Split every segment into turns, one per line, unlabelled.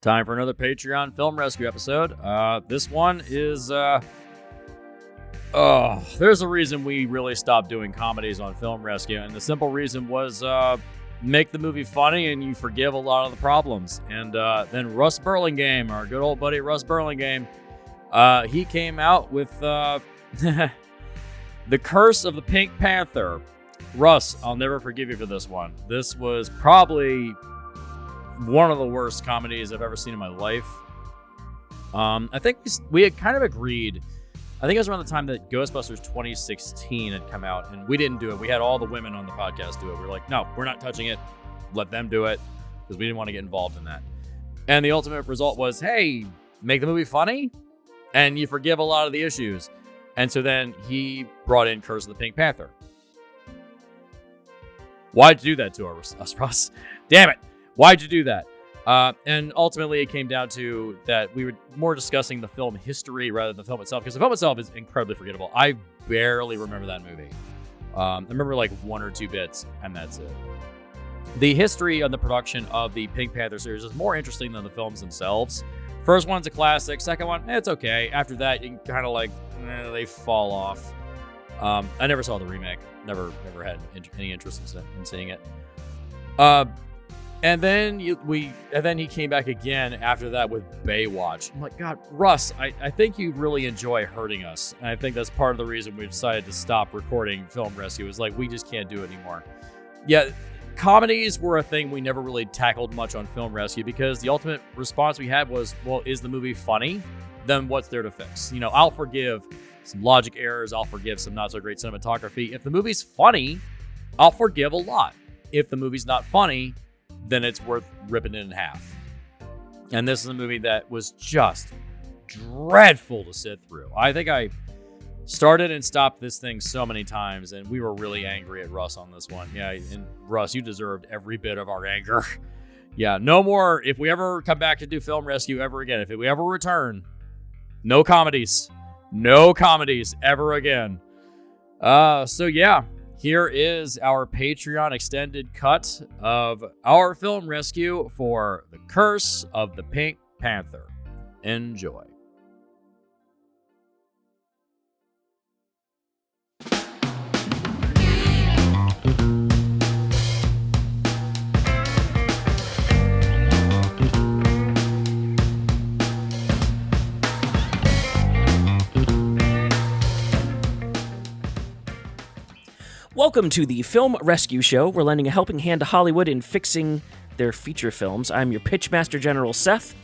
Time for another Patreon Film Rescue episode. This one is, there's a reason we really stopped doing comedies on Film Rescue, and the simple reason was, make the movie funny and you forgive a lot of the problems. And then Russ Burlingame, our good old buddy Russ Burlingame, he came out with The Curse of the Pink Panther. Russ, I'll never forgive you for this one. This was probably one of the worst comedies I've ever seen in my life. I think we had kind of agreed. I think it was around the time that Ghostbusters 2016 had come out, and we didn't do it. We had all the women on the podcast do it. We were like, no, we're not touching it. Let them do it, because we didn't want to get involved in that. And the ultimate result was, hey, make the movie funny, and you forgive a lot of the issues. And so then he brought in Curse of the Pink Panther. Why'd you do that to us, Russ? Damn it. Why'd you do that? And ultimately, it came down to that we were more discussing the film history rather than the film itself, because the film itself is incredibly forgettable. I barely remember that movie. I remember like one or two bits, and that's it. The history of the production of the Pink Panther series is more interesting than the films themselves. First one's a classic. Second one, it's okay. After that, you kind of like, they fall off. I never saw the remake. Never had any interest in seeing it. And then he came back again after that with Baywatch. I'm like, God, Russ, I think you really enjoy hurting us. And I think that's part of the reason we decided to stop recording Film Rescue. Is like, we just can't do it anymore. Yeah, comedies were a thing we never really tackled much on Film Rescue, because the ultimate response we had was, well, is the movie funny? Then what's there to fix? You know, I'll forgive some logic errors. I'll forgive some not so great cinematography. If the movie's funny, I'll forgive a lot. If the movie's not funny, then it's worth ripping it in half. And this is a movie that was just dreadful to sit through. I think I started and stopped this thing so many times, and we were really angry at Russ on this one. Yeah, and Russ, you deserved every bit of our anger. Yeah, no more. If we ever come back to do Film Rescue ever again, if we ever return, no comedies. No comedies ever again. So yeah. Here is our Patreon extended cut of our Film Rescue for The Curse of the Pink Panther. Enjoy.
Welcome to the Film Rescue Show. We're lending a helping hand to Hollywood in fixing their feature films. I'm your Pitchmaster General, Seth.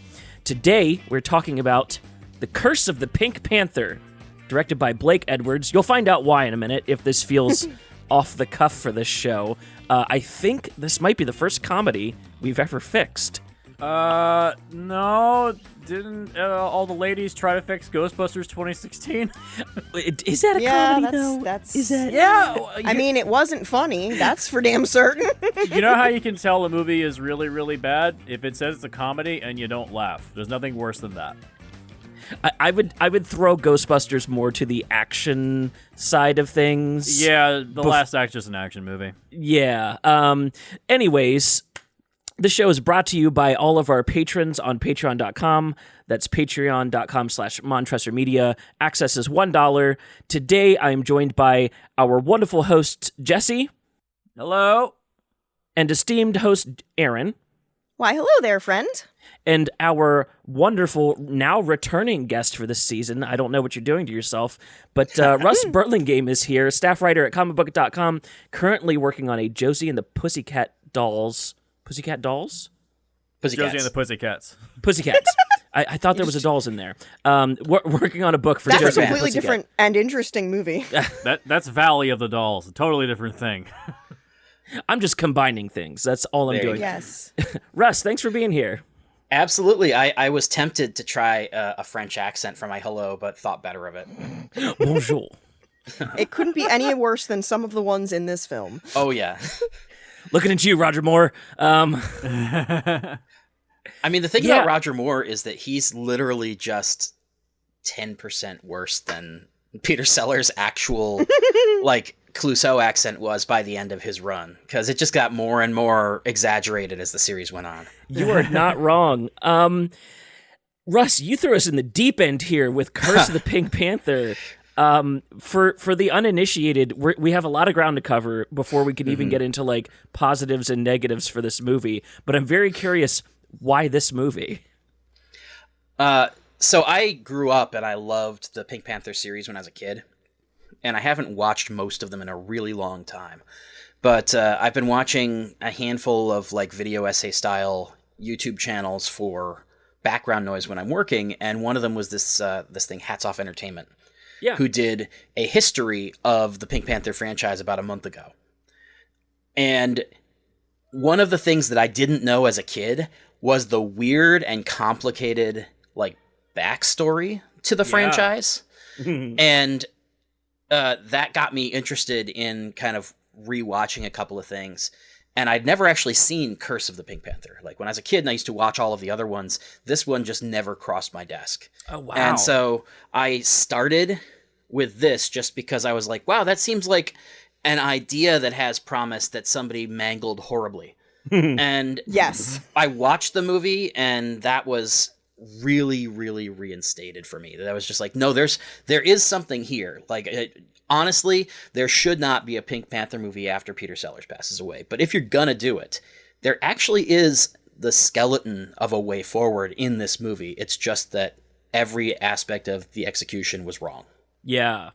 Today, we're talking about The Curse of the Pink Panther, directed by Blake Edwards. You'll find out why in a minute if this feels off the cuff for this show. I think this might be the first comedy we've ever fixed.
No, didn't all the ladies try to fix Ghostbusters 2016?
Is that a comedy, though?
That's...
Yeah!
I mean, it wasn't funny. That's for damn certain.
You know how you can tell a movie is really, really bad? If it says it's a comedy and you don't laugh. There's nothing worse than that.
I would throw Ghostbusters more to the action side of things.
Yeah, the last act's just an action movie.
Yeah. Anyways, the show is brought to you by all of our patrons on patreon.com. That's patreon.com/MontresorMedia. Access is $1. Today, I am joined by our wonderful host, Jesse.
Hello.
And esteemed host, Aaron.
Why, hello there, friend.
And our wonderful, now returning guest for this season. I don't know what you're doing to yourself, but Russ Burlingame is here, staff writer at comicbook.com, currently working on a Josie and the Pussycat Dolls. Pussycat Dolls?
Josie and the Pussycats.
Pussycats. I thought there was a dolls in there. Working on a book for Josie and the
That's a completely
Pussycat.
different and interesting movie.
That's Valley of the Dolls. A totally different thing.
I'm just combining things. That's all I'm doing.
Yes.
Russ, thanks for being here.
Absolutely. I was tempted to try a French accent for my hello, but thought better of it.
Bonjour.
It couldn't be any worse than some of the ones in this film.
Oh, yeah.
Looking at you, Roger Moore.
I mean, the thing about Roger Moore is that he's literally just 10% worse than Peter Sellers' actual, like, Clouseau accent was by the end of his run, because it just got more and more exaggerated as the series went on.
You are not wrong. Russ, you threw us in the deep end here with Curse of the Pink Panther. For the uninitiated, we have a lot of ground to cover before we can even get into like positives and negatives for this movie. But I'm very curious, why this movie?
So I grew up and I loved the Pink Panther series when I was a kid, and I haven't watched most of them in a really long time. But I've been watching a handful of like video essay style YouTube channels for background noise when I'm working, and one of them was this thing, Hats Off Entertainment, who did a history of the Pink Panther franchise about a month ago. And one of the things that I didn't know as a kid was the weird and complicated like backstory to the franchise. And that got me interested in kind of rewatching a couple of things. And I'd never actually seen Curse of the Pink Panther. Like when I was a kid and I used to watch all of the other ones, this one just never crossed my desk.
Oh, wow.
And so I started with this just because I was like, wow, that seems like an idea that has promise that somebody mangled horribly. And
Yes.
I watched the movie, and that was really, really reinstated for me. That I was just like, no, there is something here. Like, honestly, there should not be a Pink Panther movie after Peter Sellers passes away. But if you're gonna do it, there actually is the skeleton of a way forward in this movie. It's just that every aspect of the execution was wrong.
Yeah.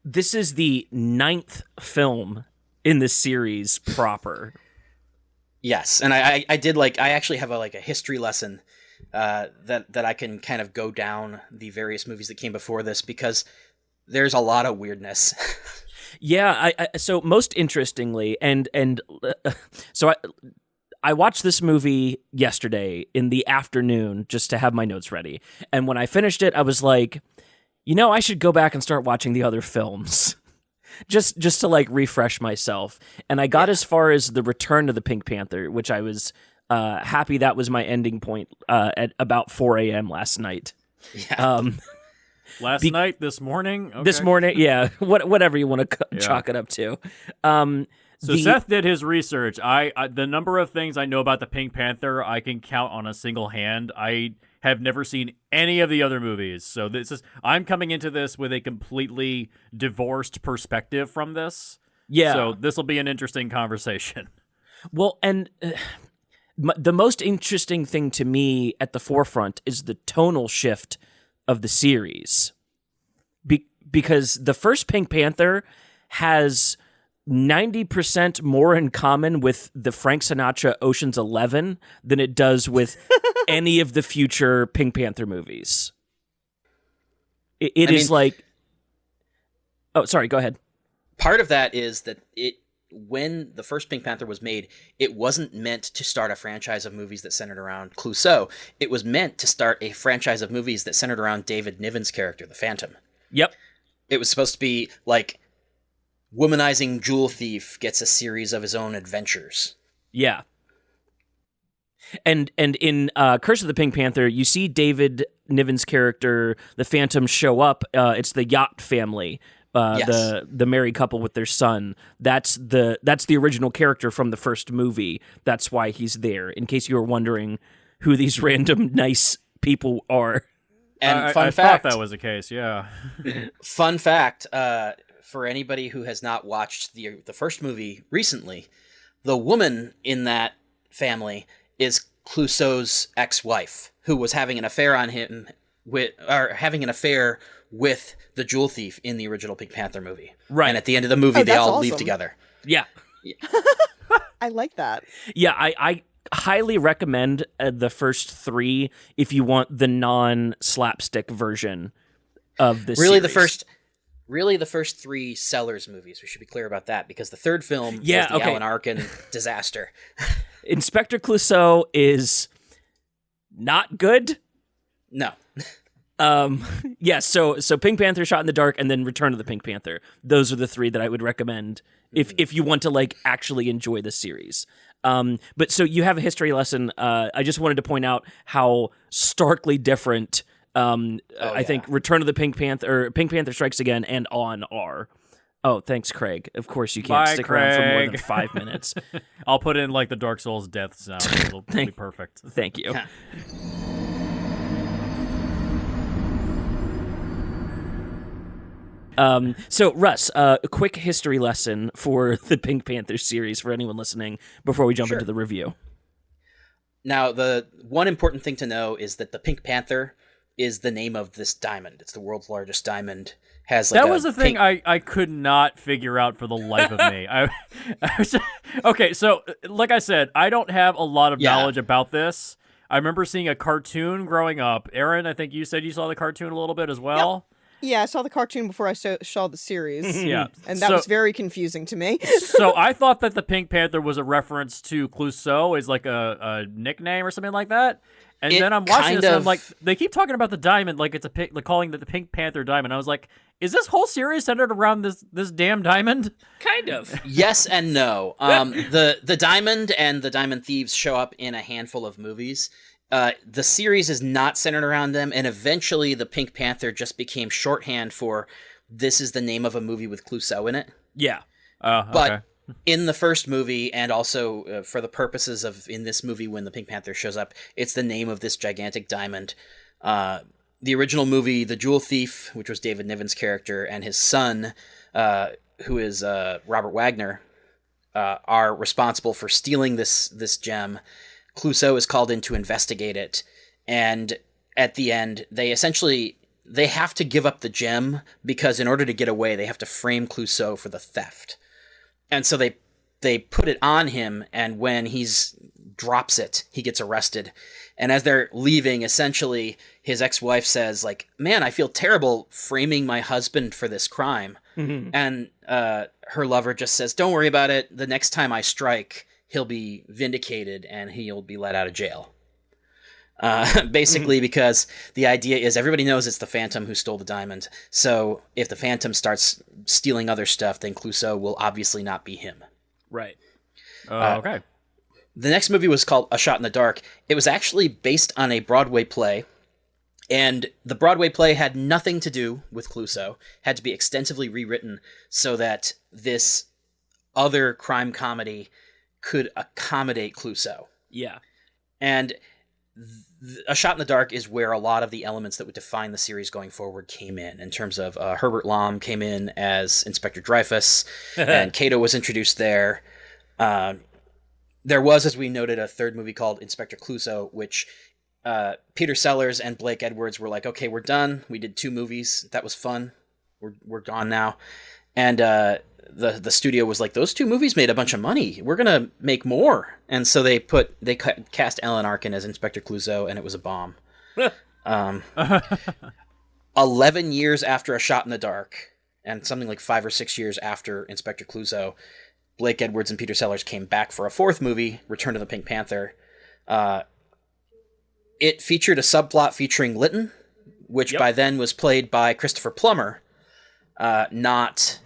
This is the 9th film in the series proper.
Yes, and I actually have a history lesson that I can kind of go down the various movies that came before this, because there's a lot of weirdness.
Yeah, so most interestingly, so I watched this movie yesterday in the afternoon just to have my notes ready, and when I finished it, I was like, I should go back and start watching the other films. Just to like refresh myself. And I got as far as the Return of the Pink Panther, which I was happy that was my ending point at about 4 a.m. last night.
Yeah.
Last night, this morning? Okay.
This morning, yeah. Whatever you want to chalk it up to.
So Seth did his research. The number of things I know about the Pink Panther, I can count on a single hand. I have never seen any of the other movies. So I'm coming into this with a completely divorced perspective from this.
Yeah.
So this will be an interesting conversation.
Well, and the most interesting thing to me at the forefront is the tonal shift of the series. Because the first Pink Panther has 90% more in common with the Frank Sinatra Ocean's 11 than it does with any of the future Pink Panther movies. It is like... Oh, sorry, go ahead.
Part of that is that when the first Pink Panther was made, it wasn't meant to start a franchise of movies that centered around Clouseau. It was meant to start a franchise of movies that centered around David Niven's character, the Phantom.
Yep. It
was supposed to be like... womanizing jewel thief gets a series of his own adventures.
Yeah. And in Curse of the Pink Panther, you see David Niven's character, the Phantom, show up. It's the Yacht family, the married couple with their son. That's the original character from the first movie. That's why he's there, in case you were wondering who these random nice people are.
And
I
fact,
thought that was the case, yeah.
Fun fact, for anybody who has not watched the first movie recently, the woman in that family is Clouseau's ex-wife, who was having an affair with the jewel thief in the original Pink Panther movie.
Right.
And at the end of the movie, they all leave together.
Yeah.
I like that.
Yeah, I highly recommend the first 3 if you want the non-slapstick version of this
Really,
series.
the first 3 Sellers movies. We should be clear about that, because the third film was the Alan Arkin disaster.
Inspector Clouseau is not good.
No.
So Pink Panther, Shot in the Dark, and then Return of the Pink Panther. Those are the 3 that I would recommend if you want to like actually enjoy the series. But so you have a history lesson. I just wanted to point out how starkly different I think Return of the Pink Panther, or Pink Panther Strikes Again, and On are. Oh, thanks, Craig. Of course you can't
Bye,
stick around for more than
Craig.
5 minutes.
I'll put in like the Dark Souls death sound. It'll be perfect.
Thank you. So, Russ, a quick history lesson for the Pink Panther series for anyone listening before we jump into the review.
Now, the one important thing to know is that the Pink Panther is the name of this diamond. It's the world's largest diamond.
That was the thing I could not figure out for the life of me. Okay, so like I said, I don't have a lot of knowledge about this. I remember seeing a cartoon growing up. Aaron, I think you said you saw the cartoon a little bit as well.
Yep. Yeah, I saw the cartoon before I saw the series.
Yeah.
And that was very confusing to me.
So I thought that the Pink Panther was a reference to Clouseau as like a nickname or something like that. And then I'm watching this and I'm like, they keep talking about the diamond like it's like calling it the Pink Panther diamond. I was like, is this whole series centered around this damn diamond?
Kind of.
Yes and no. The diamond and the diamond thieves show up in a handful of movies. The series is not centered around them, and eventually the Pink Panther just became shorthand for this is the name of a movie with Clouseau in it.
Yeah.
But in the first movie, and also for the purposes of in this movie when the Pink Panther shows up, it's the name of this gigantic diamond. The original movie, The Jewel Thief, which was David Niven's character, and his son, who is Robert Wagner, are responsible for stealing this gem. Clouseau is called in to investigate it, and at the end, they have to give up the gem because in order to get away, they have to frame Clouseau for the theft. And so they put it on him, and when he's drops it, he gets arrested. And as they're leaving, essentially, his ex-wife says, like, man, I feel terrible framing my husband for this crime. Mm-hmm. And her lover just says, don't worry about it. The next time I strike, he'll be vindicated and he'll be let out of jail. Basically, because the idea is everybody knows it's the Phantom who stole the diamond. So if the Phantom starts stealing other stuff, then Clouseau will obviously not be him.
Right.
Okay.
The next movie was called A Shot in the Dark. It was actually based on a Broadway play. And the Broadway play had nothing to do with Clouseau. Had to be extensively rewritten so that this other crime comedy could accommodate Clouseau.
Yeah.
And A Shot in the Dark is where a lot of the elements that would define the series going forward came in terms of Herbert Lom came in as Inspector Dreyfus, and Kato was introduced there. There was, as we noted, a third movie called Inspector Clouseau, which Peter Sellers and Blake Edwards were like, okay, we're done. We did 2 movies. That was fun. We're gone now. And the studio was like, those 2 movies made a bunch of money. We're going to make more. And so they cast Alan Arkin as Inspector Clouseau, and it was a bomb. 11 years after A Shot in the Dark, and something like 5 or 6 years after Inspector Clouseau, Blake Edwards and Peter Sellers came back for a 4th movie, Return of the Pink Panther. It featured a subplot featuring Lytton, which by then was played by Christopher Plummer, not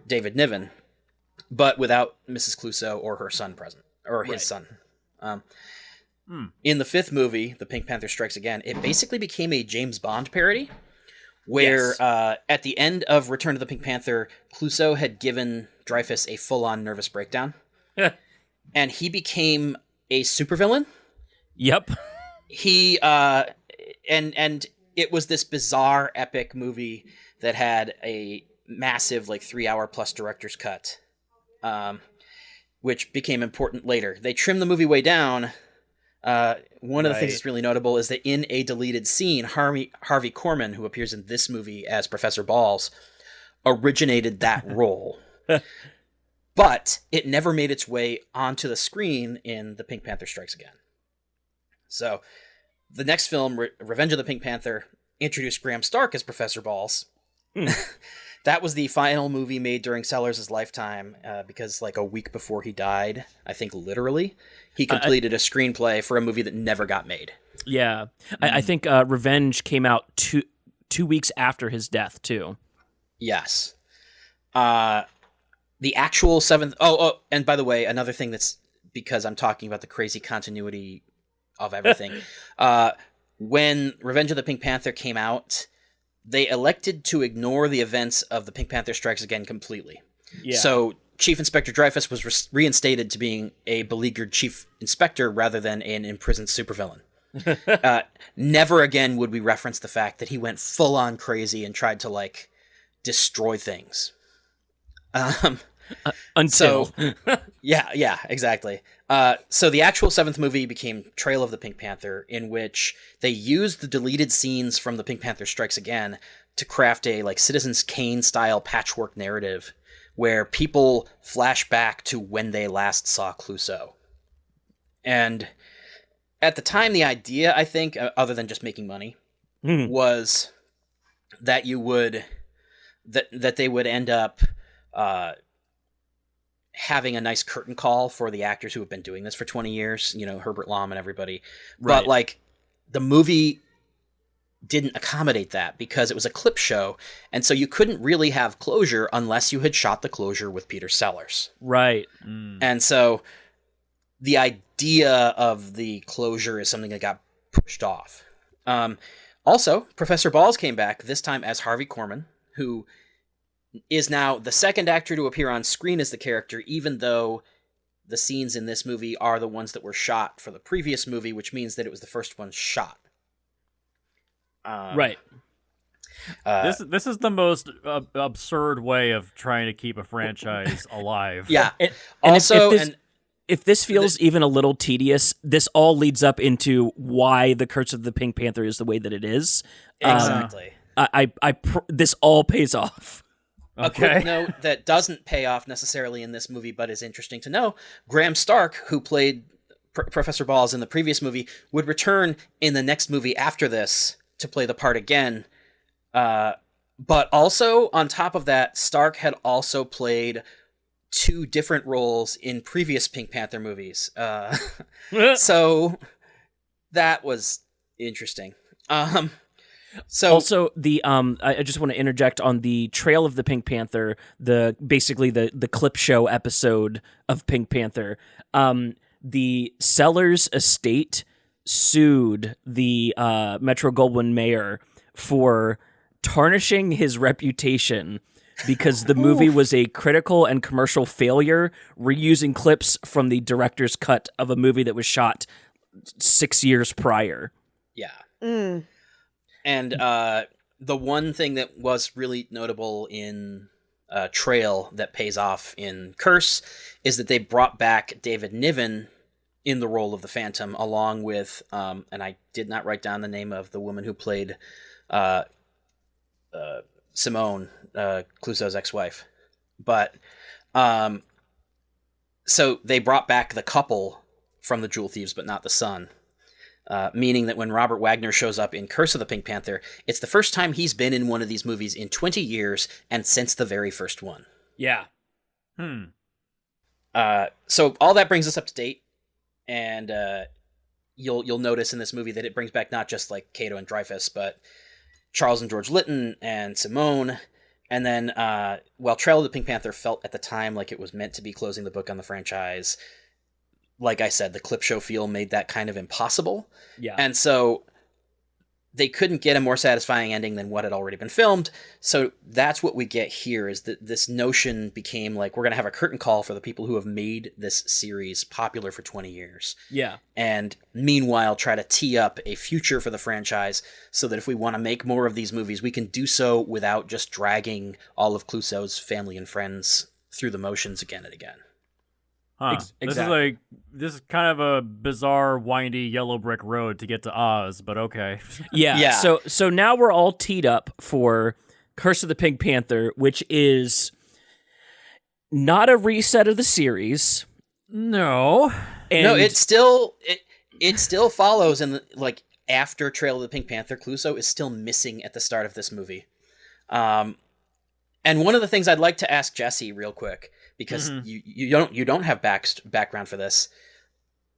David Niven, but without Mrs. Clouseau or her son present, or his son. In the 5th movie, The Pink Panther Strikes Again, it basically became a James Bond parody, where at the end of Return of the Pink Panther, Clouseau had given Dreyfus a full-on nervous breakdown, and he became a supervillain.
Yep.
He and it was this bizarre epic movie that had a massive 3-hour plus director's cut, which became important later. They trimmed the movie way down. One of the things that's really notable is that in a deleted scene, Harvey Korman, who appears in this movie as Professor Balls, originated that role. But it never made its way onto the screen in The Pink Panther Strikes Again. So the next film, Revenge of the Pink Panther, introduced Graham Stark as Professor Balls. That was the final movie made during Sellers' lifetime, because a week before he died, I think literally, he completed a screenplay for a movie that never got made.
Yeah. I think Revenge came out two weeks after his death, too.
Yes. The actual 7th... Oh, and by the way, another thing that's... Because I'm talking about the crazy continuity of everything. When Revenge of the Pink Panther came out, they elected to ignore the events of the Pink Panther Strikes Again completely.
Yeah.
So Chief Inspector Dreyfus was reinstated to being a beleaguered chief inspector rather than an imprisoned supervillain. Never again would we reference the fact that he went full on crazy and tried to like destroy things.
Until.
Yeah, exactly. So the actual seventh movie became Trail of the Pink Panther, in which they used the deleted scenes from the Pink Panther Strikes Again to craft a like Citizens Kane style patchwork narrative where people flash back to when they last saw Clouseau. And at the time, the idea, I think, other than just making money, was that you would that they would end up having a nice curtain call for the actors who have been doing this for 20 years, you know, Herbert Lom and everybody.
Right.
But like the movie didn't accommodate that because it was a clip show, and so you couldn't really have closure unless you had shot the closure with Peter Sellers.
Right.
And so the idea of the closure is something that got pushed off. Also, Professor Balls came back, this time as Harvey Korman, who is now the second actor to appear on screen as the character, even though the scenes in this movie are the ones that were shot for the previous movie, which means that it was the first one shot.
Right.
This is the most absurd way of trying to keep a franchise alive.
Yeah.
And
Also,
if this feels even a little tedious, this all leads up into why the Curse of the Pink Panther is the way that it is.
exactly.
This all pays off.
A quick note that doesn't pay off necessarily in this movie, but is interesting to know: Graham Stark, who played Professor Balls in the previous movie, would return in the next movie after this to play the part again. But also, on top of that, Stark had also played 2 different roles in previous Pink Panther movies. So that was interesting. So
also the I just want to interject on the Trail of the Pink Panther, basically the clip show episode of Pink Panther. The Sellers estate sued the Metro-Goldwyn mayor for tarnishing his reputation because the movie was a critical and commercial failure, reusing clips from the director's cut of a movie that was shot 6 years prior.
yeah. And the one thing that was really notable in Trail that pays off in Curse is that they brought back David Niven in the role of the Phantom, along with, and I did not write down the name of the woman who played Simone, Clouseau's ex-wife. But, so they brought back the couple from the Jewel Thieves, but not the son. Meaning that when Robert Wagner shows up in Curse of the Pink Panther, it's the first time he's been in one of these movies in 20 years and since the very first one.
Yeah.
So all that brings us up to date, and you'll notice in this movie that it brings back not just like Cato and Dreyfus, but Charles and George Litton and Simone. And then while Trail of the Pink Panther felt at the time like it was meant to be closing the book on the franchise, like I said, the clip show feel made that kind of impossible.
Yeah.
And so they couldn't get a more satisfying ending than what had already been filmed. So that's what we get here, is that this notion became like, we're going to have a curtain call for the people who have made this series popular for 20 years.
Yeah.
And meanwhile, try to tee up a future for the franchise so that if we want to make more of these movies, we can do so without just dragging all of Clouseau's family and friends through the motions again and again.
Huh.
Exactly.
This is kind of a bizarre, windy yellow brick road to get to Oz, but okay.
Yeah.
Yeah.
So now we're all teed up for Curse of the Pink Panther, which is not a reset of the series.
No.
And
No, it still follows, and like after Trail of the Pink Panther, Clouseau is still missing at the start of this movie. And one of the things I'd like to ask Jesse real quick, because you don't have background for this.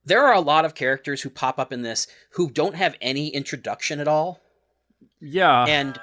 There are a lot of characters who pop up in this who don't have any introduction at all.
Yeah.
And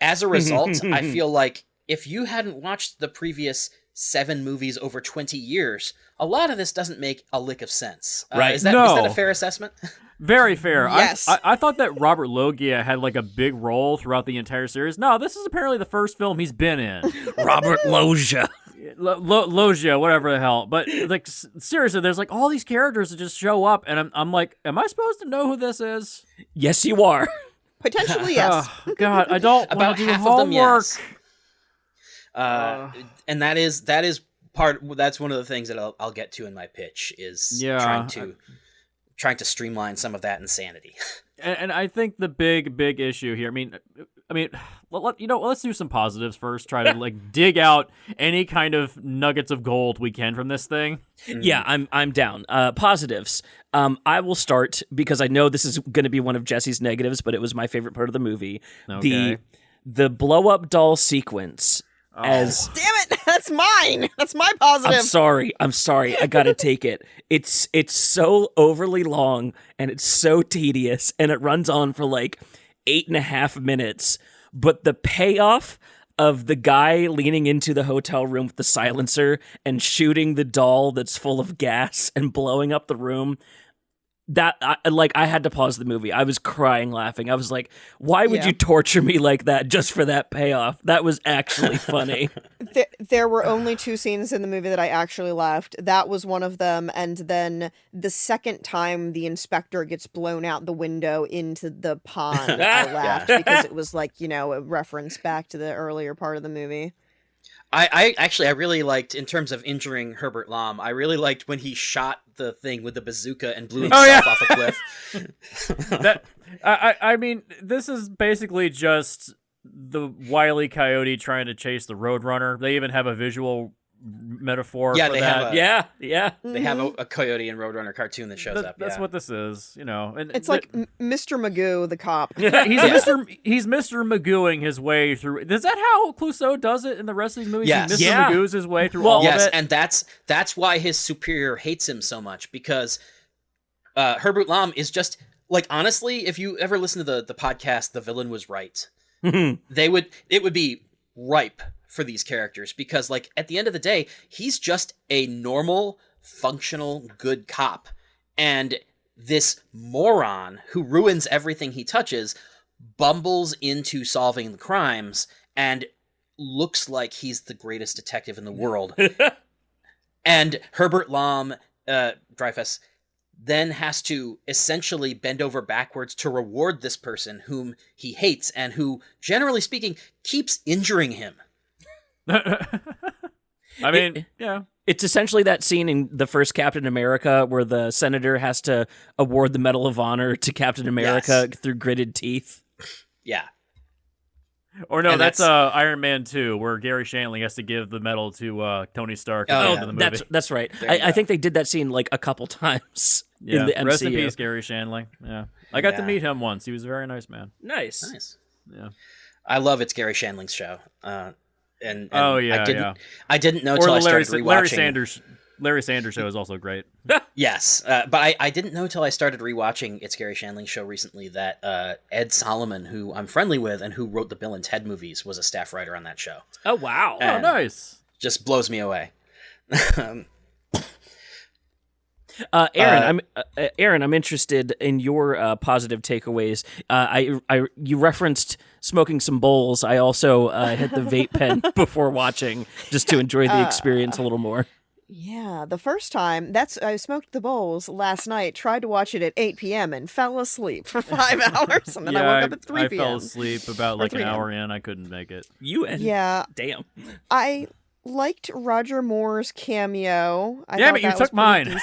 as a result, I feel like if you hadn't watched the previous 7 movies over 20 years, a lot of this doesn't make a lick of sense.
Right.
Is that a fair assessment?
Very fair.
Yes.
I thought that Robert Loggia had like a big role throughout the entire series. No, this is apparently the first film he's been in.
Robert Loggia.
Loggia, whatever the hell. But like seriously, there's like all these characters that just show up, and I'm like, am I supposed to know who this is?
Yes, you are.
Potentially, yes.
Oh, God, I don't want
About
to do
half
homework.
of them, yes. And that's one of the things that I'll get to in my pitch is trying to streamline some of that insanity.
And I think the big issue here. I mean, let's do some positives first. Try to like dig out any kind of nuggets of gold we can from this thing.
Yeah, I'm down. Positives. I will start because I know this is going to be one of Jesse's negatives, but it was my favorite part of the movie.
Okay.
The blow up doll sequence. As
Damn it! That's mine. That's my positive.
I'm sorry. I gotta take it. It's so overly long and it's so tedious and it runs on for like 8.5 minutes. But the payoff of the guy leaning into the hotel room with the silencer and shooting the doll that's full of gas and blowing up the room. I had to pause the movie. I was crying laughing. I was like, why would you torture me like that just for that payoff? That was actually funny.
There were only 2 scenes in the movie that I actually laughed. That was one of them. And then the second time the inspector gets blown out the window into the pond, I laughed because it was like, a reference back to the earlier part of the movie.
I really liked, in terms of injuring Herbert Lom, I really liked when he shot the thing with the bazooka and blew himself off a cliff.
I mean, this is basically just the Wile E. Coyote trying to chase the Roadrunner. They even have a visual metaphor for that.
They have a Coyote and Roadrunner cartoon that shows up.
That's what this is, And
it's like Mr. Magoo, the cop.
He's Mr. Magooing his way through. Is that how Clouseau does it in the rest of these movies?
Yes.
He Mr. Magoo's his way through all of it.
Yes, and that's why his superior hates him so much, because Herbert Lom is just like, honestly, if you ever listen to the podcast The Villain Was Right, it would be ripe for these characters, because like at the end of the day, he's just a normal, functional, good cop, and this moron who ruins everything he touches bumbles into solving the crimes and looks like he's the greatest detective in the world. And Herbert Lom, Dreyfus, then has to essentially bend over backwards to reward this person whom he hates and who, generally speaking, keeps injuring him.
I mean, yeah.
It's essentially that scene in the first Captain America where the senator has to award the Medal of Honor to Captain America through gritted teeth.
Yeah.
Or no, that's Iron Man 2, where Gary Shandling has to give the medal to Tony Stark at the end of the movie.
That's right. I think they did that scene like a couple times in the MCU.
Rest in peace, Gary Shandling. Yeah, I got to meet him once. He was a very nice man.
Nice.
Yeah,
I love It's Gary Shandling's show. And I didn't know
or
till I
Larry,
started rewatching.
Larry Sanders show is also great.
Yes, but I didn't know till I started rewatching It's Gary Shandling's show recently that Ed Solomon, who I'm friendly with and who wrote the Bill and Ted movies, was a staff writer on that show.
Oh wow!
And
oh nice.
Just blows me away.
Aaron, I'm interested in your positive takeaways. You referenced smoking some bowls. I also hit the vape pen before watching, just to enjoy the experience a little more.
Yeah, the first time, I smoked the bowls last night, tried to watch it at 8 p.m. and fell asleep for 5 hours, and then I woke up at 3 p.m.
I fell asleep about like an hour in. I couldn't make it.
Damn.
I liked Roger Moore's cameo.
But you took mine.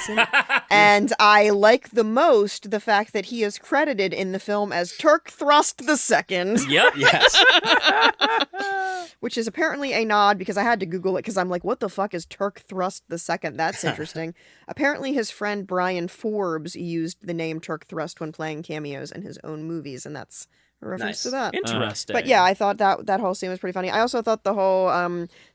And I like the most the fact that he is credited in the film as Turk Thrust II.
Yep.
Yes.
Which is apparently a nod, because I had to Google it because I'm like, what the fuck is Turk Thrust II? That's interesting. Apparently his friend Brian Forbes used the name Turk Thrust when playing cameos in his own movies, and that's a reference to that.
Interesting.
But yeah, I thought that whole scene was pretty funny. I also thought the whole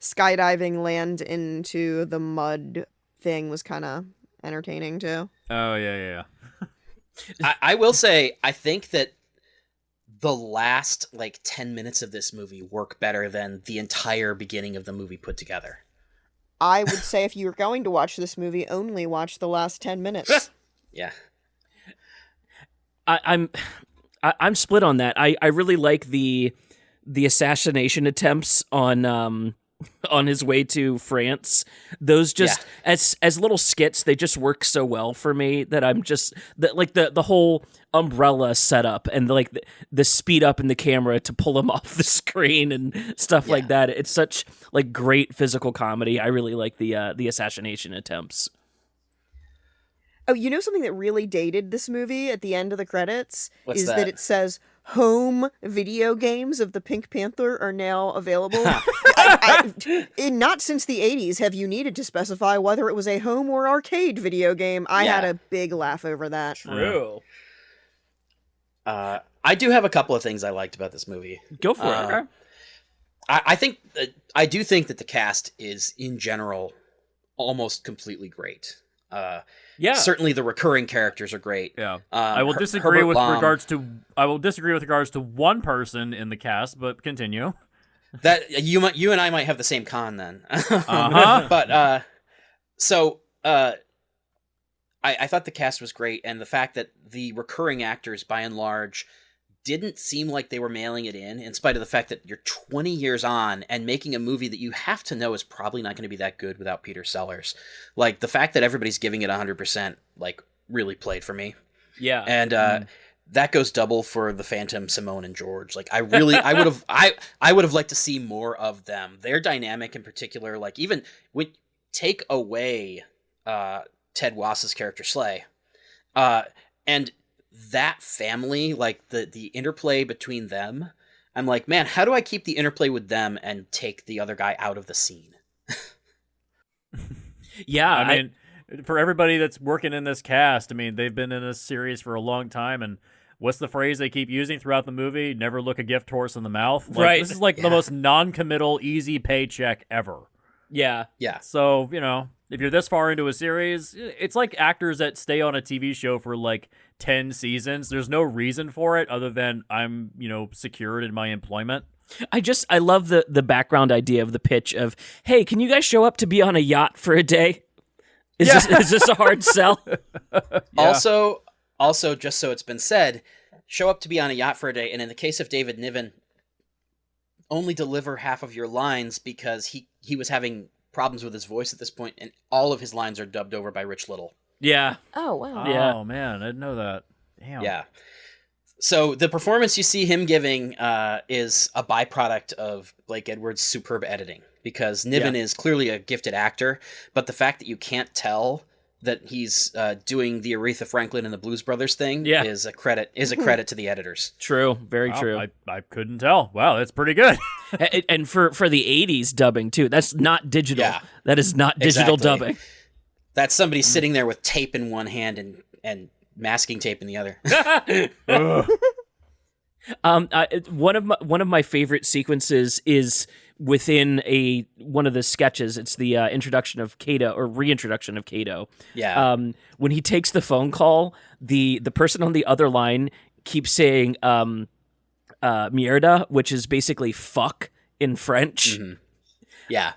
skydiving land into the mud thing was kind of entertaining too.
Oh yeah.
I will say, I think that the last like 10 minutes of this movie work better than the entire beginning of the movie put together.
I would say if you were going to watch this movie, only watch the last 10 minutes.
Yeah.
I'm split on that. I really like the assassination attempts on his way to France. Those just as little skits, they just work so well for me that I'm just the whole umbrella setup and the speed up in the camera to pull him off the screen and stuff like that. It's such like great physical comedy. I really like the assassination attempts.
Oh, you know something that really dated this movie at the end of the credits?
What's
is
that?
that it says home video games of the Pink Panther are now available. Not since the 80s have you needed to specify whether it was a home or arcade video game. I had a big laugh over that.
True.
I do have a couple of things I liked about this movie.
Go for it.
I do think that the cast is, in general, almost completely great. Certainly the recurring characters are great.
Yeah. I will disagree with regards to one person in the cast, but continue.
That you and I might have the same con then. But I thought the cast was great, and the fact that the recurring actors, by and large, didn't seem like they were mailing it in spite of the fact that you're 20 years on and making a movie that you have to know is probably not going to be that good without Peter Sellers. Like, the fact that everybody's giving it 100%, like, really played for me.
Yeah.
And that goes double for the Phantom, Simone, and George. Like, I would have liked to see more of them. Their dynamic in particular, like, even when take away Ted Wass's character Slay, and that family, like the interplay between them, I'm like, man, how do I keep the interplay with them and take the other guy out of the scene?
Yeah, I mean, for everybody that's working in this cast, I mean, they've been in this series for a long time, and what's the phrase they keep using throughout the movie? Never look a gift horse in the mouth. Like,
right.
This is like the most non-committal, easy paycheck ever.
Yeah.
Yeah.
So, you know, if you're this far into a series, it's like actors that stay on a TV show for like 10 seasons. There's no reason for it other than I'm, secured in my employment.
I love the background idea of the pitch of, hey, can you guys show up to be on a yacht for a day? Is this a hard sell?
Yeah. Also, just so it's been said, show up to be on a yacht for a day, and in the case of David Niven, only deliver half of your lines because he was having problems with his voice at this point, and all of his lines are dubbed over by Rich Little.
Yeah.
Oh, wow.
Yeah.
Oh, man, I didn't know that. Damn.
Yeah. So the performance you see him giving is a byproduct of Blake Edwards' superb editing, because Niven is clearly a gifted actor, but the fact that you can't tell that he's doing the Aretha Franklin and the Blues Brothers thing is a credit to the editors.
True. Very
Wow,
true.
I couldn't tell. Wow, that's pretty good.
And for the 80s dubbing, too. That's not digital.
Yeah.
That is not digital
Exactly.
dubbing.
That's somebody sitting there with tape in one hand and masking tape in the other.
One of my favorite sequences is within one of the sketches. It's the introduction of Kato, or reintroduction of Kato.
Yeah.
When he takes the phone call, the person on the other line keeps saying mierda, which is basically fuck in French.
Mm-hmm. Yeah.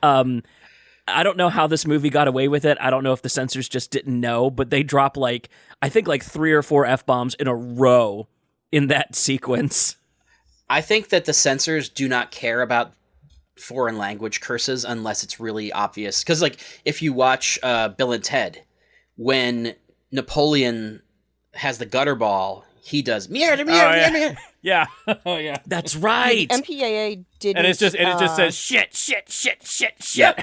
I don't know how this movie got away with it. I don't know if the censors just didn't know, but they drop I think 3 or 4 F-bombs in a row in that sequence.
I think that the censors do not care about foreign language curses unless it's really obvious. Because, if you watch Bill and Ted, when Napoleon has the gutter ball, he does mierda.
Yeah. Oh, yeah.
That's right.
MPAA didn't.
And it just says shit.
Yep.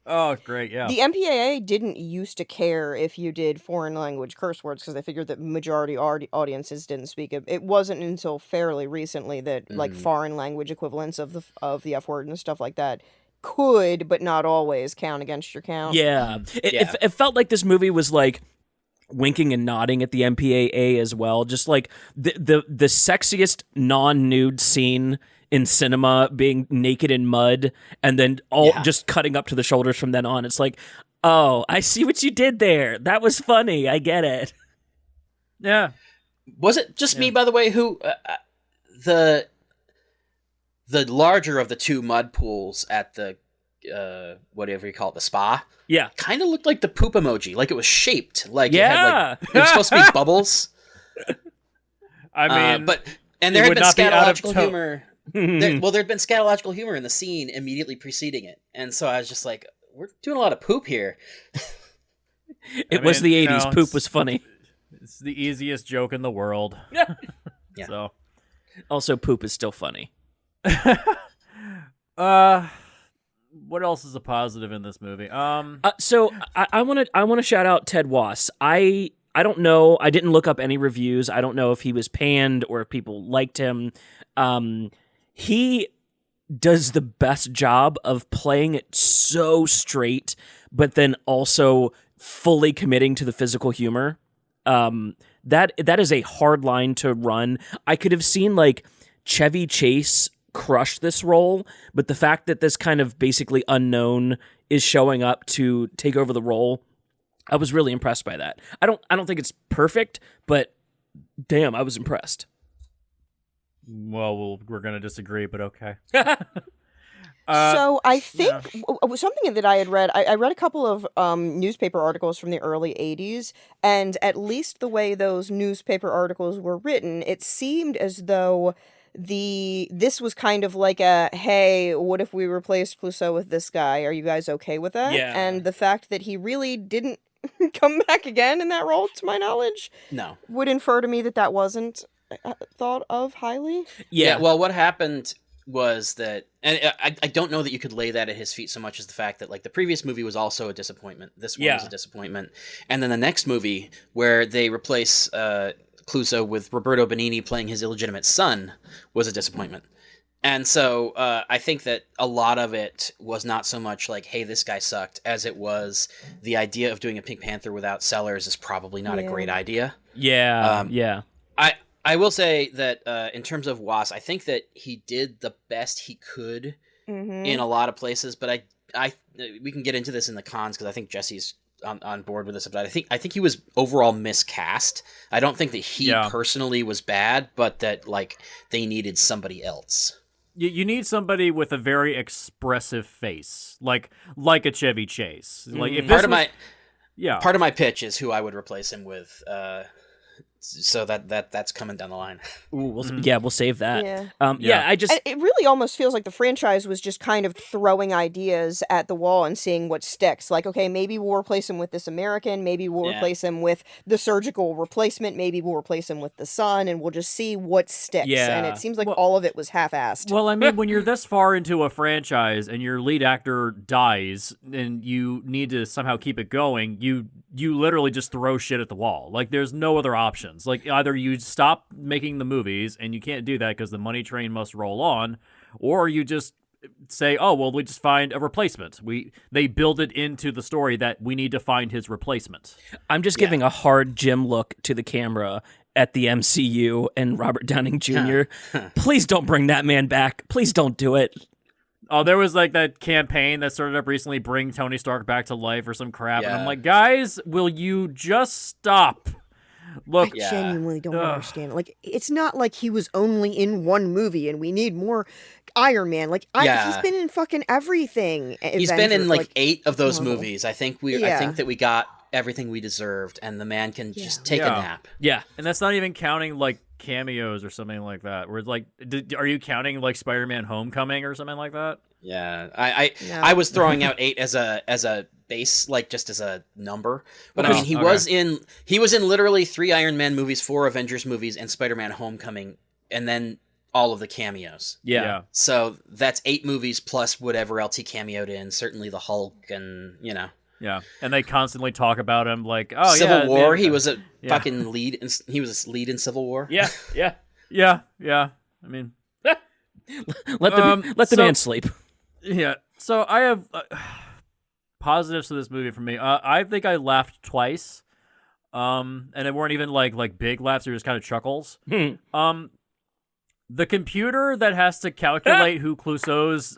Oh, great, yeah.
The MPAA didn't used to care if you did foreign language curse words because they figured that majority audiences didn't speak it. It wasn't until fairly recently that foreign language equivalents of the F word and stuff like that could, but not always, count against your count.
Yeah. It felt like this movie was winking and nodding at the MPAA as well. Just the sexiest non-nude scene in cinema being naked in mud and then just cutting up to the shoulders from then on. It's oh, I see what you did there. That was funny. I get it.
Yeah.
Was it just me, by the way, who the larger of the two mud pools at the whatever you call it, the spa.
Yeah.
Kind of looked like the poop emoji, like it was shaped, like it had, like, it was supposed to be bubbles.
I mean,
and there
it
had
would
been
not be out of
scatological
tone.
humor. There'd been scatological humor in the scene immediately preceding it, and so I was just like, we're doing a lot of poop here.
It was the 80s. Poop
it's-
was funny.
It's the easiest joke in the world.
Yeah.
So,
Also, poop is still funny.
what else is a positive in this movie?
So I want to shout out Ted Wass. I don't know. I didn't look up any reviews. I don't know if he was panned or if people liked him. He does the best job of playing it so straight, but then also fully committing to the physical humor. That is a hard line to run. I could have seen like Chevy Chase crush this role, but the fact that this kind of basically unknown is showing up to take over the role, I was really impressed by that. I don't think it's perfect, but damn, I was impressed.
Well, we're gonna disagree, but okay.
So I think something that I had read, I read a couple of newspaper articles from the early 80s, and at least the way those newspaper articles were written, it seemed as though this was kind of like a, hey, what if we replaced Clouseau with this guy? Are you guys okay with that?
Yeah.
And the fact that he really didn't come back again in that role, to my knowledge,
No.
would infer to me that wasn't thought of highly.
Yeah. Well, what happened was that, and I don't know that you could lay that at his feet so much as the fact that, like, the previous movie was also a disappointment. This one was a disappointment. And then the next movie, where they replace Clouseau with Roberto Benigni playing his illegitimate son, was a disappointment. And so I think that a lot of it was not so much like, hey, this guy sucked, as it was the idea of doing a Pink Panther without Sellers is probably not a great idea.
Yeah, yeah.
I will say that in terms of Was, I think that he did the best he could in a lot of places, but we can get into this in the cons because I think Jesse's on board with this, but I think he was overall miscast. I don't think that he personally was bad, but that, like, they needed somebody else.
You need somebody with a very expressive face, like a Chevy Chase. Like if
part of my pitch is who I would replace him with. So that's coming down the line.
Ooh, we'll save that.
Yeah.
I just
It really almost feels like the franchise was just kind of throwing ideas at the wall and seeing what sticks. Like, okay, maybe we'll replace him with this American, maybe we'll replace him with the surgical replacement, maybe we'll replace him with the son, and we'll just see what sticks.
Yeah.
And it seems like all of it was half-assed.
Well, I mean, when you're this far into a franchise and your lead actor dies and you need to somehow keep it going, you literally just throw shit at the wall. Like, there's no other options. Like, either you stop making the movies, and you can't do that because the money train must roll on, or you just say, oh, well, we just find a replacement. They build it into the story that we need to find his replacement.
I'm just giving a hard Jim look to the camera at the MCU and Robert Downey Jr. Please don't bring that man back. Please don't do it.
Oh, there was like that campaign that started up recently, bring Tony Stark back to life or some crap.
Yeah.
And I'm like, guys, will you just stop? Look,
I genuinely don't understand. Like, it's not like he was only in one movie and we need more Iron Man. Like, he's been in fucking everything.
He's been in like 8 of those
Marvel.
movies. I think that we got everything we deserved, and the man can just take a nap.
Yeah.
and that's not even counting like cameos or something like that. Where it's like, are you counting like Spider-Man: Homecoming or something like that?
Yeah, I was throwing out 8 as a base, like just as a number. But I mean, he was in literally 3 Iron Man movies, 4 Avengers movies, and Spider-Man: Homecoming, and then all of the cameos.
Yeah.
So that's 8 movies plus whatever else he cameoed in. Certainly the Hulk, and
Yeah, and they constantly talk about him like, oh,
Civil War.
man,
He was a fucking lead. He was a lead in Civil War.
Yeah.
yeah. I mean,
Let the man sleep.
yeah. So I have positives to this movie for me. I think I laughed twice, and they weren't even like big laughs; they were just kind of chuckles. The computer that has to calculate who Clouseau's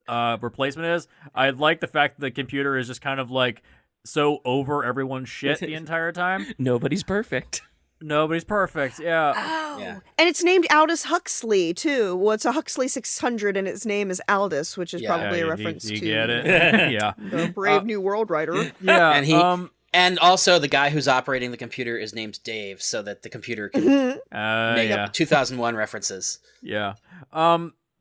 replacement is. I like the fact that the computer is just kind of like so over everyone's shit the entire time.
Nobody's perfect.
Nobody's perfect. Yeah.
Oh,
Yeah.
and it's named Aldous Huxley too. Well, it's a Huxley 600, and its name is Aldous, which is
Yeah.
probably a
you-
reference
you
to
get it. Yeah.
the Brave New World writer.
Yeah.
And he and also the guy who's operating the computer is named Dave, so that the computer can make
yeah.
up 2001 references.
Yeah.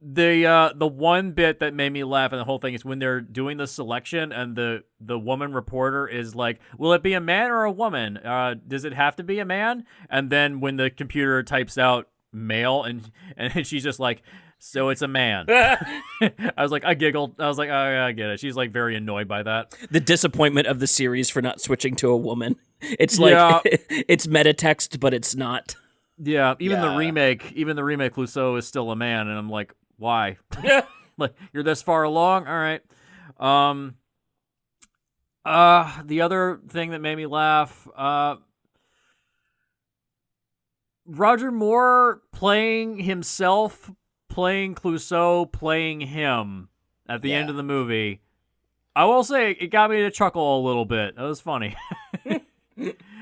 The one bit that made me laugh in the whole thing is when they're doing the selection and the woman reporter is like, "Will it be a man or a woman? Does it have to be a man?" And then when the computer types out male and she's just like, "So it's a man." I was like, I giggled. I was like, "Oh, yeah, I get it." She's like very annoyed by that.
The disappointment of the series for not switching to a woman. It's like
Yeah.
it's meta text, but it's not.
Yeah, even the
Yeah.
remake, Clouseau is still a man, and I'm like, why? Like, you're this far along? All right. The other thing that made me laugh, Roger Moore playing himself, playing Clouseau, playing him at the end of the movie. I will say it got me to chuckle a little bit. That was funny.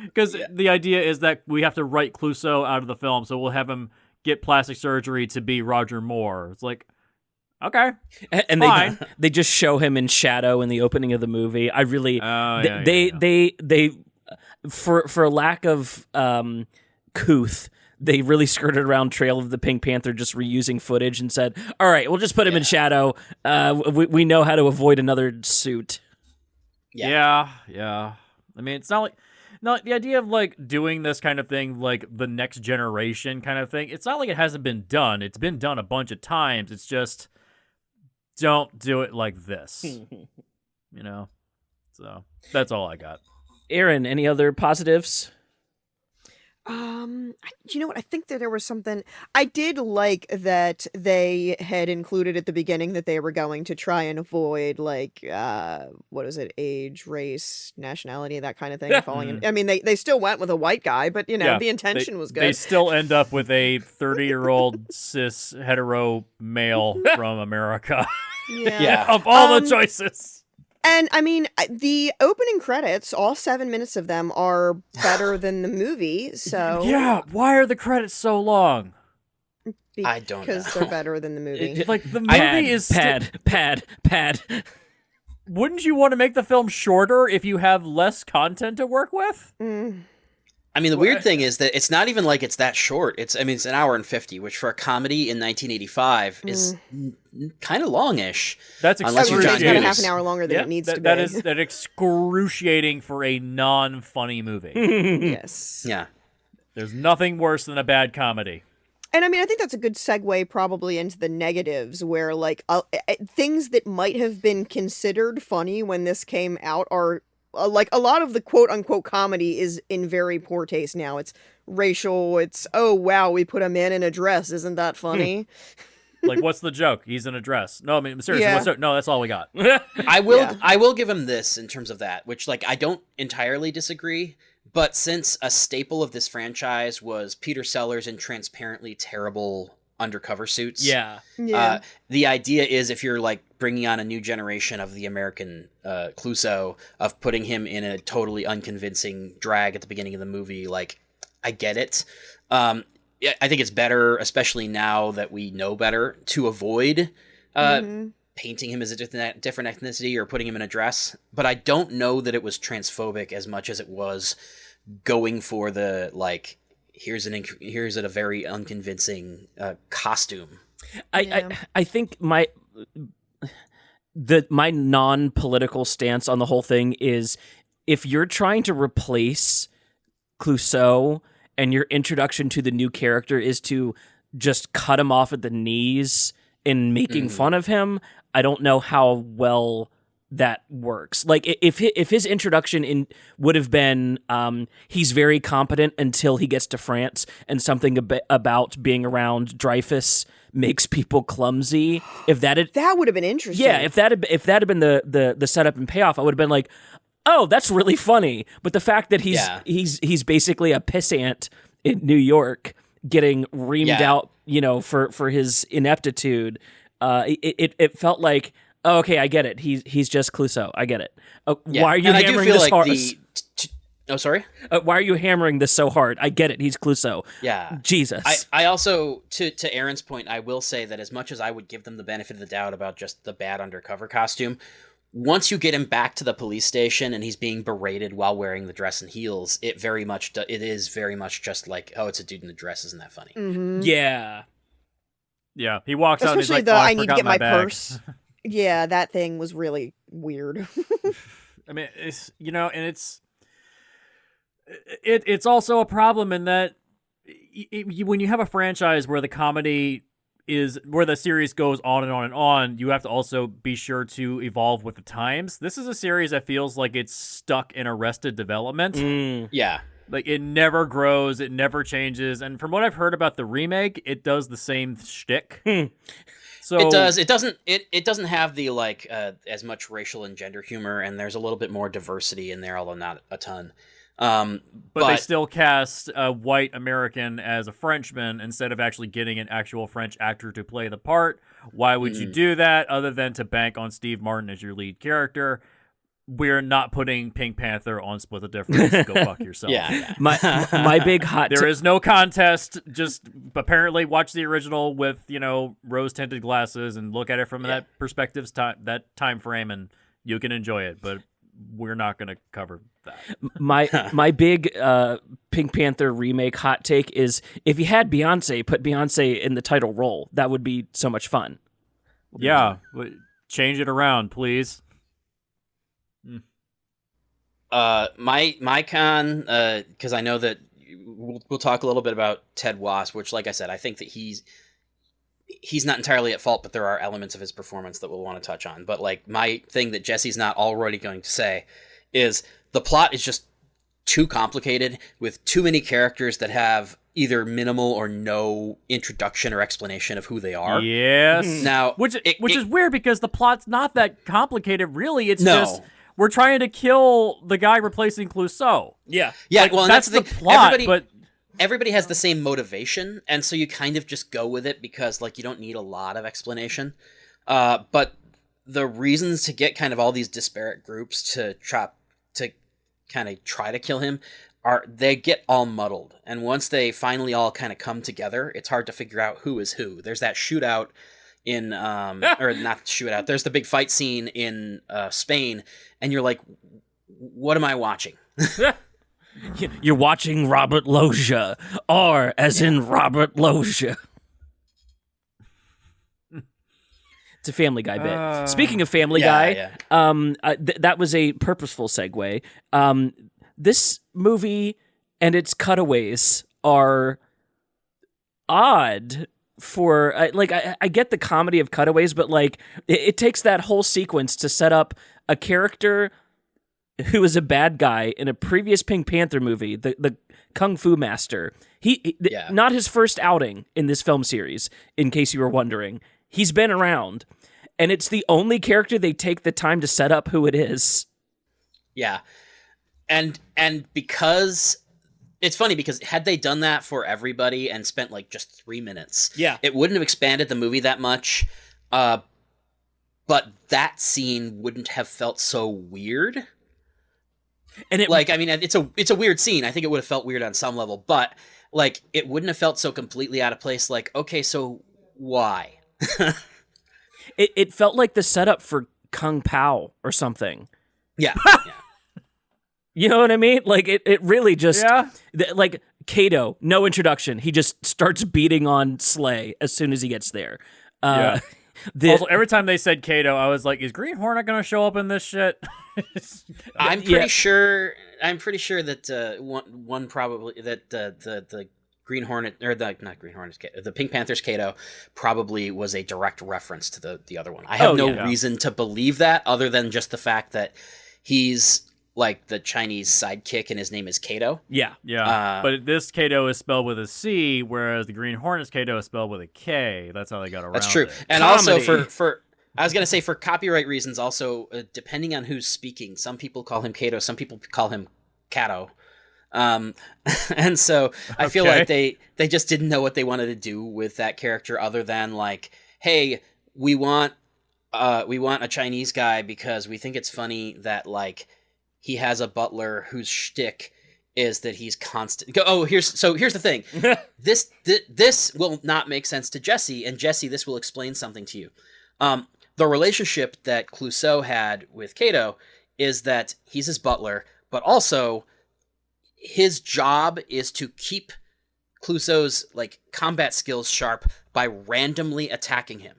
Because the idea is that we have to write Clouseau out of the film, so we'll have him get plastic surgery to be Roger Moore. It's like, okay.
And
Fine.
they just show him in shadow in the opening of the movie. I really
yeah,
they for lack of couth, they really skirted around trail of the Pink Panther, just reusing footage and said, "All right, we'll just put him in shadow. We know how to avoid another suit."
Yeah. I mean, it's not like... No, the idea of, like, doing this kind of thing, like, the next generation kind of thing, it's not like it hasn't been done. It's been done a bunch of times. It's just, don't do it like this. You know? So, that's all I got.
Aaron, any other positives?
You know what? I think that there was something I did like that they had included at the beginning that they were going to try and avoid, like, what is it, age, race, nationality, that kind of thing. Falling in. I mean, they still went with a white guy, but you know, the intention was good.
They still end up with a 30-year-old cis hetero male from America.
Yeah.
Of all the choices.
And I mean, the opening credits, all 7 minutes of them, are better than the movie. So
Yeah, why are the credits so long?
I don't know.
because they're better than the movie.
Like, the movie is
pad.
Wouldn't you want to make the film shorter if you have less content to work with?
I mean, the weird thing is that it's not even like it's that short. It's an hour and 50, which for a comedy in 1985 is kind of longish.
That's
Unless you're
It's
John
about a
Hughes.
half an hour longer than it needs to be.
That is excruciating for a non-funny movie.
Yes.
Yeah.
There's nothing worse than a bad comedy.
And I mean, I think that's a good segue probably into the negatives, where like things that might have been considered funny when this came out are like a lot of the quote unquote comedy is in very poor taste now. It's racial. It's, oh wow, we put a man in a dress. Isn't that funny?
Like, what's the joke? He's in a dress. No, I mean, seriously,
Yeah.
no, that's all we got.
I will
Yeah.
I will give him this in terms of that, which like I don't entirely disagree, but since a staple of this franchise was Peter Sellers in transparently terrible undercover suits.
Yeah.
Yeah.
The idea is if you're like bringing on a new generation of the American Clouseau, of putting him in a totally unconvincing drag at the beginning of the movie, like I get it. Yeah, I think it's better, especially now that we know better, to avoid painting him as a different ethnicity or putting him in a dress. But I don't know that it was transphobic as much as it was going for the like, here's a very unconvincing costume.
I think my non-political stance on the whole thing is, if you're trying to replace Clouseau and your introduction to the new character is to just cut him off at the knees and making fun of him, I don't know how well that works. Like, if his introduction would have been he's very competent until he gets to France, and something about being around Dreyfus makes people clumsy. If that
would have been interesting.
yeah, if that had been the setup and payoff, I would have been like, oh, that's really funny. But the fact that he's basically a pissant in New York, getting reamed out, you know, for his ineptitude, it felt like, oh, okay, I get it. He's just Clouseau. I get it. Why are you hammering this horse?
Oh, sorry?
Why are you hammering this so hard? I get it. He's Clouseau.
Yeah.
Jesus.
I also, to Aaron's point, I will say that as much as I would give them the benefit of the doubt about just the bad undercover costume, once you get him back to the police station and he's being berated while wearing the dress and heels, it is very much just like, oh, it's a dude in the dress. Isn't that funny?
Mm-hmm.
Yeah.
Yeah, he walks out and he's
Especially
like,
the
oh,
I
I
need to
forgot
get my
bag.
purse. Yeah, that thing was really weird.
I mean, it's, and it's also a problem in that when you have a franchise where the comedy where the series goes on and on and on, you have to also be sure to evolve with the times. This is a series that feels like it's stuck in Arrested Development.
Yeah.
Like, it never grows, it never changes, and from what I've heard about the remake, it does the same shtick. So
It does. It doesn't have the as much racial and gender humor, and there's a little bit more diversity in there, although not a ton.
But they still cast a white American as a Frenchman instead of actually getting an actual French actor to play the part. Why would you do that other than to bank on Steve Martin as your lead character? We're not putting Pink Panther on Split the Difference. Go fuck yourself.
Yeah.
My big hot
There is no contest. Just apparently watch the original with, rose-tinted glasses and look at it from that perspective, that time frame, and you can enjoy it. But we're not going to cover that.
My big Pink Panther remake hot take is, if you had Beyonce, put Beyonce in the title role. That would be so much fun.
Yeah. Change it around, please.
My con, because I know that we'll talk a little bit about Ted Wass, which, like I said, I think that he's not entirely at fault, but there are elements of his performance that we'll want to touch on. But my thing that Jesse's not already going to say is the plot is just too complicated with too many characters that have either minimal or no introduction or explanation of who they are.
Yes.
Now,
which is weird because the plot's not that complicated, really. It's
No.
just we're trying to kill the guy replacing Clouseau.
Yeah.
Yeah, well, and
that's the
thing.
plot, but
Everybody has the same motivation, and so you kind of just go with it because, you don't need a lot of explanation. But the reasons to get kind of all these disparate groups to kind of try to kill him they get all muddled. And once they finally all kind of come together, it's hard to figure out who is who. There's that shootout in, or not shootout, there's the big fight scene in Spain, and you're like, what am I watching?
You're watching Robert Loggia. R as in Robert Loggia. It's a Family Guy bit. Speaking of Family Guy, that was a purposeful segue. This movie and its cutaways are odd for I get the comedy of cutaways, but it takes that whole sequence to set up a character who is a bad guy in a previous Pink Panther movie, the Kung Fu Master. Not his first outing in this film series, in case you were wondering. He's been around, and it's the only character they take the time to set up who it is.
Yeah. And because it's funny because had they done that for everybody and spent just 3 minutes, it wouldn't have expanded the movie that much. But that scene wouldn't have felt so weird. And it's a weird scene. I think it would have felt weird on some level, but it wouldn't have felt so completely out of place. Okay, so why?
It felt like the setup for Kung Pao or something.
Yeah.
You know what I mean? It really just Kato, no introduction. He just starts beating on Slay as soon as he gets there.
Also, every time they said Kato, I was like, is Green Hornet going to show up in this shit?
I'm pretty sure that one probably that the Green Hornet or not Green Hornet, the Pink Panther's Kato probably was a direct reference to the other one. I have no reason to believe that other than just the fact that he's the Chinese sidekick and his name is Kato.
Yeah. But this Kato is spelled with a C, whereas the Green Hornet's Kato is spelled with a K. That's how they got around it.
That's true. And also for I was going to say for copyright reasons also, depending on who's speaking, some people call him Kato, some people call him Kato. And so I feel like they just didn't know what they wanted to do with that character other than hey, we want a Chinese guy because we think it's funny that he has a butler whose shtick is that he's constant. Here's the thing. This will not make sense to Jesse, and Jesse, this will explain something to you. The relationship that Clouseau had with Cato is that he's his butler, but also his job is to keep Clouseau's like combat skills sharp by randomly attacking him.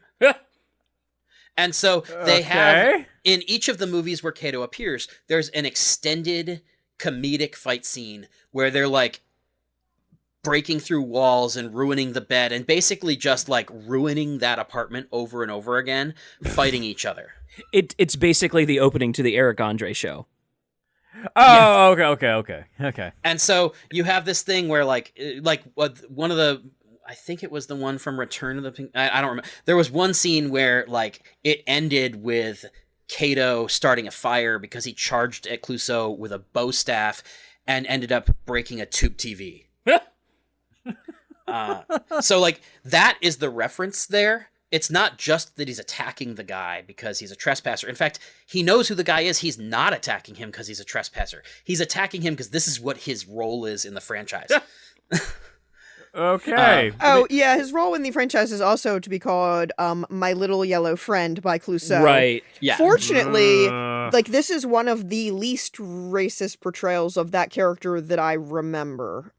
And so they have, in each of the movies where Cato appears, there's an extended comedic fight scene where they're like breaking through walls and ruining the bed and basically just like ruining that apartment over and over again, fighting each other.
It's basically the opening to the Eric Andre show.
Oh, yeah. Okay.
And so you have this thing where like one of the, I think it was the one from Return of the Pink, I don't remember. There was one scene where like it ended with Cato starting a fire because he charged at Clouseau with a bow staff and ended up breaking a tube TV. So like that is the reference there. It's not just that he's attacking the guy because he's a trespasser. In fact, he knows who the guy is. He's not attacking him because he's a trespasser. He's attacking him because this is what his role is in the franchise.
Okay.
Yeah, his role in the franchise is also to be called My Little Yellow Friend by Clouseau.
Right.
Yeah.
Fortunately, like this is one of the least racist portrayals of that character that I remember.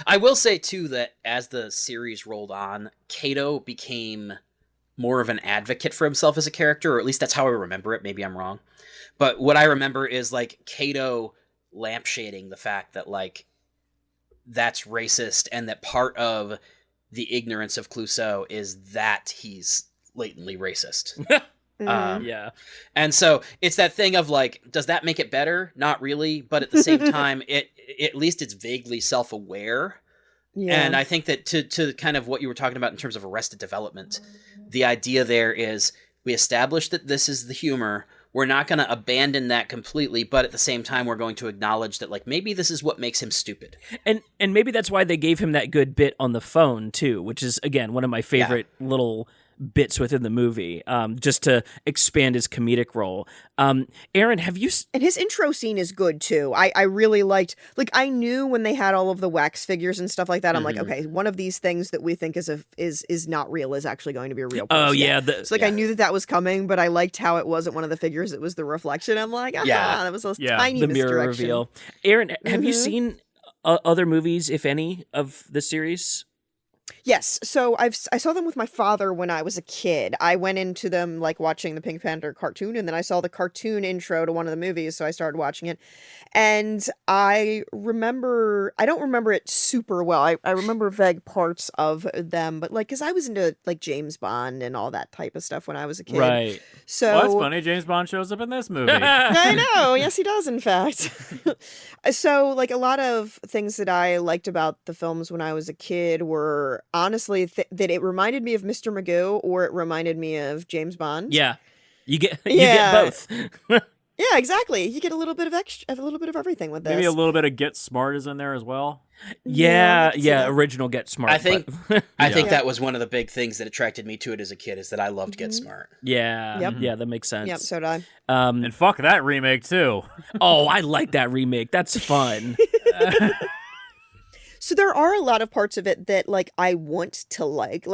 I will say, too, that as the series rolled on, Cato became more of an advocate for himself as a character, or at least that's how I remember it. Maybe I'm wrong. But what I remember is, like, Cato lampshading the fact that, like, that's racist and that part of the ignorance of Clouseau is that he's latently racist.
Yeah.
And so it's that thing of like, does that make it better? Not really. But at the same time, at least it's vaguely self-aware. Yeah. And I think that to kind of what you were talking about in terms of Arrested Development, the idea there is we established that this is the humor. We're not going to abandon that completely, but at the same time, we're going to acknowledge that like maybe this is what makes him stupid.
And maybe that's why they gave him that good bit on the phone too, which is again one of my favorite little bits within the movie, just to expand his comedic role. Aaron, have you...
And his intro scene is good, too. I really liked... Like, I knew when they had all of the wax figures and stuff like that, I'm like, okay, one of these things that we think is not real is actually going to be a real person.
Oh, yeah.
So, like, I knew that was coming, but I liked how it wasn't one of the figures. It was the reflection. I'm like, that was a tiny
the mirror reveal. Aaron, have you seen other movies, if any, of the series?
Yes, so I saw them with my father when I was a kid. I went into them like watching the Pink Panther cartoon, and then I saw the cartoon intro to one of the movies, so I started watching it. And I don't remember it super well. I remember vague parts of them, but like, because I was into like James Bond and all that type of stuff when I was a kid.
Right.
So
well, that's funny. James Bond shows up in this movie.
I know. Yes, he does, in fact. So, like, a lot of things that I liked about the films when I was a kid were honestly that it reminded me of Mr. Magoo or it reminded me of James Bond.
Yeah. You get both.
Yeah, exactly. You get a little bit of everything with this.
Maybe a little bit of Get Smart is in there as well.
Yeah. Original Get Smart.
I think that was one of the big things that attracted me to it as a kid is that I loved Get Smart.
Yeah.
Yep.
Yeah, that makes sense.
Yep, so did I.
And fuck that remake too.
Oh, I like that remake. That's fun.
So there are a lot of parts of it that like I want to like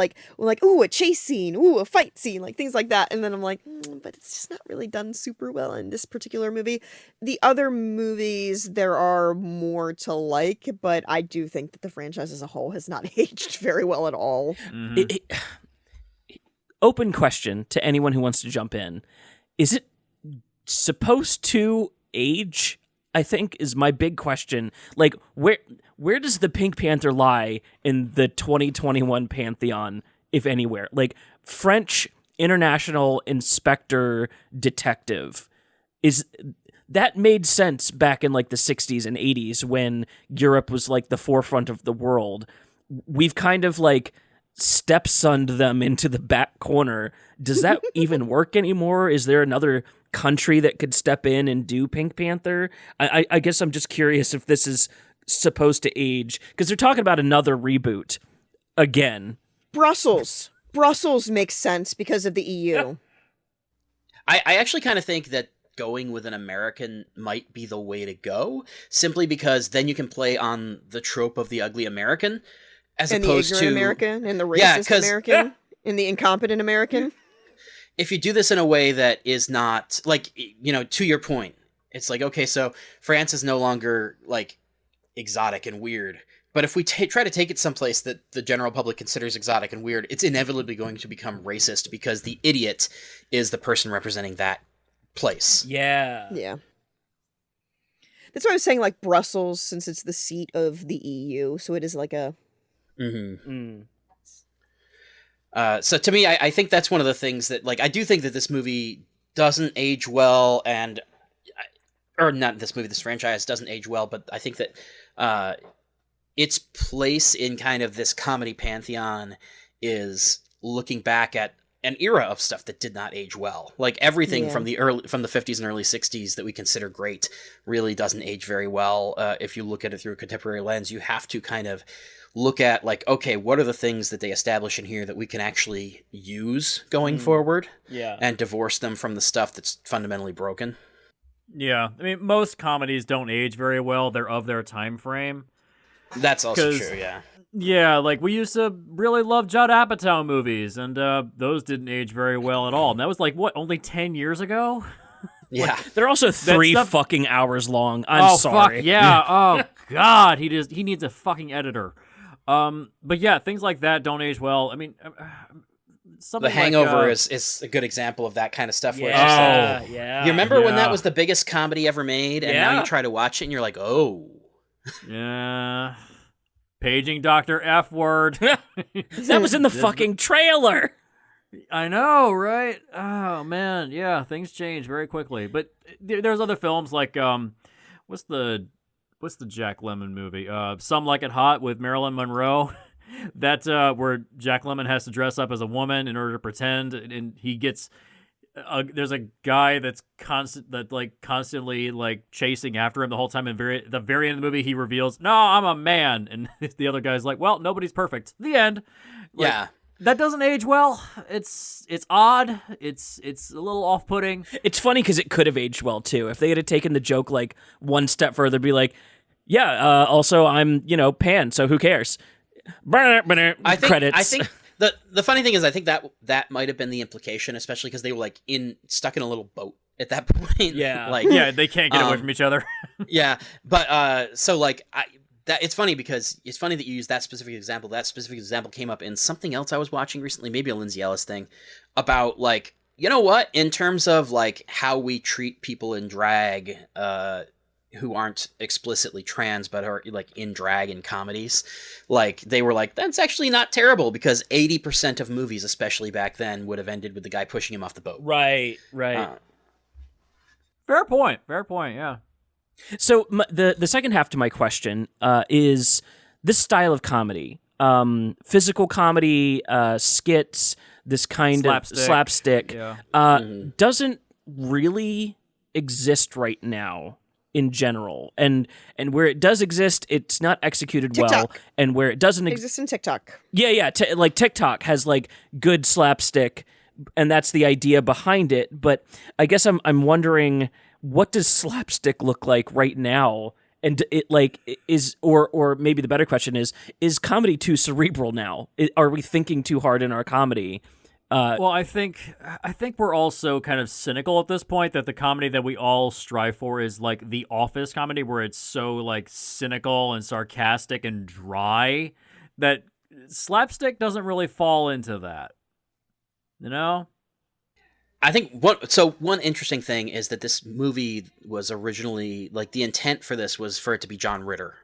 ooh, a chase scene, ooh, a fight scene, like things like that. And then I'm like, but it's just not really done super well in this particular movie. The other movies, there are more to like, but I do think that the franchise as a whole has not aged very well at all.
Mm-hmm. Open question to anyone who wants to jump in. Is it supposed to age? I think is my big question. Like, where does the Pink Panther lie in the 2021 pantheon, if anywhere? Like, French international inspector detective that made sense back in like the 60s and 80s when Europe was like the forefront of the world. We've kind of like stepsoned them into the back corner. Does that even work anymore? Is there another country that could step in and do Pink Panther? I guess I'm just curious if this is supposed to age, because they're talking about another reboot again.
Brussels makes sense because of the EU.
I actually kind of think that going with an American might be the way to go, simply because then you can play on the trope of the ugly American, as
and
opposed
the ignorant
to
American and the racist American and the incompetent American.
If you do this in a way that is not like, to your point, it's like, okay, so France is no longer like exotic and weird. But if we try to take it someplace that the general public considers exotic and weird, it's inevitably going to become racist because the idiot is the person representing that place.
Yeah.
Yeah. That's why I was saying, like, Brussels, since it's the seat of the EU, so it is like a...
Mm-hmm.
So to me, I think that's one of the things that, like, I do think that this movie doesn't age well, or not this movie, this franchise doesn't age well, but I think that its place in kind of this comedy pantheon is looking back at an era of stuff that did not age well. Like everything from the 50s and early 60s that we consider great really doesn't age very well. If you look at it through a contemporary lens, you have to kind of look at like, okay, what are the things that they establish in here that we can actually use going forward?
Yeah.
And divorce them from the stuff that's fundamentally broken.
Yeah. I mean, most comedies don't age very well. They're of their time frame.
That's also true, yeah.
Yeah, like we used to really love Judd Apatow movies, and those didn't age very well at all. And that was like, what, only 10 years ago?
Yeah.
They're also 3 fucking hours long. I'm sorry.
Fuck, yeah. Oh, God. He needs a fucking editor. But yeah, things like that don't age well. I mean, something
The Hangover
like,
is a good example of that kind of stuff. Where
Yeah.
it's just like,
Yeah.
you remember when that
Yeah.
was the biggest comedy ever made, and now
Yeah.
you try to watch it and you're like, oh.
Yeah. Paging Dr. F word.
That was in the fucking trailer.
I know, right? Oh man, yeah, things change very quickly. But there's other films like what's the Jack Lemmon movie? Some Like It Hot with Marilyn Monroe. That's where Jack Lemmon has to dress up as a woman in order to pretend, and he gets there's a guy that's constantly like chasing after him the whole time. And the very end of the movie, he reveals, "No, I'm a man," and the other guy's like, "Well, nobody's perfect." The end. Like,
Yeah.
that doesn't age well. It's odd. It's a little off-putting.
It's funny because it could have aged well too if they had taken the joke like one step further. Be like, yeah. Also, I'm Pan, so who cares? Credits.
I think the funny thing is, I think that might have been the implication, especially because they were like stuck in a little boat at that point.
Yeah.
Like,
Yeah, they can't get away from each other.
yeah. But so like it's funny because it's funny that you use that specific example. That specific example came up in something else I was watching recently, maybe a Lindsay Ellis thing, about like, you know what, in terms of like how we treat people in drag, who aren't explicitly trans but are like in drag in comedies, like they were like, that's actually not terrible because 80% of movies, especially back then, would have ended with the guy pushing him off the boat.
Right.
Fair point. Yeah.
So the second half to my question is this style of comedy, physical comedy, skits, this kind of slapstick, doesn't really exist right now in general, and where it does exist, it's not executed
TikTok.
well, and where it doesn't
Exists in TikTok.
like TikTok has like good slapstick, and that's the idea behind it. But I guess I'm wondering, what does slapstick look like right now? And it like is, or maybe the better question is comedy too cerebral now? Are we thinking too hard in our comedy?
Well, I think we're also kind of cynical at this point that the comedy that we all strive for is like the Office comedy, where it's so like cynical and sarcastic and dry that slapstick doesn't really fall into that. You know?
I think one interesting thing is that this movie was originally, like, the intent for this was for it to be John Ritter.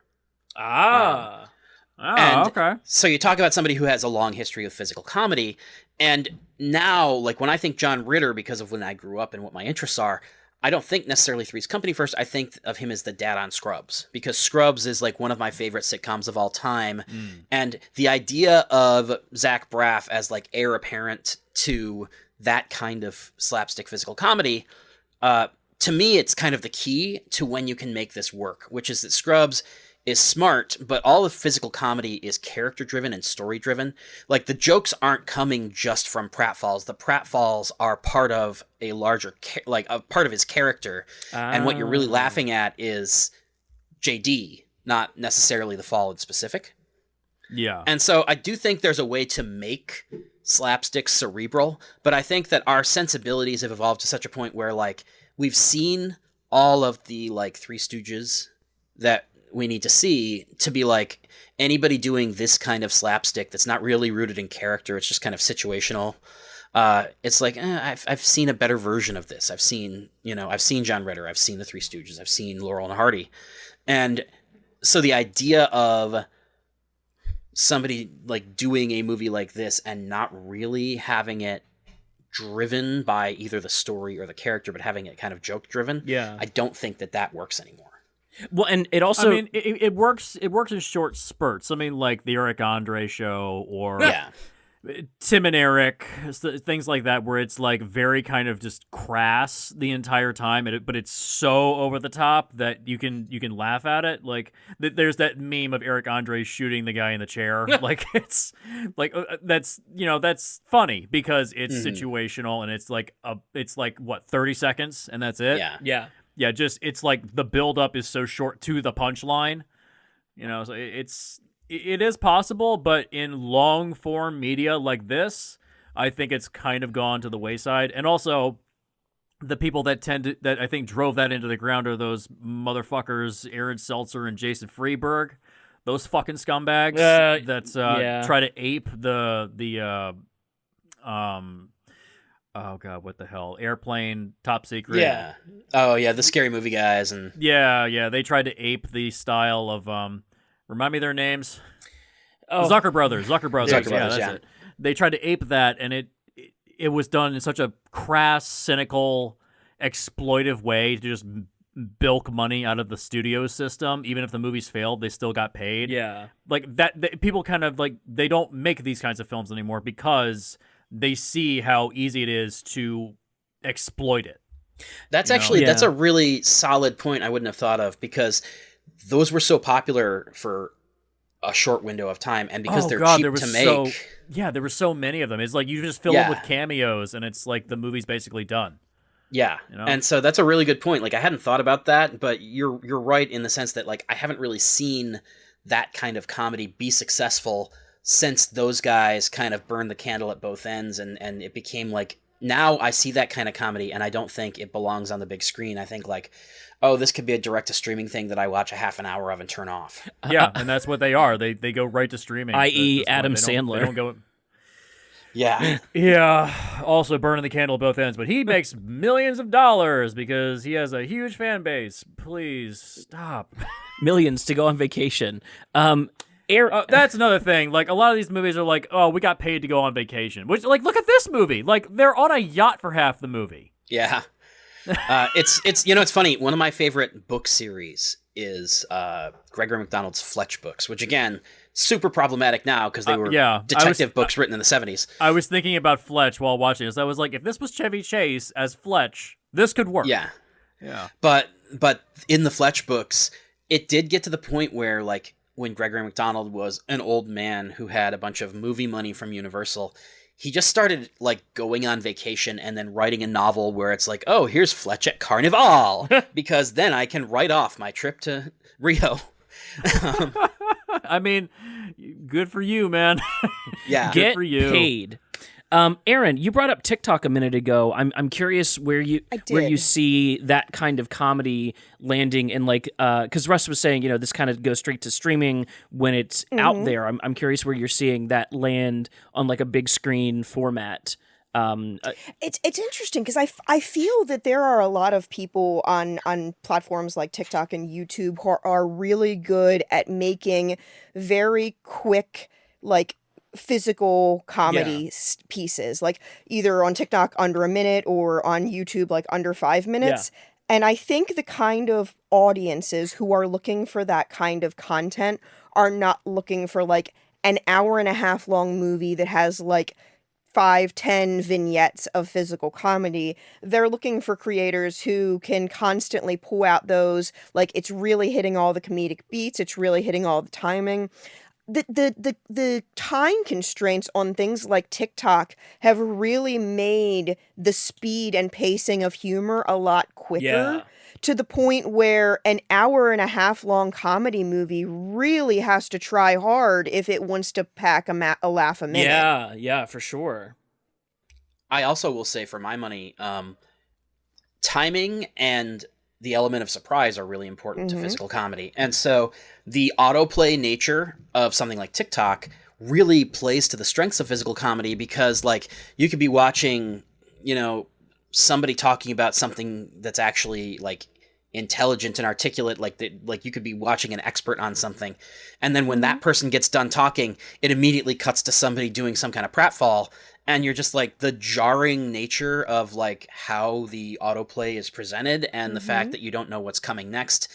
Okay.
So you talk about somebody who has a long history of physical comedy, and now, like, when I think John Ritter, because of when I grew up and what my interests are, I don't think necessarily Three's Company first. I think of him as the dad on Scrubs, because Scrubs is like one of my favorite sitcoms of all time. And the idea of Zach Braff as like heir apparent to that kind of slapstick physical comedy, to me, it's kind of the key to when you can make this work, which is that Scrubs is smart, but all of physical comedy is character driven and story driven. Like, the jokes aren't coming just from pratfalls. The pratfalls are part of a larger a part of his character, and what you're really laughing at is JD, not necessarily the fall in specific.
Yeah.
And so I do think there's a way to make slapstick cerebral, but I think that our sensibilities have evolved to such a point where, like, we've seen all of the, like, Three Stooges that we need to see to be like, anybody doing this kind of slapstick that's not really rooted in character, it's just kind of situational. It's like, I've seen a better version of this. I've seen John Ritter, I've seen the Three Stooges, I've seen Laurel and Hardy. And so the idea of somebody like doing a movie like this and not really having it driven by either the story or the character, but having it kind of joke driven, I don't think that works anymore.
Well, and it also,
I mean, it works in short spurts. I mean, like the Eric Andre show or Tim and Eric, things like that, where it's like very kind of just crass the entire time, but it's so over the top that you can laugh at it. Like there's that meme of Eric Andre shooting the guy in the chair. Like it's like that's funny because it's situational and it's like what, 30 seconds and that's it. Yeah, just it's like the build-up is so short to the punchline, so it is possible, but in long-form media like this, I think it's kind of gone to the wayside. And also, the people that I think drove that into the ground are those motherfuckers, Aaron Seltzer and Jason Freeberg, those fucking scumbags that try to ape the oh god, what the hell? Airplane, Top Secret.
Yeah. Oh yeah, the Scary Movie guys and
yeah. They tried to ape the style of remind me their names. Oh, Zucker Brothers. That's it. They tried to ape that, and it was done in such a crass, cynical, exploitive way to just bilk money out of the studio system. Even if the movies failed, they still got paid.
Yeah,
like that. People kind of like they don't make these kinds of films anymore because they see how easy it is to exploit it.
That's that's a really solid point I wouldn't have thought of, because those were so popular for a short window of time, and because they're cheap to make.
There were so many of them. It's like you just fill them with cameos, and it's like the movie's basically done.
Yeah, and so that's a really good point. Like, I hadn't thought about that, but you're right in the sense that, like, I haven't really seen that kind of comedy be successful since those guys kind of burned the candle at both ends, and it became like, now I see that kind of comedy, and I don't think it belongs on the big screen. I think like, oh, this could be a direct-to-streaming thing that I watch a half an hour of and turn off.
Yeah, and that's what they are. They go right to streaming.
I.e. Adam Sandler.
They don't go...
Yeah.
Yeah, also burning the candle at both ends, but he makes millions of dollars because he has a huge fan base. Please, stop.
Millions to go on vacation.
That's another thing. Like, a lot of these movies are like, oh, we got paid to go on vacation. Which, like, look at this movie. Like, they're on a yacht for half the movie.
Yeah. It's funny. One of my favorite book series is Gregory McDonald's Fletch books, which, again, super problematic now because they were detective books written in the 70s.
I was thinking about Fletch while watching this. I was like, if this was Chevy Chase as Fletch, this could work.
Yeah. But in the Fletch books, it did get to the point where, like, when Gregory McDonald was an old man who had a bunch of movie money from Universal, he just started, like, going on vacation and then writing a novel where it's like, oh, here's Fletch at Carnival, because then I can write off my trip to Rio.
I mean, good for you, man.
Yeah.
Get
good for you.
Paid. Aaron, you brought up TikTok a minute ago. I'm curious where you see that kind of comedy landing in, like, because Russ was saying, this kind of goes straight to streaming when it's out there. I'm curious where you're seeing that land on, like, a big screen format.
It's interesting because I feel that there are a lot of people on platforms like TikTok and YouTube who are really good at making very quick, like, physical comedy pieces, like either on TikTok under a minute or on YouTube like under 5 minutes. And I think the kind of audiences who are looking for that kind of content are not looking for like an hour and a half long movie that has like 5-10 vignettes of physical comedy. They're looking for creators who can constantly pull out those, like, it's really hitting all the comedic beats, it's really hitting all the timing. The time constraints on things like TikTok have really made the speed and pacing of humor a lot quicker.
Yeah.
To the point where an hour and a half long comedy movie really has to try hard if it wants to pack a laugh a minute.
Yeah, for sure.
I also will say, for my money, timing and the element of surprise are really important to physical comedy. And so the autoplay nature of something like TikTok really plays to the strengths of physical comedy, because, like, you could be watching, you know, somebody talking about something that's actually, like, intelligent and articulate, like you could be watching an expert on something, and then when that person gets done talking, it immediately cuts to somebody doing some kind of pratfall, and you're just like, the jarring nature of, like, how the autoplay is presented and the fact that you don't know what's coming next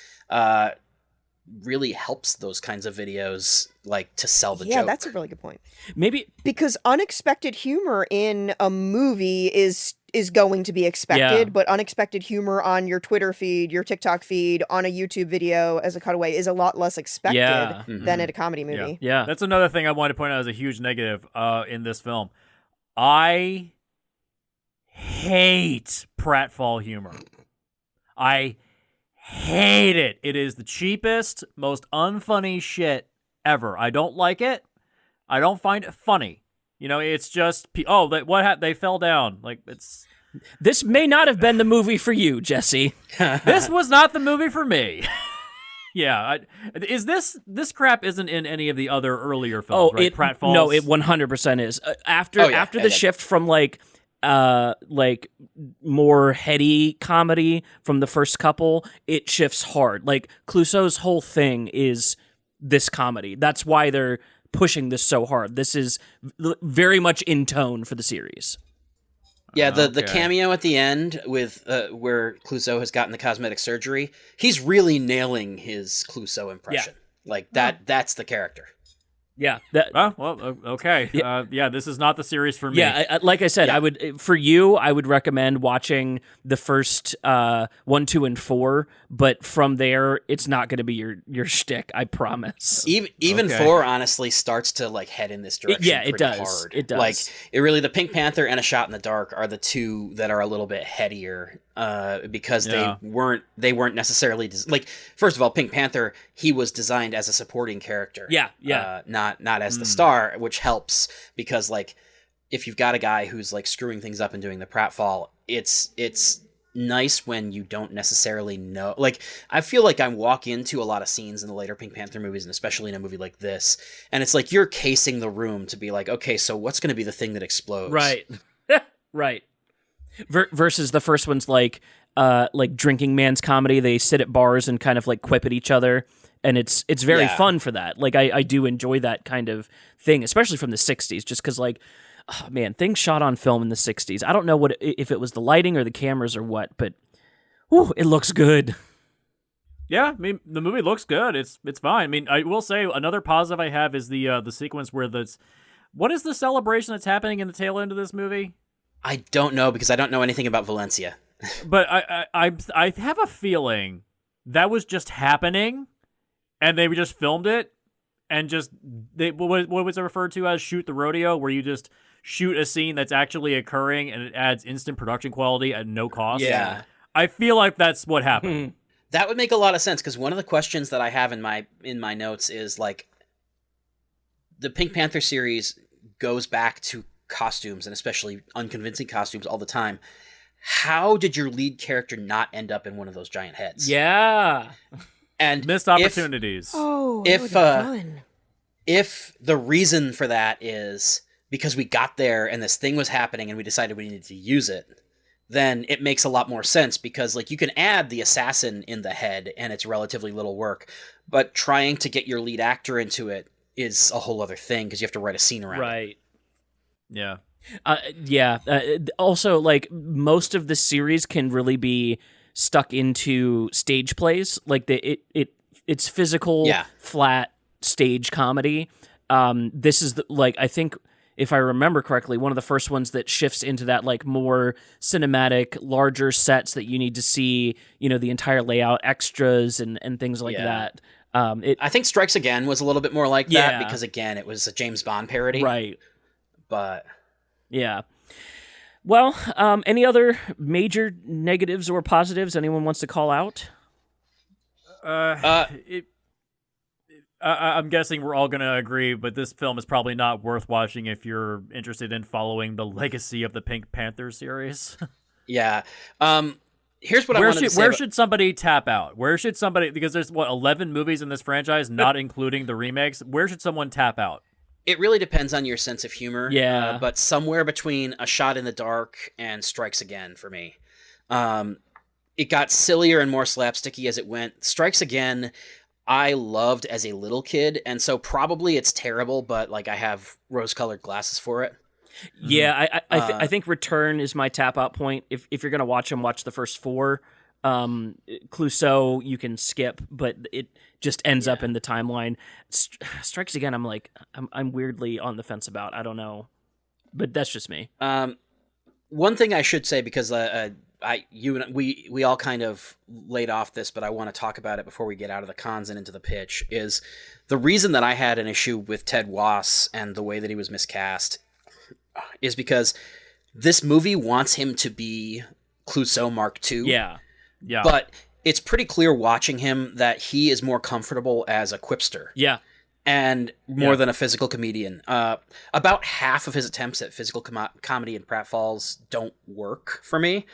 really helps those kinds of videos, like, to sell the joke.
Yeah, that's a really good point.
Maybe
Because unexpected humor in a movie is going to be expected, but unexpected humor on your Twitter feed, your TikTok feed, on a YouTube video as a cutaway is a lot less expected than at a comedy movie.
Yeah.
That's another thing I wanted to point out as a huge negative in this film. I hate pratfall humor. I hate it. It is the cheapest, most unfunny shit ever. I don't like it. I don't find it funny. You know, it's just, they fell down. Like, it's...
This may not have been the movie for you, Jesse.
This was not the movie for me. Yeah. This crap isn't in any of the other earlier films, right? Pratfalls?
No, it 100% is. After the shift from, like more heady comedy from the first couple, it shifts hard. Like, Clouseau's whole thing is this comedy. That's why they're pushing this so hard. This is very much in tone for the series.
Yeah, the cameo at the end with where Clouseau has gotten the cosmetic surgery, he's really nailing his Clouseau impression. Like, that's the character.
Yeah.
Okay.
Yeah.
This is not the series for me.
Yeah, like I said, I would recommend watching the first 1, 2, and 4, but from there, it's not going to be your shtick, I promise.
Even 4 honestly starts to, like, head in this direction.
It does.
Hard.
It does.
Like, it really, the Pink Panther and A Shot in the Dark are the two that are a little bit headier, because they weren't necessarily like, first of all, Pink Panther, he was designed as a supporting character. Not as the star, which helps, because, like, if you've got a guy who's, like, screwing things up and doing the pratfall, it's nice when you don't necessarily know. Like, I feel like I walk into a lot of scenes in the later Pink Panther movies, and especially in a movie like this, and it's like you're casing the room to be like, okay, so what's going to be the thing that explodes?
Right. Right. Versus the first one's like drinking man's comedy. They sit at bars and kind of, like, quip at each other. And it's very fun for that. Like, I do enjoy that kind of thing, especially from the 60s, just because, like, oh, man, things shot on film in the 60s. I don't know if it was the lighting or the cameras or what, but it looks good.
Yeah, I mean, the movie looks good. It's fine. I mean, I will say another positive I have is the sequence where what is the celebration that's happening in the tail end of this movie?
I don't know, because I don't know anything about Valencia.
But I have a feeling that was just happening, and they just filmed it, and what was it referred to as shoot the rodeo, where you just shoot a scene that's actually occurring and it adds instant production quality at no cost.
Yeah.
I feel like that's what happened.
That would make a lot of sense, because one of the questions that I have in my notes is, like, the Pink Panther series goes back to costumes, and especially unconvincing costumes, all the time. How did your lead character not end up in one of those giant heads?
Yeah.
And
missed opportunities.
If the reason for that is because we got there and this thing was happening and we decided we needed to use it, then it makes a lot more sense, because, like, you can add the assassin in the head and it's relatively little work, but trying to get your lead actor into it is a whole other thing, because you have to write a scene around it.
Right.
Yeah.
Also, like, most of the series can really be stuck into stage plays. Like, it's physical, flat stage comedy. This is I think if I remember correctly, one of the first ones that shifts into that like more cinematic, larger sets that you need to see, the entire layout, extras, and things like that.
I think Strikes Again was a little bit more like that because, again, it was a James Bond parody.
Right.
But...
yeah. Well, any other major negatives or positives anyone wants to call out?
I'm guessing we're all going to agree, but this film is probably not worth watching if you're interested in following the legacy of the Pink Panther series.
Yeah. Here's what I wanted to say.
Where should somebody tap out? Where should somebody, because there's 11 movies in this franchise, not including the remakes. Where should someone tap out?
It really depends on your sense of humor.
Yeah.
But somewhere between A Shot in the Dark and Strikes Again for me. It got sillier and more slapsticky as it went. Strikes Again, I loved as a little kid, and so probably it's terrible, but like I have rose-colored glasses for it.
Yeah, I think Return is my tap-out point. If you're going to watch them, watch the first 4. Clouseau, you can skip, but it just ends up in the timeline. Strikes Again, I'm weirdly on the fence about. I don't know, but that's just me.
One thing I should say, because we all kind of laid off this, but I want to talk about it before we get out of the cons and into the pitch, is the reason that I had an issue with Ted Wass and the way that he was miscast is because this movie wants him to be Clouseau Mark II.
Yeah.
But it's pretty clear watching him that he is more comfortable as a quipster.
Yeah.
And more than a physical comedian. About half of his attempts at physical comedy in pratfalls don't work for me.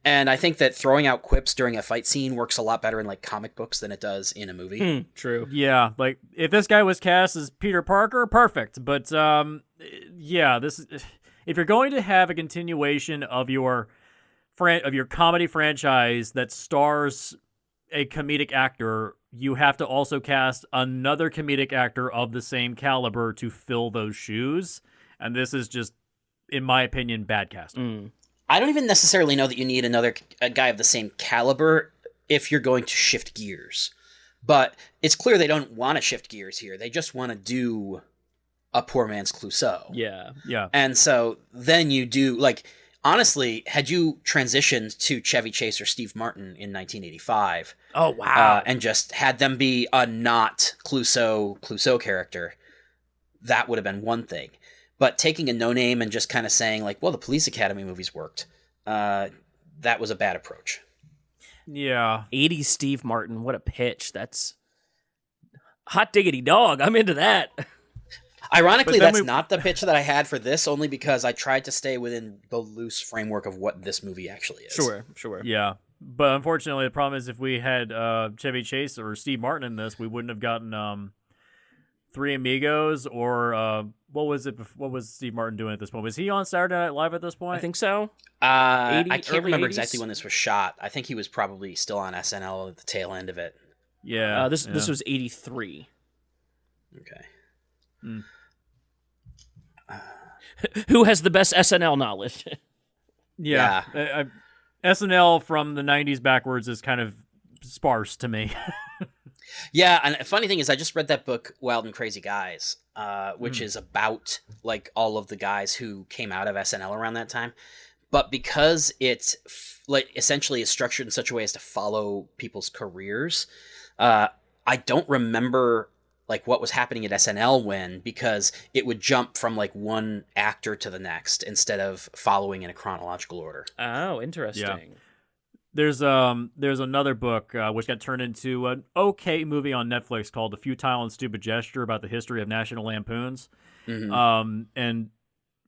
And I think that throwing out quips during a fight scene works a lot better in like comic books than it does in a movie.
True.
Yeah, like if this guy was cast as Peter Parker, perfect. But this if you're going to have a continuation of your comedy franchise that stars a comedic actor, you have to also cast another comedic actor of the same caliber to fill those shoes. And this is just, in my opinion, bad casting.
I don't even necessarily know that you need a guy of the same caliber if you're going to shift gears. But it's clear they don't want to shift gears here. They just want to do a poor man's Clouseau.
Yeah.
And so then you do, like, honestly, had you transitioned to Chevy Chase or Steve Martin in 1985...
oh, wow.
And just had them be a not Clouseau character, that would have been one thing. But taking a no-name and just kind of saying, like, well, the Police Academy movies worked, that was a bad approach.
Yeah.
80s Steve Martin, what a pitch. That's hot diggity dog. I'm into that.
Ironically, that's not the pitch that I had for this, only because I tried to stay within the loose framework of what this movie actually is.
Sure.
Yeah. But unfortunately, the problem is if we had Chevy Chase or Steve Martin in this, we wouldn't have gotten Three Amigos or what was it? What was Steve Martin doing at this point? Was he on Saturday Night Live at this point?
I think so.
I can't remember
80s?
exactly when this was shot. I think he was probably still on SNL at the tail end of it.
Yeah.
This was 83.
Okay.
Who has the best SNL knowledge?
Yeah. SNL from the 90s backwards is kind of sparse to me.
Yeah, and the funny thing is I just read that book, Wild and Crazy Guys, which is about like all of the guys who came out of SNL around that time. But because it like essentially is structured in such a way as to follow people's careers, I don't remember like what was happening at SNL when, because it would jump from like one actor to the next instead of following in a chronological order.
Oh, interesting.
Yeah. There's another book which got turned into an okay movie on Netflix called The Futile and Stupid Gesture about the history of National Lampoons. And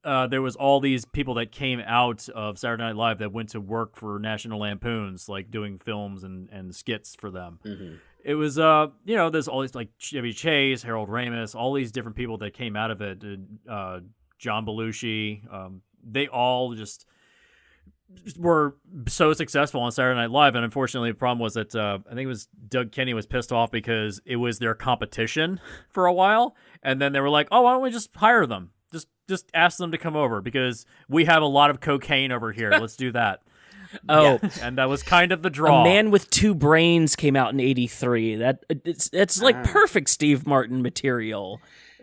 there was all these people that came out of Saturday Night Live that went to work for National Lampoons, like doing films and skits for them. It was, there's all these like Chevy Chase, Harold Ramis, all these different people that came out of it. John Belushi, they all just were so successful on Saturday Night Live, and unfortunately the problem was that I think it was Doug Kenny was pissed off because it was their competition for a while, and then they were like, oh, why don't we just hire them? Just ask them to come over because we have a lot of cocaine over here. Let's do that.
Oh,
yeah. And that was kind of the draw.
A Man with Two Brains came out in 83. It's like perfect Steve Martin material.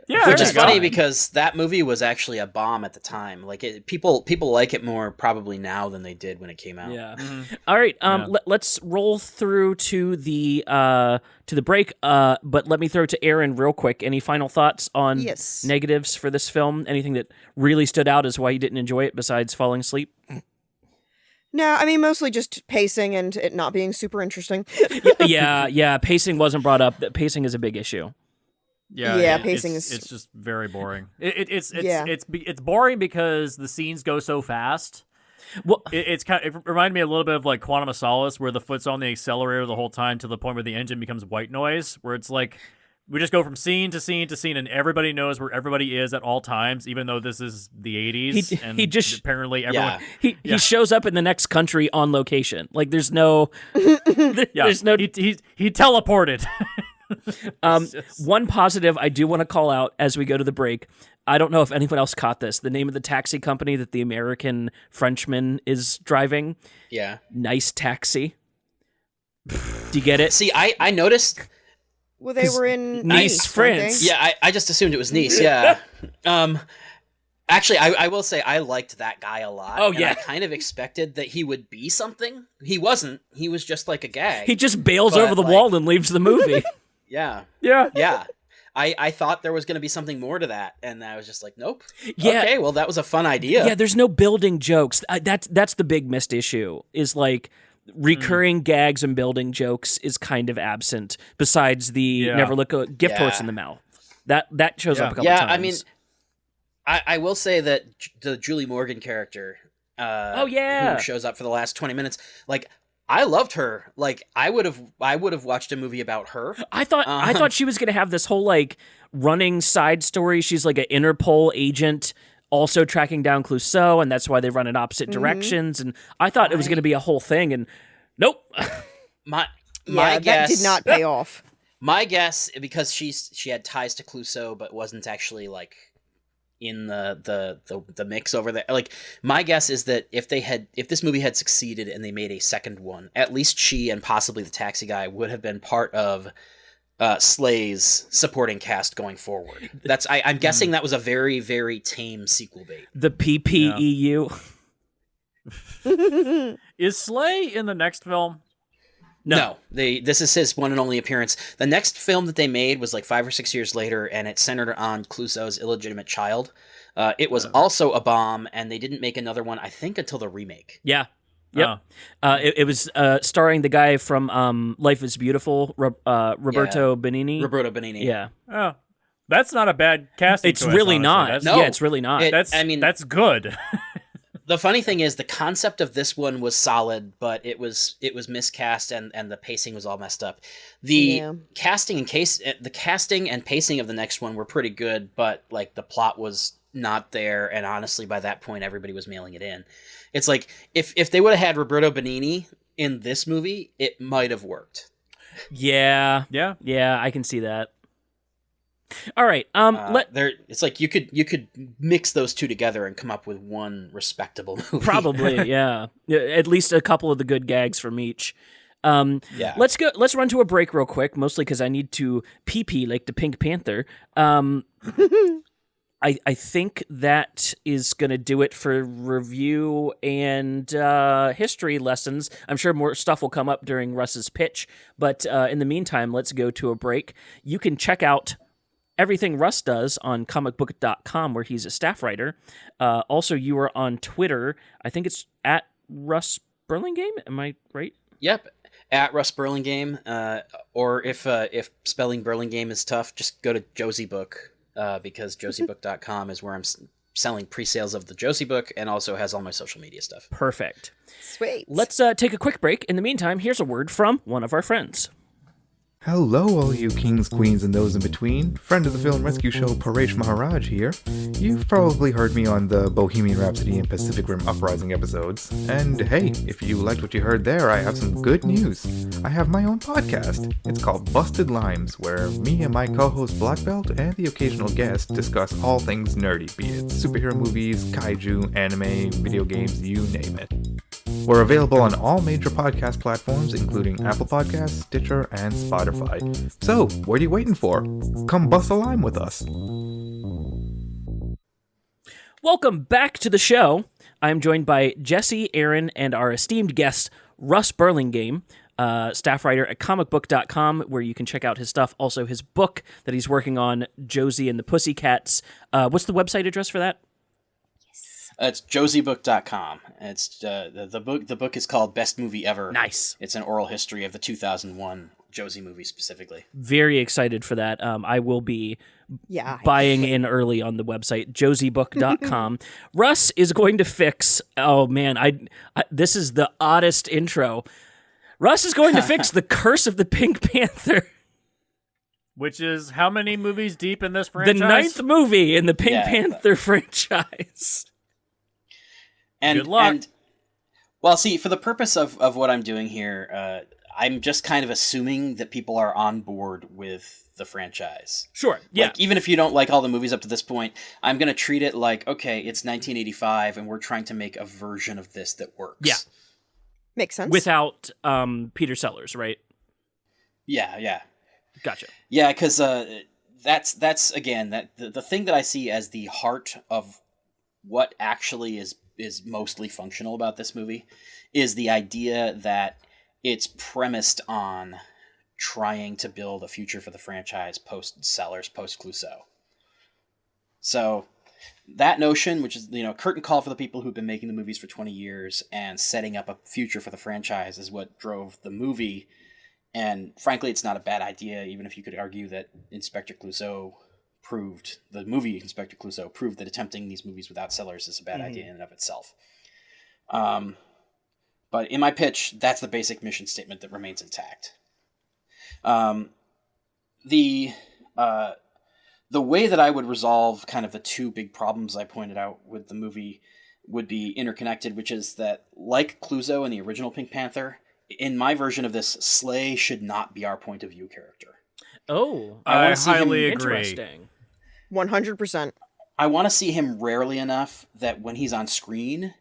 Yeah,
Which
there
is
you
funny
go.
because that movie was actually a bomb at the time. Like people like it more probably now than they did when it came out.
Yeah.
Mm-hmm.
All right.
Yeah.
Let's roll through to the break. But let me throw to Aaron real quick. Any final thoughts on
Yes.
negatives for this film? Anything that really stood out as why you didn't enjoy it besides falling asleep?
No, I mean, mostly just pacing and it not being super interesting.
Yeah. Pacing wasn't brought up. That pacing is a big issue.
Yeah, pacing
it's,
is-
it's just very boring. It's
Yeah.
it's boring because the scenes go so fast.
Well,
It reminded me a little bit of like Quantum of Solace, where the foot's on the accelerator the whole time to the point where the engine becomes white noise, where it's like we just go from scene to scene to scene, and everybody knows where everybody is at all times, even though this is the 80s. And
he just-
apparently everyone.
Yeah.
he shows up in the next country on location. Like there's no there's no
He teleported.
One positive I do want to call out as we go to the break. I don't know if anyone else caught this. The name of the taxi company that the American Frenchman is driving.
Yeah.
Nice Taxi. Do you get it?
See, I noticed.
Well, they were in
Nice,
weren't
France.
they?
Yeah, I just assumed it was Nice. Yeah. Actually, I will say I liked that guy a lot.
Oh,
and
yeah.
I kind of expected that he would be something. He wasn't. He was just like a gag.
He just bails
But,
over the
like-
wall and leaves the movie.
Yeah.
Yeah.
Yeah. I thought there was going to be something more to that, and I was just like, nope.
Yeah.
Okay, well, that was a fun idea.
Yeah, there's no building jokes. That's the big missed issue. Is like recurring gags and building jokes is kind of absent. Besides the
Yeah.
never look a gift horse
Yeah.
in the mouth. That shows up a couple
Yeah,
times.
I mean, I will say that the Julie Morgan character,
Oh, yeah.
who shows up for the last 20 minutes, like, I loved her. Like, I would have watched a movie about her.
I thought she was gonna have this whole like running side story. She's like an Interpol agent, also tracking down Clouseau, and that's why they run in opposite directions. And I thought it was gonna be a whole thing, and nope.
My
Yeah,
guess
that did not pay off.
My guess, because she had ties to Clouseau, but wasn't actually like in the mix over there. Like, my guess is that if this movie had succeeded and they made a second one, at least she and possibly the taxi guy would have been part of Slay's supporting cast going forward. I'm guessing that was a very, very tame sequel bait.
The PPEU.
Is Slay in the next film?
No, this is his one and only appearance. The next film that they made was like 5 or 6 years later, and it centered on Clouseau's illegitimate child. It was also a bomb, and they didn't make another one, I think, until the remake.
Yeah. Yep. It was starring the guy from Life is Beautiful, Roberto Benigni.
Roberto Benigni.
Yeah.
Oh, that's not a bad casting.
It's
choice,
really
honestly.
not.
That's,
No.
Yeah, it's really not.
that's good.
The funny thing is, the concept of this one was solid, but it was miscast, and the pacing was all messed up. The casting and pacing of the next one were pretty good, but like the plot was not there, and honestly, by that point, everybody was mailing it in. It's like if they would have had Roberto Benigni in this movie, it might have worked.
Yeah.
Yeah.
Yeah, I can see that. All right.
It's like you could mix those two together and come up with one respectable movie.
Probably, yeah. At least a couple of the good gags from each.
Yeah.
Let's run to a break real quick, mostly because I need to pee like the Pink Panther. I think that is going to do it for review and history lessons. I'm sure more stuff will come up during Russ's pitch, but in the meantime, let's go to a break. You can check out everything Russ does on comicbook.com, where he's a staff writer. Also, you are on Twitter. I think it's at Russ Burlingame. Am I right?
Yep. At Russ Burlingame. Or if spelling Burlingame is tough, just go to Josie Book, because josiebook.com is where I'm selling pre-sales of the Josie Book, and also has all my social media stuff.
Perfect.
Sweet.
Let's take a quick break. In the meantime, here's a word from one of our friends.
Hello, all you kings, queens, and those in between. Friend of the Film Rescue Show, Paresh Maharaj here. You've probably heard me on the Bohemian Rhapsody and Pacific Rim Uprising episodes. And hey, if you liked what you heard there, I have some good news. I have my own podcast. It's called Busted Limes, where me and my co-host Black Belt and the occasional guest discuss all things nerdy, be it superhero movies, kaiju, anime, video games, you name it. We're available on all major podcast platforms, including Apple Podcasts, Stitcher, and Spotify. So, what are you waiting for? Come bust a lime with us.
Welcome back to the show. I'm joined by Jesse, Aaron, and our esteemed guest, Russ Burlingame, staff writer at comicbook.com, where you can check out his stuff. Also, his book that he's working on, Josie and the Pussycats. What's the website address for that?
It's josiebook.com. It's the book is called Best Movie Ever.
Nice.
It's an oral history of the 2001 Josie movie specifically.
Very excited for that. I will be
Yeah.
buying in early on the website, josiebook.com. Russ is going to fix, oh man, this is the oddest intro. Russ is going to fix The Curse of the Pink Panther.
Which is how many movies deep in this franchise?
The 9th movie in the Pink Panther franchise.
And,
Good luck.
And, well, see, for the purpose of what I'm doing here, I'm just kind of assuming that people are on board with the franchise.
Sure, yeah.
Like, even if you don't like all the movies up to this point, I'm going to treat it like, okay, it's 1985, and we're trying to make a version of this that works.
Yeah.
Makes sense.
Without Peter Sellers, right?
Yeah.
Gotcha.
Yeah, because that's again, the thing that I see as the heart of what actually is mostly functional about this movie is the idea that it's premised on trying to build a future for the franchise post-Sellers, post-Clouseau. So that notion, which is, curtain call for the people who've been making the movies for 20 years and setting up a future for the franchise, is what drove the movie. And frankly, it's not a bad idea, even if you could argue that the movie Inspector Clouseau proved that attempting these movies without Sellers is a bad idea in and of itself. But in my pitch, that's the basic mission statement that remains intact. The way that I would resolve kind of the two big problems I pointed out with the movie would be interconnected, which is that, like Clouseau in the original Pink Panther, in my version of this, Slay should not be our point of view character.
Oh,
I
wanna see him-
highly agree.
interesting.
100%.
I want to see him rarely enough that when he's on screen,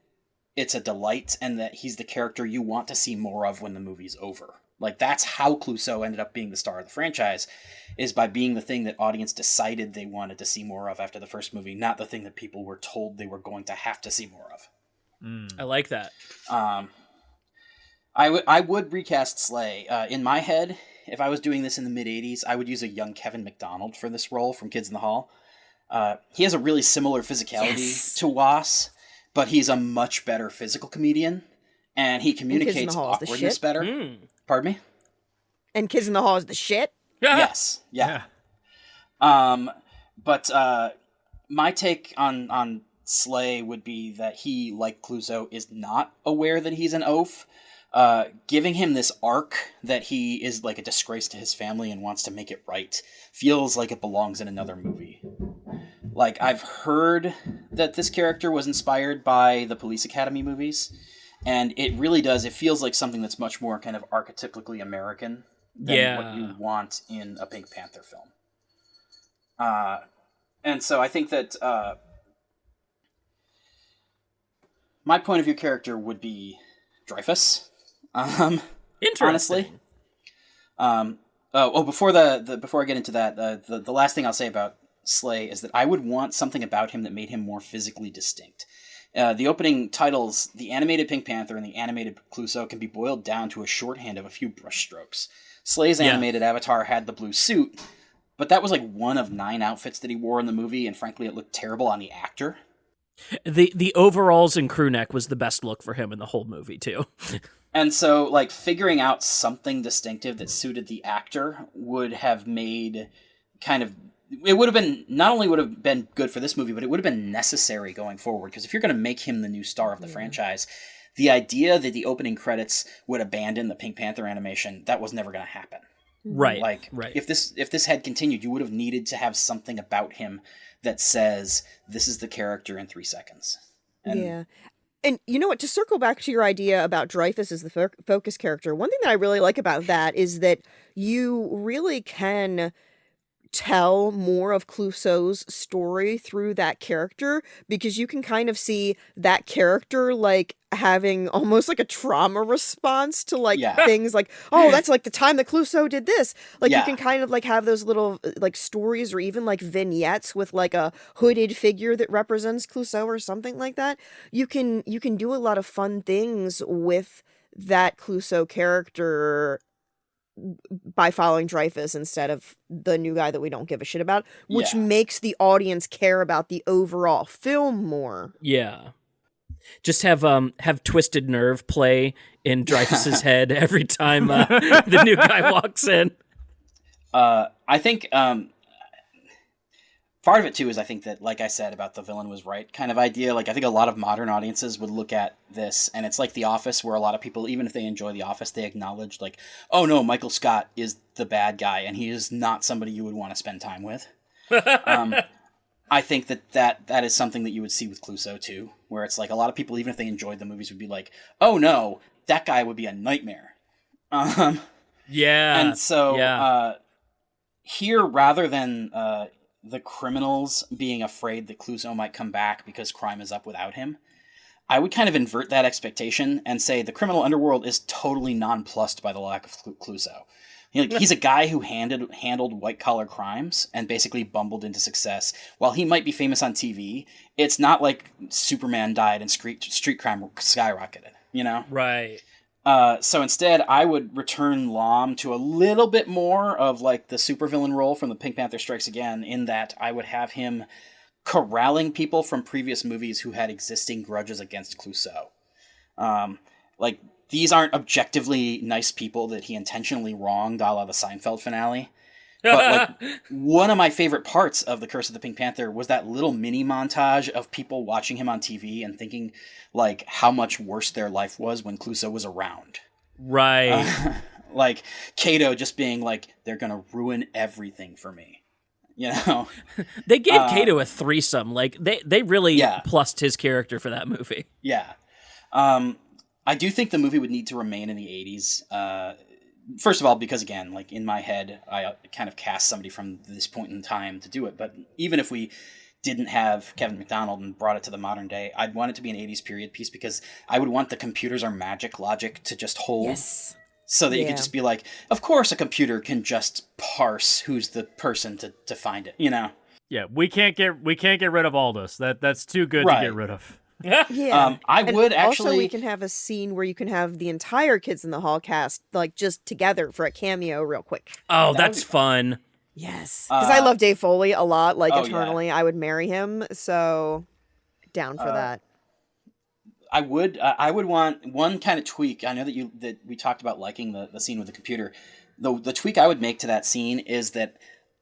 it's a delight, and that he's the character you want to see more of when the movie's over. Like, that's how Clouseau ended up being the star of the franchise, is by being the thing that audience decided they wanted to see more of after the first movie, not the thing that people were told they were going to have to see more of.
I like that.
I would recast Slay. In my head, if I was doing this in the mid-'80s, I would use a young Kevin McDonald for this role from Kids in the Hall. He has a really similar physicality to Was, but he's a much better physical comedian, and he communicates
Hall is the
awkwardness
shit.
better. Pardon me?
And Kids in the Hall is the shit.
Yes. Yeah. But my take on Slay would be that he, like Clouseau, is not aware that he's an oaf. Giving him this arc that he is like a disgrace to his family and wants to make it right feels like it belongs in another movie. Like, I've heard that this character was inspired by the Police Academy movies, and it really does. It feels like something that's much more kind of archetypically American than what you want in a Pink Panther film. And so I think that my point of view character would be Dreyfus.
Interesting.
Honestly. Before I get into that, the last thing I'll say about Slay is that I would want something about him that made him more physically distinct. The opening titles, the animated Pink Panther and the animated Clouseau, can be boiled down to a shorthand of a few brushstrokes. Slay's animated avatar had the blue suit, but that was like one of 9 outfits that he wore in the movie, and frankly, it looked terrible on the actor.
The overalls and crew neck was the best look for him in the whole movie, too.
And so, like, figuring out something distinctive that suited the actor would have made it would have been, not only would have been good for this movie, but it would have been necessary going forward. Because if you're going to make him the new star of the franchise, the idea that the opening credits would abandon the Pink Panther animation, that was never going to happen.
Right.
Like, if this had continued, you would have needed to have something about him that says, this is the character in 3 seconds. And
And you know what, to circle back to your idea about Dreyfus as the focus character, one thing that I really like about that is that you really can tell more of Clouseau's story through that character, because you can kind of see that character like having almost like a trauma response to like
Yeah.
things like, oh, that's like the time that Clouseau did this. Like you
Yeah.
can kind of like have those little like stories or even like vignettes with like a hooded figure that represents Clouseau or something like that. You can do a lot of fun things with that Clouseau character by following Dreyfus instead of the new guy that we don't give a shit about, which
Yeah.
makes the audience care about the overall film more.
Yeah. Just have Twisted Nerve play in Dreyfus's head every time the new guy walks in.
I think part of it too is I think that, like I said about the villain was right kind of idea. Like I think a lot of modern audiences would look at this, and it's like The Office, where a lot of people, even if they enjoy The Office, they acknowledge like, oh no, Michael Scott is the bad guy, and he is not somebody you would want to spend time with. I think that is something that you would see with Clouseau too, where it's like a lot of people, even if they enjoyed the movies, would be like, oh no, that guy would be a nightmare.
Yeah.
And so
yeah.
here, rather than the criminals being afraid that Clouseau might come back because crime is up without him, I would kind of invert that expectation and say the criminal underworld is totally nonplussed by the lack of Clouseau. He's a guy who handled white-collar crimes and basically bumbled into success. While he might be famous on TV, it's not like Superman died and street crime skyrocketed, you know?
Right.
So instead, I would return Lom to a little bit more of like the supervillain role from the Pink Panther Strikes Again, in that I would have him corralling people from previous movies who had existing grudges against Clouseau. Like, these aren't objectively nice people that he intentionally wronged, a la the Seinfeld finale. But like, one of my favorite parts of The Curse of the Pink Panther was that little mini montage of people watching him on TV and thinking like how much worse their life was when Clouseau was around.
Right.
Like Kato just being like, they're gonna ruin everything for me. You know?
They gave Kato a threesome. Like they really
Yeah.
plussed his character for that movie.
Yeah. I do think the movie would need to remain in the 80s. First of all, because again, like in my head, I kind of cast somebody from this point in time to do it. But even if we didn't have Kevin McDonald and brought it to the modern day, I'd want it to be an 80s period piece, because I would want the computers are magic logic to just hold.
Yes.
So that you
Yeah.
could just be like, of course a computer can just parse who's the person to find it, you know?
Yeah, we can't get rid of Aldous. That's too good
Right.
to get rid of.
Yeah.
I
And
would
also
actually...
we can have a scene where you can have the entire Kids in the Hall cast like just together for a cameo real quick.
Oh,
That
that's
would be
fun.
Yes. Because I love Dave Foley a lot. Like
oh, yeah.
eternally, I would marry him. So down for that.
I would want one kind of tweak. I know that we talked about liking the scene with the computer. The tweak I would make to that scene is that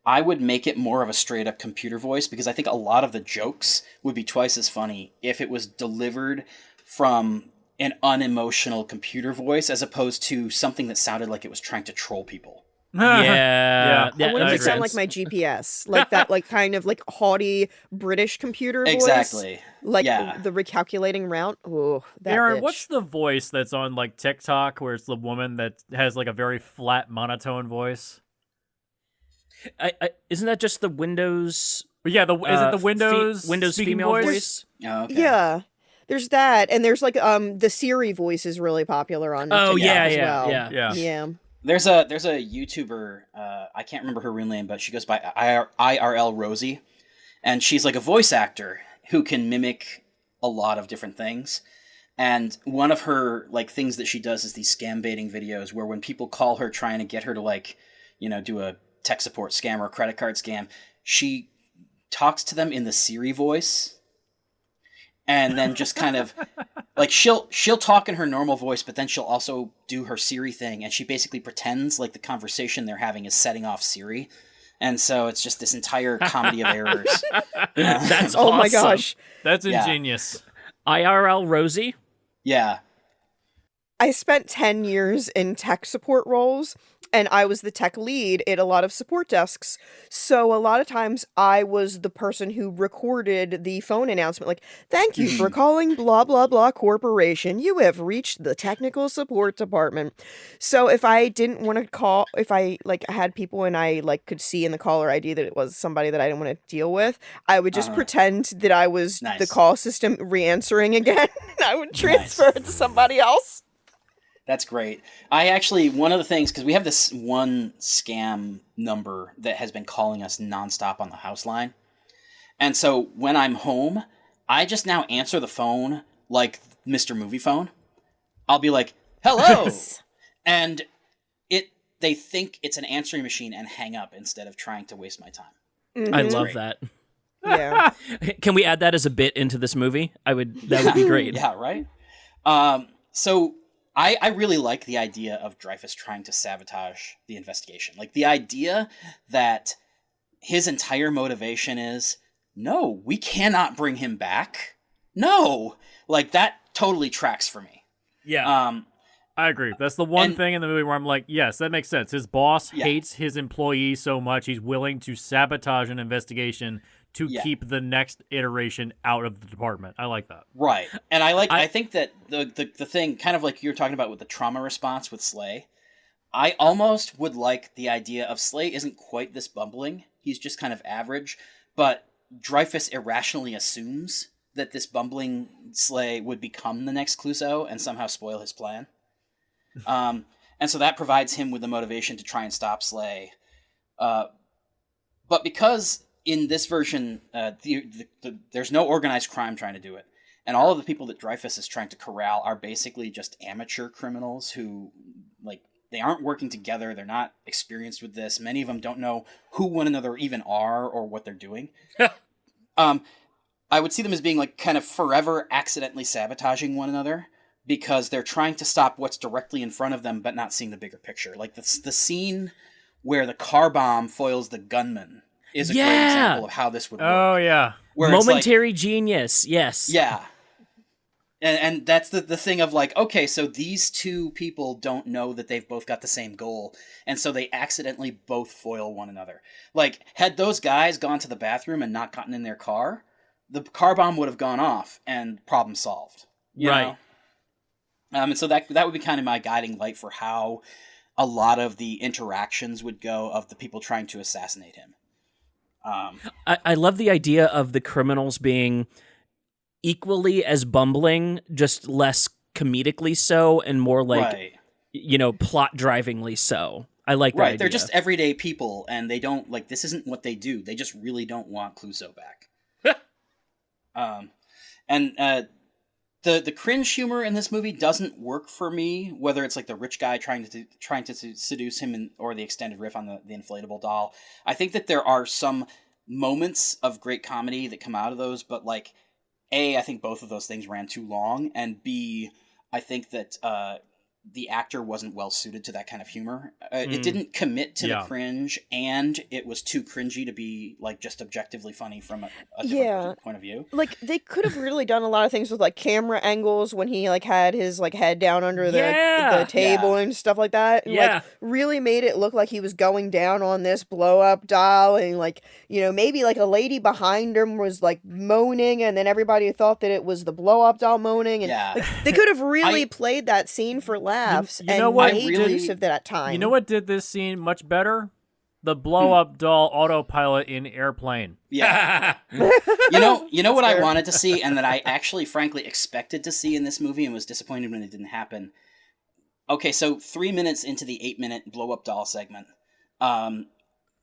I would make it more of a straight up computer voice, because I think a lot of the jokes would be twice as funny if it was delivered from an unemotional computer voice as opposed to something that sounded like it was trying to troll people.
Yeah.
Yeah,
I want
I
it to
agree.
sound like my GPS, like that, like kind of like haughty British computer voice.
Exactly.
Like
Yeah.
the recalculating route. Oh, that
Aaron,
bitch.
what's the voice that's on like TikTok where it's the woman that has like a very flat monotone voice?
Isn't that just the Windows?
But yeah, is it the Windows
Windows
speaking
female voice?
Oh, okay.
Yeah. There's that, and there's like the Siri voice is really popular on
Oh
TikTok
yeah,
as
yeah,
well.
yeah.
Yeah.
Yeah.
There's a YouTuber, I can't remember her real name, but she goes by IRL Rosie, and she's like a voice actor who can mimic a lot of different things. And one of her like things that she does is these scam baiting videos where when people call her trying to get her to like, you know, do a tech support scam or a credit card scam, she talks to them in the Siri voice. And then just kind of like she'll talk in her normal voice, but then she'll also do her Siri thing, and she basically pretends like the conversation they're having is setting off Siri. And so it's just this entire comedy of errors.
That's
Oh
awesome.
my gosh.
That's
Yeah.
ingenious.
IRL Rosie.
Yeah.
I spent 10 years in tech support roles, and I was the tech lead at a lot of support desks. So a lot of times I was the person who recorded the phone announcement, like, "Thank you for calling blah, blah, blah corporation. You have reached the technical support department." So if I didn't want to call, if I like had people and I like could see in the caller ID that it was somebody that I didn't want to deal with, I would just pretend that I was the call system re-answering again, and I would transfer it to somebody else.
That's great. I actually, one of the things, because we have this one scam number that has been calling us nonstop on the house line. And so when I'm home, I just now answer the phone like Mr. Movie Phone. I'll be like, "Hello!" And they think it's an answering machine and hang up instead of trying to waste my time.
I love that.
Yeah.
Can we add that as a bit into this movie? That would be great.
Yeah, right? So I really like the idea of Dreyfus trying to sabotage the investigation. Like, the idea that his entire motivation is, no, we cannot bring him back. No! Like, that totally tracks for me.
Yeah.
I agree. That's the one thing in the movie where I'm like, yes, that makes sense. His boss hates his employee so much, he's willing to sabotage an investigation to keep the next iteration out of the department. I like that.
Right. And I think that the thing, kind of like you were talking about with the trauma response with Slay, I almost would like the idea of Slay isn't quite this bumbling. He's just kind of average, but Dreyfus irrationally assumes that this bumbling Slay would become the next Clouseau and somehow spoil his plan. And so that provides him with the motivation to try and stop Slay. But because in this version, there's no organized crime trying to do it, and all of the people that Dreyfus is trying to corral are basically just amateur criminals who, like, they aren't working together, they're not experienced with this, many of them don't know who one another even are or what they're doing. I would see them as being, like, kind of forever accidentally sabotaging one another, because they're trying to stop what's directly in front of them, but not seeing the bigger picture. Like, the scene where the car bomb foils the gunman is a great example of how this would work.
Oh, yeah.
Where
Momentary genius, yes.
Yeah. And that's the thing of, like, okay, so these two people don't know that they've both got the same goal, and so they accidentally both foil one another. Like, had those guys gone to the bathroom and not gotten in their car, the car bomb would have gone off, and problem solved. You know? And so that would be kind of my guiding light for how a lot of the interactions would go of the people trying to assassinate him.
I love the idea of the criminals being equally as bumbling, just less comedically so, and more like, plot-drivingly so. I like that idea.
They're just everyday people, and they don't, like, this isn't what they do. They just really don't want Clouseau back. The cringe humor in this movie doesn't work for me, whether it's like the rich guy trying to seduce him or the extended riff on the inflatable doll. I think that there are some moments of great comedy that come out of those, but like, A, I think both of those things ran too long, and B, I think that the actor wasn't well suited to that kind of humor. It didn't commit to the cringe, and it was too cringy to be like just objectively funny from a different point of view.
Like, they could have really done a lot of things with like camera angles when he like had his like head down under the table and stuff like that, and like really made it look like he was going down on this blow up doll, and like, you know, maybe like a lady behind him was like moaning, and then everybody thought that it was the blow up doll moaning, and like, they could have really played that scene for laughs
you know what?
made use of that time.
You know what did this scene much better? The blow-up doll autopilot in Airplane.
Yeah. you know what I wanted to see, and that I actually, frankly, expected to see in this movie and was disappointed when it didn't happen? Okay, so 3 minutes into the 8-minute blow-up doll segment,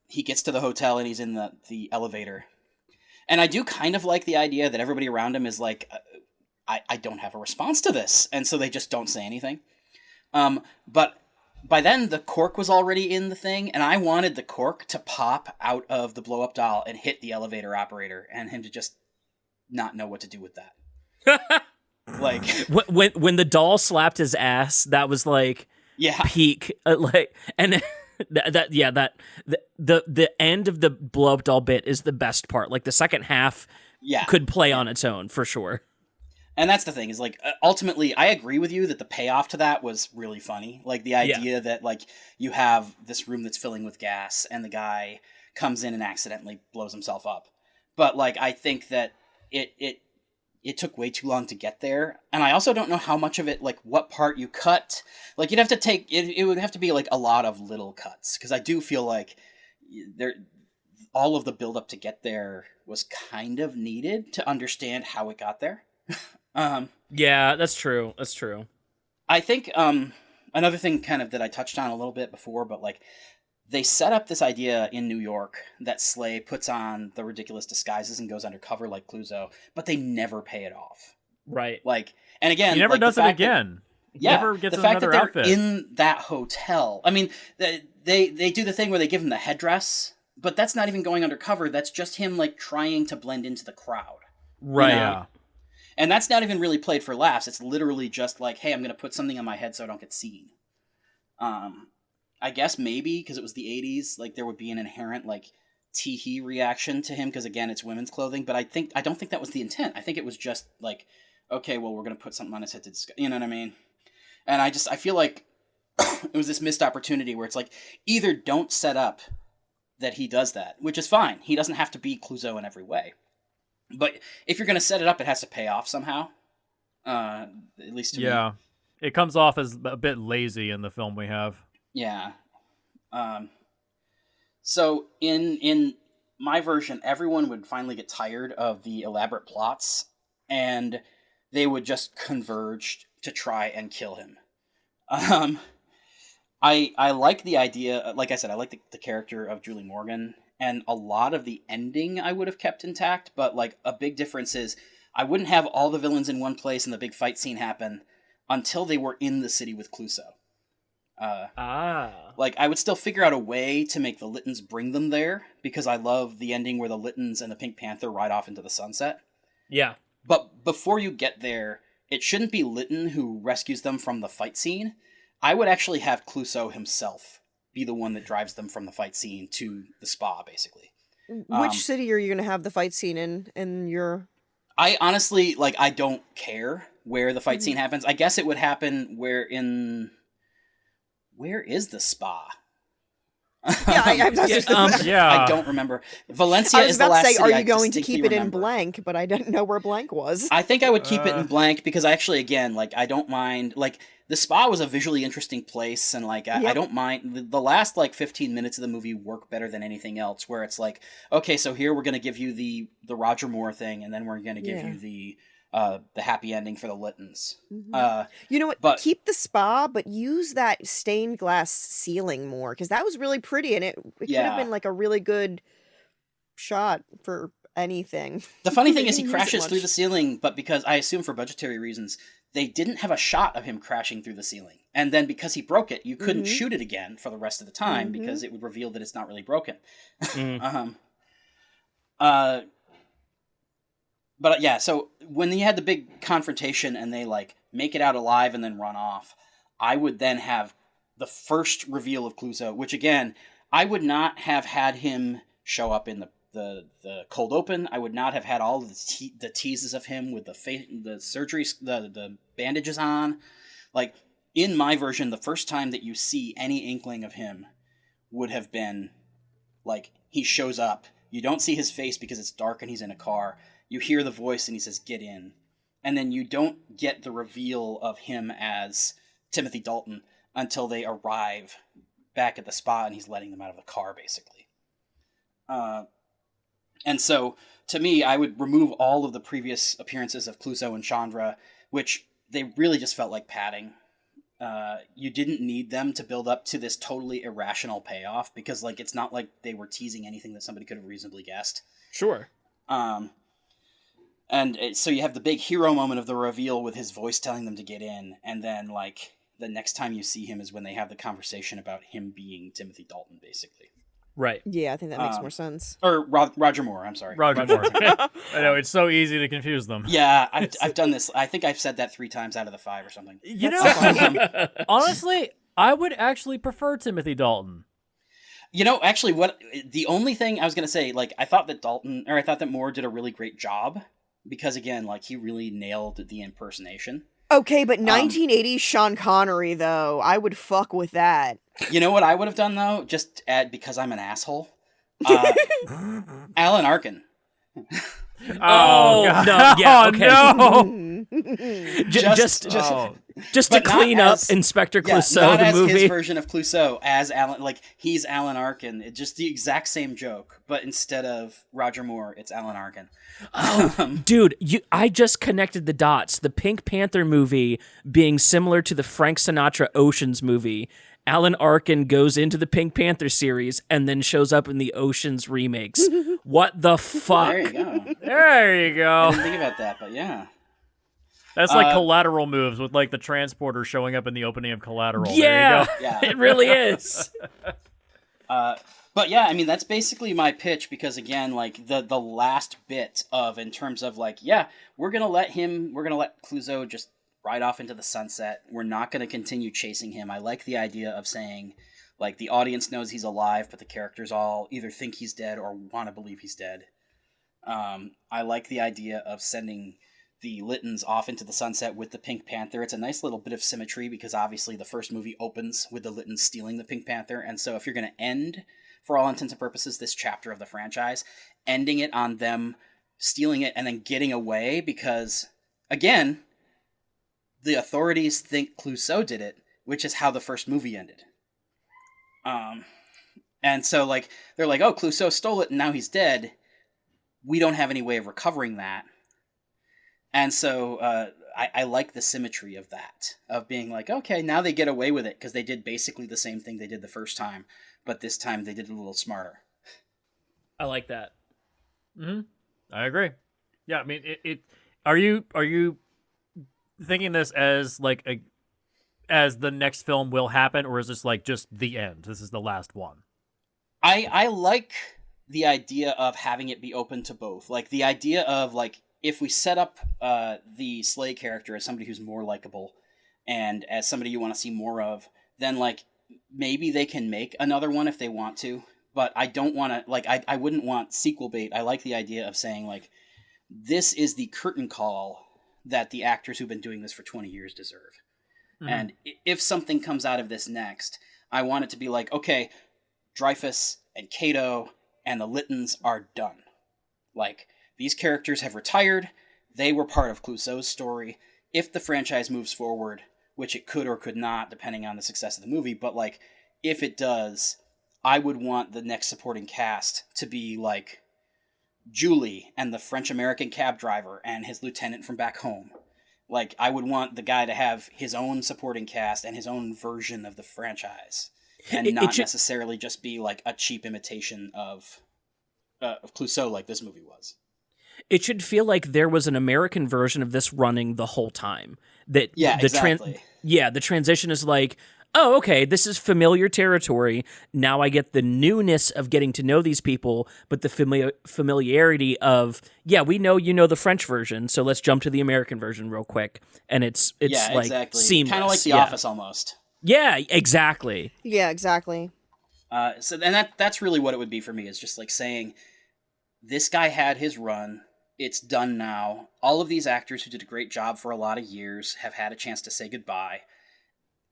he gets to the hotel and he's in the elevator. And I do kind of like the idea that everybody around him is like, I don't have a response to this, and so they just don't say anything. But by then, the cork was already in the thing, and I wanted the cork to pop out of the blow-up doll and hit the elevator operator, and him to just not know what to do with that. Like,
when the doll slapped his ass, that was like peak. Like, and the end of the blow-up doll bit is the best part. Like, the second half could play on its own for sure.
And that's the thing is like ultimately I agree with you that the payoff to that was really funny. Like the idea that like you have this room that's filling with gas and the guy comes in and accidentally blows himself up. But like I think that it took way too long to get there. And I also don't know how much of it, like what part you cut. Like you'd have to take it would have to be like a lot of little cuts, because I do feel like all of the build up to get there was kind of needed to understand how it got there.
Yeah, that's true. That's true.
I think another thing kind of that I touched on a little bit before, but like they set up this idea in New York that Slay puts on the ridiculous disguises and goes undercover like Clouseau, but they never pay it off.
Right.
Like, and again,
He never
like,
does it again. He never gets
the fact
another
that they're
outfit.
in that hotel. I mean, they do the thing where they give him the headdress, but that's not even going undercover. That's just him like trying to blend into the crowd.
Right.
Yeah.
And that's not even really played for laughs. It's literally just like, hey, I'm going to put something on my head so I don't get seen. I guess maybe because it was the 80s, like there would be an inherent like tee-hee reaction to him because again, it's women's clothing. But I don't think that was the intent. I think it was just like, okay, well, we're going to put something on his head to discuss. You know what I mean? And I feel like it was this missed opportunity where it's like either don't set up that he does that, which is fine. He doesn't have to be Clouseau in every way. But if you're going to set it up, it has to pay off somehow. At least to me.
Yeah. It comes off as a bit lazy in the film we have.
Yeah. So in my version, everyone would finally get tired of the elaborate plots, and they would just converge to try and kill him. I like the idea, like I said, I like the character of Julie Morgan, and a lot of the ending I would have kept intact, but like a big difference is I wouldn't have all the villains in one place and the big fight scene happen until they were in the city with Clouseau. Like, I would still figure out a way to make the Littons bring them there, because I love the ending where the Littons and the Pink Panther ride off into the sunset.
Yeah.
But before you get there, it shouldn't be Litton who rescues them from the fight scene. I would actually have Clouseau himself be the one that drives them from the fight scene to the spa, basically.
Which city are you going to have the fight scene in your...
I honestly, like, I don't care where the fight scene happens. I guess it would happen where is the spa?
Yeah,
I don't remember. Valencia
I was
is the
about
last
to say,
city
are
I
you going to
distinctly
keep it in
remember.
blank? But I didn't know where blank was.
I think I would keep it in blank because I actually, again, like, I don't mind, like, the spa was a visually interesting place, and, like, I don't mind, the last, like, 15 minutes of the movie work better than anything else, where it's like, okay, so here we're going to give you the Roger Moore thing, and then we're going to give you the happy ending for the Littons.
You know what?
but-
Keep the spa, but use that stained glass ceiling more, because that was really pretty, and it could have been like a really good shot for anything.
The funny thing
They
is he
didn't use it
crashes through
much.
the ceiling, but because I assume for budgetary reasons, they didn't have a shot of him crashing through the ceiling. And then because he broke it, you couldn't shoot it again for the rest of the time because it would reveal that it's not really broken. But yeah, so when you had the big confrontation and they like make it out alive and then run off, I would then have the first reveal of Clouseau, which again, I would not have had him show up in the cold open. I would not have had all of the teases of him with the surgery, the bandages on. Like in my version, the first time that you see any inkling of him would have been like he shows up. You don't see his face because it's dark and he's in a car. You hear the voice and he says, "Get in." And then you don't get the reveal of him as Timothy Dalton until they arrive back at the spa and he's letting them out of the car, basically. And so, to me, I would remove all of the previous appearances of Clouseau and Chandra, which they really just felt like padding. You didn't need them to build up to this totally irrational payoff, because like it's not like they were teasing anything that somebody could have reasonably guessed.
Sure.
So you have the big hero moment of the reveal with his voice telling them to get in, and then like the next time you see him is when they have the conversation about him being Timothy Dalton, basically.
Right.
Yeah, I think that makes more sense.
Or Roger Moore, I'm sorry.
Roger Moore. I know, it's so easy to confuse them.
Yeah, I've done this. I think I've said that 3 times out of the 5 or something.
You know, honestly, I would actually prefer Timothy Dalton.
You know, actually, the only thing I was going to say, like, I thought that Moore did a really great job because again, like he really nailed the impersonation.
Okay, but 1980s Sean Connery, though, I would fuck with that.
You know what I would have done though, just because I'm an asshole. Alan Arkin.
Oh,
God.
no, yeah, okay.
Oh, no.
Just to
but not
clean up
as-
Inspector
Yeah,
Clouseau,
not
the
as
movie.
his version of Clouseau, as Alan, like he's Alan Arkin. It's just the exact same joke, but instead of Roger Moore, it's Alan Arkin.
Dude, I just connected the dots. The Pink Panther movie being similar to the Frank Sinatra Oceans movie. Alan Arkin goes into the Pink Panther series and then shows up in the Oceans remakes. What the fuck?
There you go.
There you
I
go.
didn't think about that, but yeah.
That's like Collateral moves with like the transporter showing up in the opening of Collateral.
Yeah,
There you go.
Yeah.
it really is.
But yeah, I mean that's basically my pitch because again, like the last bit of in terms of like, yeah, we're gonna let Clouseau just ride off into the sunset. We're not gonna continue chasing him. I like the idea of saying, like, the audience knows he's alive, but the characters all either think he's dead or want to believe he's dead. I like the idea of sending the Littons off into the sunset with the Pink Panther. It's a nice little bit of symmetry because obviously the first movie opens with the Littons stealing the Pink Panther, and so if you're gonna end, for all intents and purposes, this chapter of the franchise, ending it on them stealing it and then getting away because, again, the authorities think Clouseau did it, which is how the first movie ended. And so, like, they're like, oh, Clouseau stole it and now he's dead. We don't have any way of recovering that. And so I like the symmetry of that, of being like, okay, now they get away with it because they did basically the same thing they did the first time, but this time they did it a little smarter.
I like that.
Mm-hmm. I agree. Yeah, I mean, Are you thinking this as like as the next film will happen, or is this like just the end? This is the last one.
I like the idea of having it be open to both. Like the idea of like if we set up the Slay character as somebody who's more likable and as somebody you want to see more of, then like maybe they can make another one if they want to. But I don't want to, like, I wouldn't want sequel bait. I like the idea of saying, like, this is the curtain call that the actors who've been doing this for 20 years deserve. Mm-hmm. And if something comes out of this next, I want it to be like, okay, Dreyfus and Cato and the Littons are done. Like, these characters have retired. They were part of Clouseau's story. If the franchise moves forward, which it could or could not, depending on the success of the movie, but, like, if it does, I would want the next supporting cast to be like Julie and the French-American cab driver and his lieutenant from back home. Like, I would want the guy to have his own supporting cast and his own version of the franchise, and not necessarily just be like a cheap imitation of Clouseau like this movie was.
It should feel like there was an American version of this running the whole time. That
exactly.
The transition is like, oh, okay, this is familiar territory. Now I get the newness of getting to know these people, but the familiarity of, yeah, we know you know the French version, so let's jump to the American version real quick. And it's like
exactly.
seamless.
Kind of like The Office almost.
Yeah, exactly.
Yeah, exactly.
And that's really what it would be for me, is just like saying, this guy had his run. It's done now. All of these actors who did a great job for a lot of years have had a chance to say goodbye.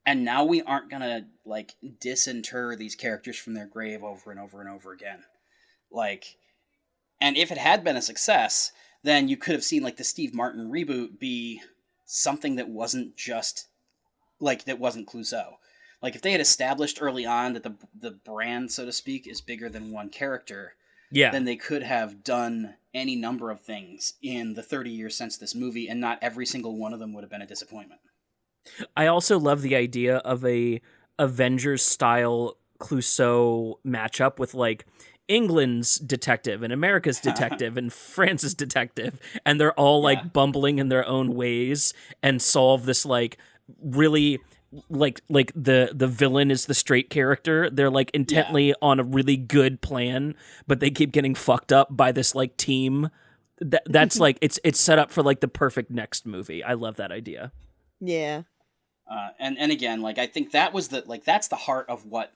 And now we aren't going to, like, disinter these characters from their grave over and over and over again. Like, and if it had been a success, then you could have seen, like, the Steve Martin reboot be something that wasn't just, like, that wasn't Clouseau. Like, if they had established early on that the brand, so to speak, is bigger than one character, then they could have done any number of things in the 30 years since this movie, and not every single one of them would have been a disappointment.
I also love the idea of a Avengers-style Clouseau matchup with, like, England's detective and America's detective and France's detective, and they're all, like, bumbling in their own ways and solve this, like, really... like the villain is the straight character. They're like intently on a really good plan, but they keep getting fucked up by this like team. That's like it's set up for like the perfect next movie. I love that idea.
Yeah.
And again, like I think that was that's the heart of what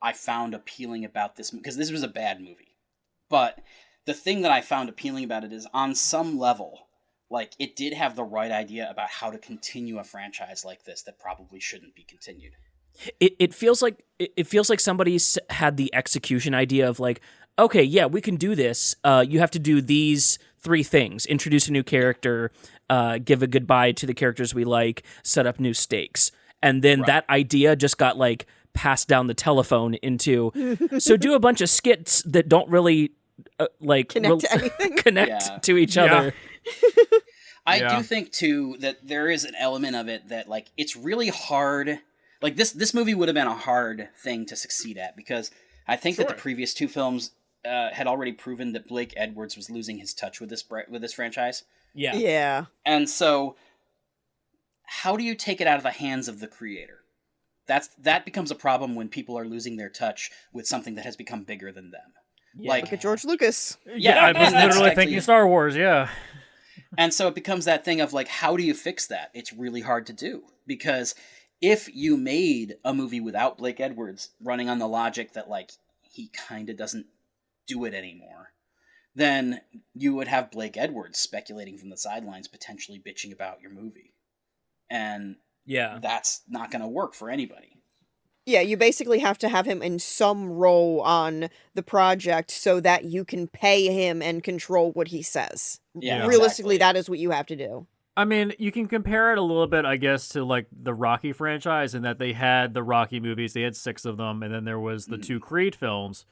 I found appealing about this, because this was a bad movie, but the thing that I found appealing about it is, on some level, like, it did have the right idea about how to continue a franchise like this that probably shouldn't be continued.
It feels like somebody's had the execution idea of like, okay, yeah, we can do this. You have to do these 3 things: introduce a new character, give a goodbye to the characters we like, set up new stakes, and then that idea just got like passed down the telephone into. So do a bunch of skits that don't really
Connect to anything.
connect to each other.
I do think too that there is an element of it that, like, it's really hard. Like, this movie would have been a hard thing to succeed at, because I think that the previous 2 films had already proven that Blake Edwards was losing his touch with this franchise.
Yeah.
Yeah.
And so, how do you take it out of the hands of the creator? That becomes a problem when people are losing their touch with something that has become bigger than them.
Yeah.
Like,
Look at George Lucas.
Yeah, I was
and that's
literally
actually-
thinking Star Wars, yeah.
And so it becomes that thing of, like, how do you fix that? It's really hard to do, because if you made a movie without Blake Edwards running on the logic that, like, he kind of doesn't do it anymore, then you would have Blake Edwards speculating from the sidelines, potentially bitching about your movie. And that's not going to work for anybody.
Yeah, you basically have to have him in some role on the project so that you can pay him and control what he says.
Yeah,
Realistically,
exactly.
that is what you have to do.
I mean, you can compare it a little bit, I guess, to like the Rocky franchise, in that they had the Rocky movies, they had 6 of them, and then there was the 2 Creed films.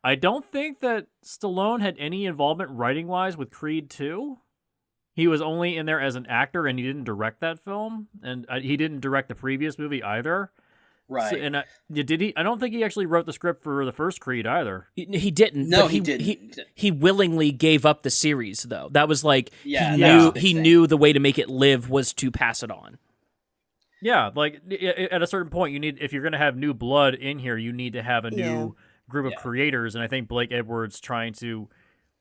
I don't think that Stallone had any involvement writing-wise with Creed 2. He was only in there as an actor, and he didn't direct that film, and he didn't direct the previous movie either.
Right.
So, and did he? I don't think he actually wrote the script for the first Creed either.
He didn't.
No,
but
he didn't.
He willingly gave up the series, though. That was like
Yeah,
he knew the way to make it live was to pass it on.
Yeah, like at a certain point, you need, if you're going to have new blood in here, you need to have a new group of creators. And I think Blake Edwards trying to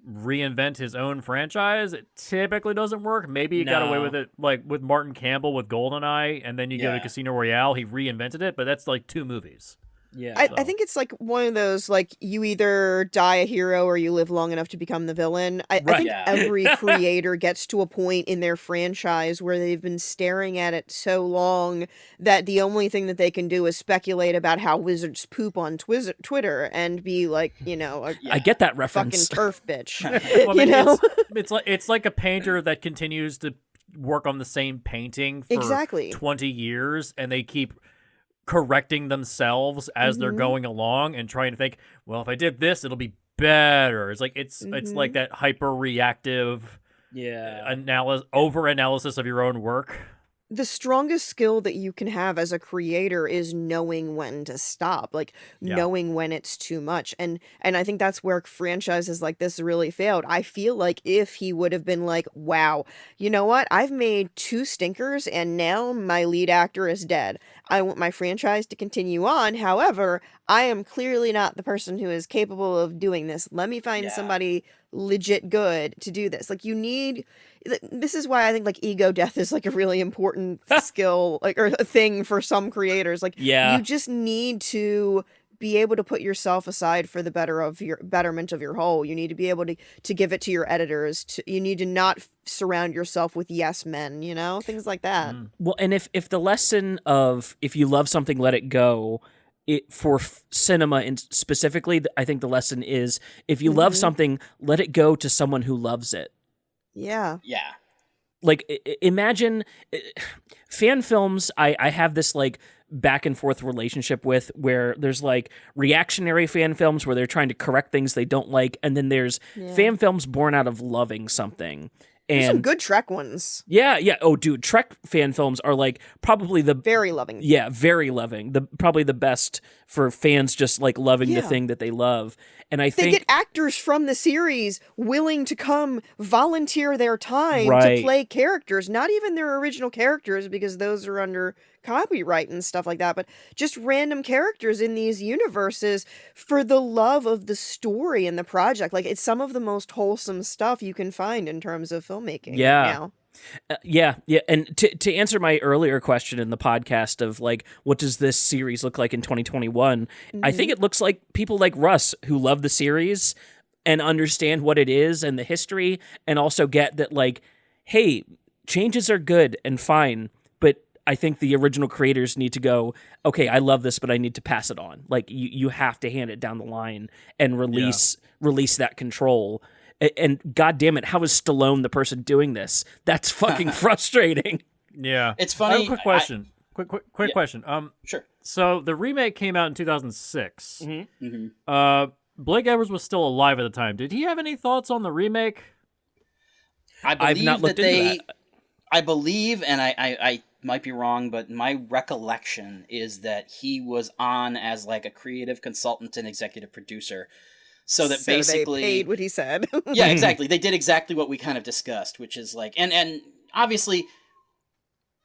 reinvent his own franchise, it typically doesn't work. Maybe he got away with it, like with Martin Campbell with GoldenEye, and then you go to Casino Royale, he reinvented it, but that's like 2 movies.
Yeah,
I think it's like one of those, like, you either die a hero or you live long enough to become the villain. I think every creator gets to a point in their franchise where they've been staring at it so long that the only thing that they can do is speculate about how wizards poop on Twitter and be like, you know,
I get that
fucking
reference.
turf bitch.
Well, I mean,
you know?
it's like a painter that continues to work on the same painting for 20 years, and they keep correcting themselves as they're going along and trying to think, well, if I did this, it'll be better. It's like it's like that hyper reactive over analysis of your own work.
The strongest skill that you can have as a creator is knowing when to stop, like knowing when it's too much. And I think that's where franchises like this really failed. I feel like if he would have been like, wow, you know what? I've made 2 stinkers and now my lead actor is dead. I want my franchise to continue on. However, I am clearly not the person who is capable of doing this. Let me find somebody legit good to do this. Like, this is why I think like ego death is like a really important skill, like, or a thing for some creators. Like, you just need to be able to put yourself aside for the betterment of your whole. You need to be able to give it to your editors. You need to not surround yourself with yes men, you know, things like that.
Well, and if the lesson of if you love something, let it go, for cinema and specifically, I think the lesson is if you love something, let it go to someone who loves it.
Yeah.
Yeah.
Like, imagine fan films. I have this like back and forth relationship with, where there's like reactionary fan films where they're trying to correct things they don't like, and then there's fan films born out of loving something.
There's some
And
good Trek ones.
yeah. Oh, dude, Trek fan films are like probably the
Very loving.
yeah, very loving. Probably the best for fans just like loving the thing that they love. And I
They
think
get actors from the series willing to come volunteer their time to
Right.
play characters, not even their original characters because those are under copyright and stuff like that, but just random characters in these universes for the love of the story and the project. Like, it's some of the most wholesome stuff you can find in terms of filmmaking now.
Yeah. And to answer my earlier question in the podcast of like, what does this series look like in 2021? I think it looks like people like Russ who love the series and understand what it is and the history, and also get that, like, hey, changes are good and fine, but I think the original creators need to go, okay, I love this, but I need to pass it on. Like, you have to hand it down the line and release that control. And God damn it, how is Stallone the person doing this? That's fucking frustrating.
Yeah.
It's funny.
I have a quick question. Quick question.
Sure.
So the remake came out in 2006.
Mm-hmm.
Blake Edwards was still alive at the time. Did he have any thoughts on the remake?
I've not looked into that.
I believe, and I might be wrong, but my recollection is that he was on as like a creative consultant and executive producer. So that basically
they paid what he said.
Yeah, exactly. They did exactly what we kind of discussed, which is like, and obviously,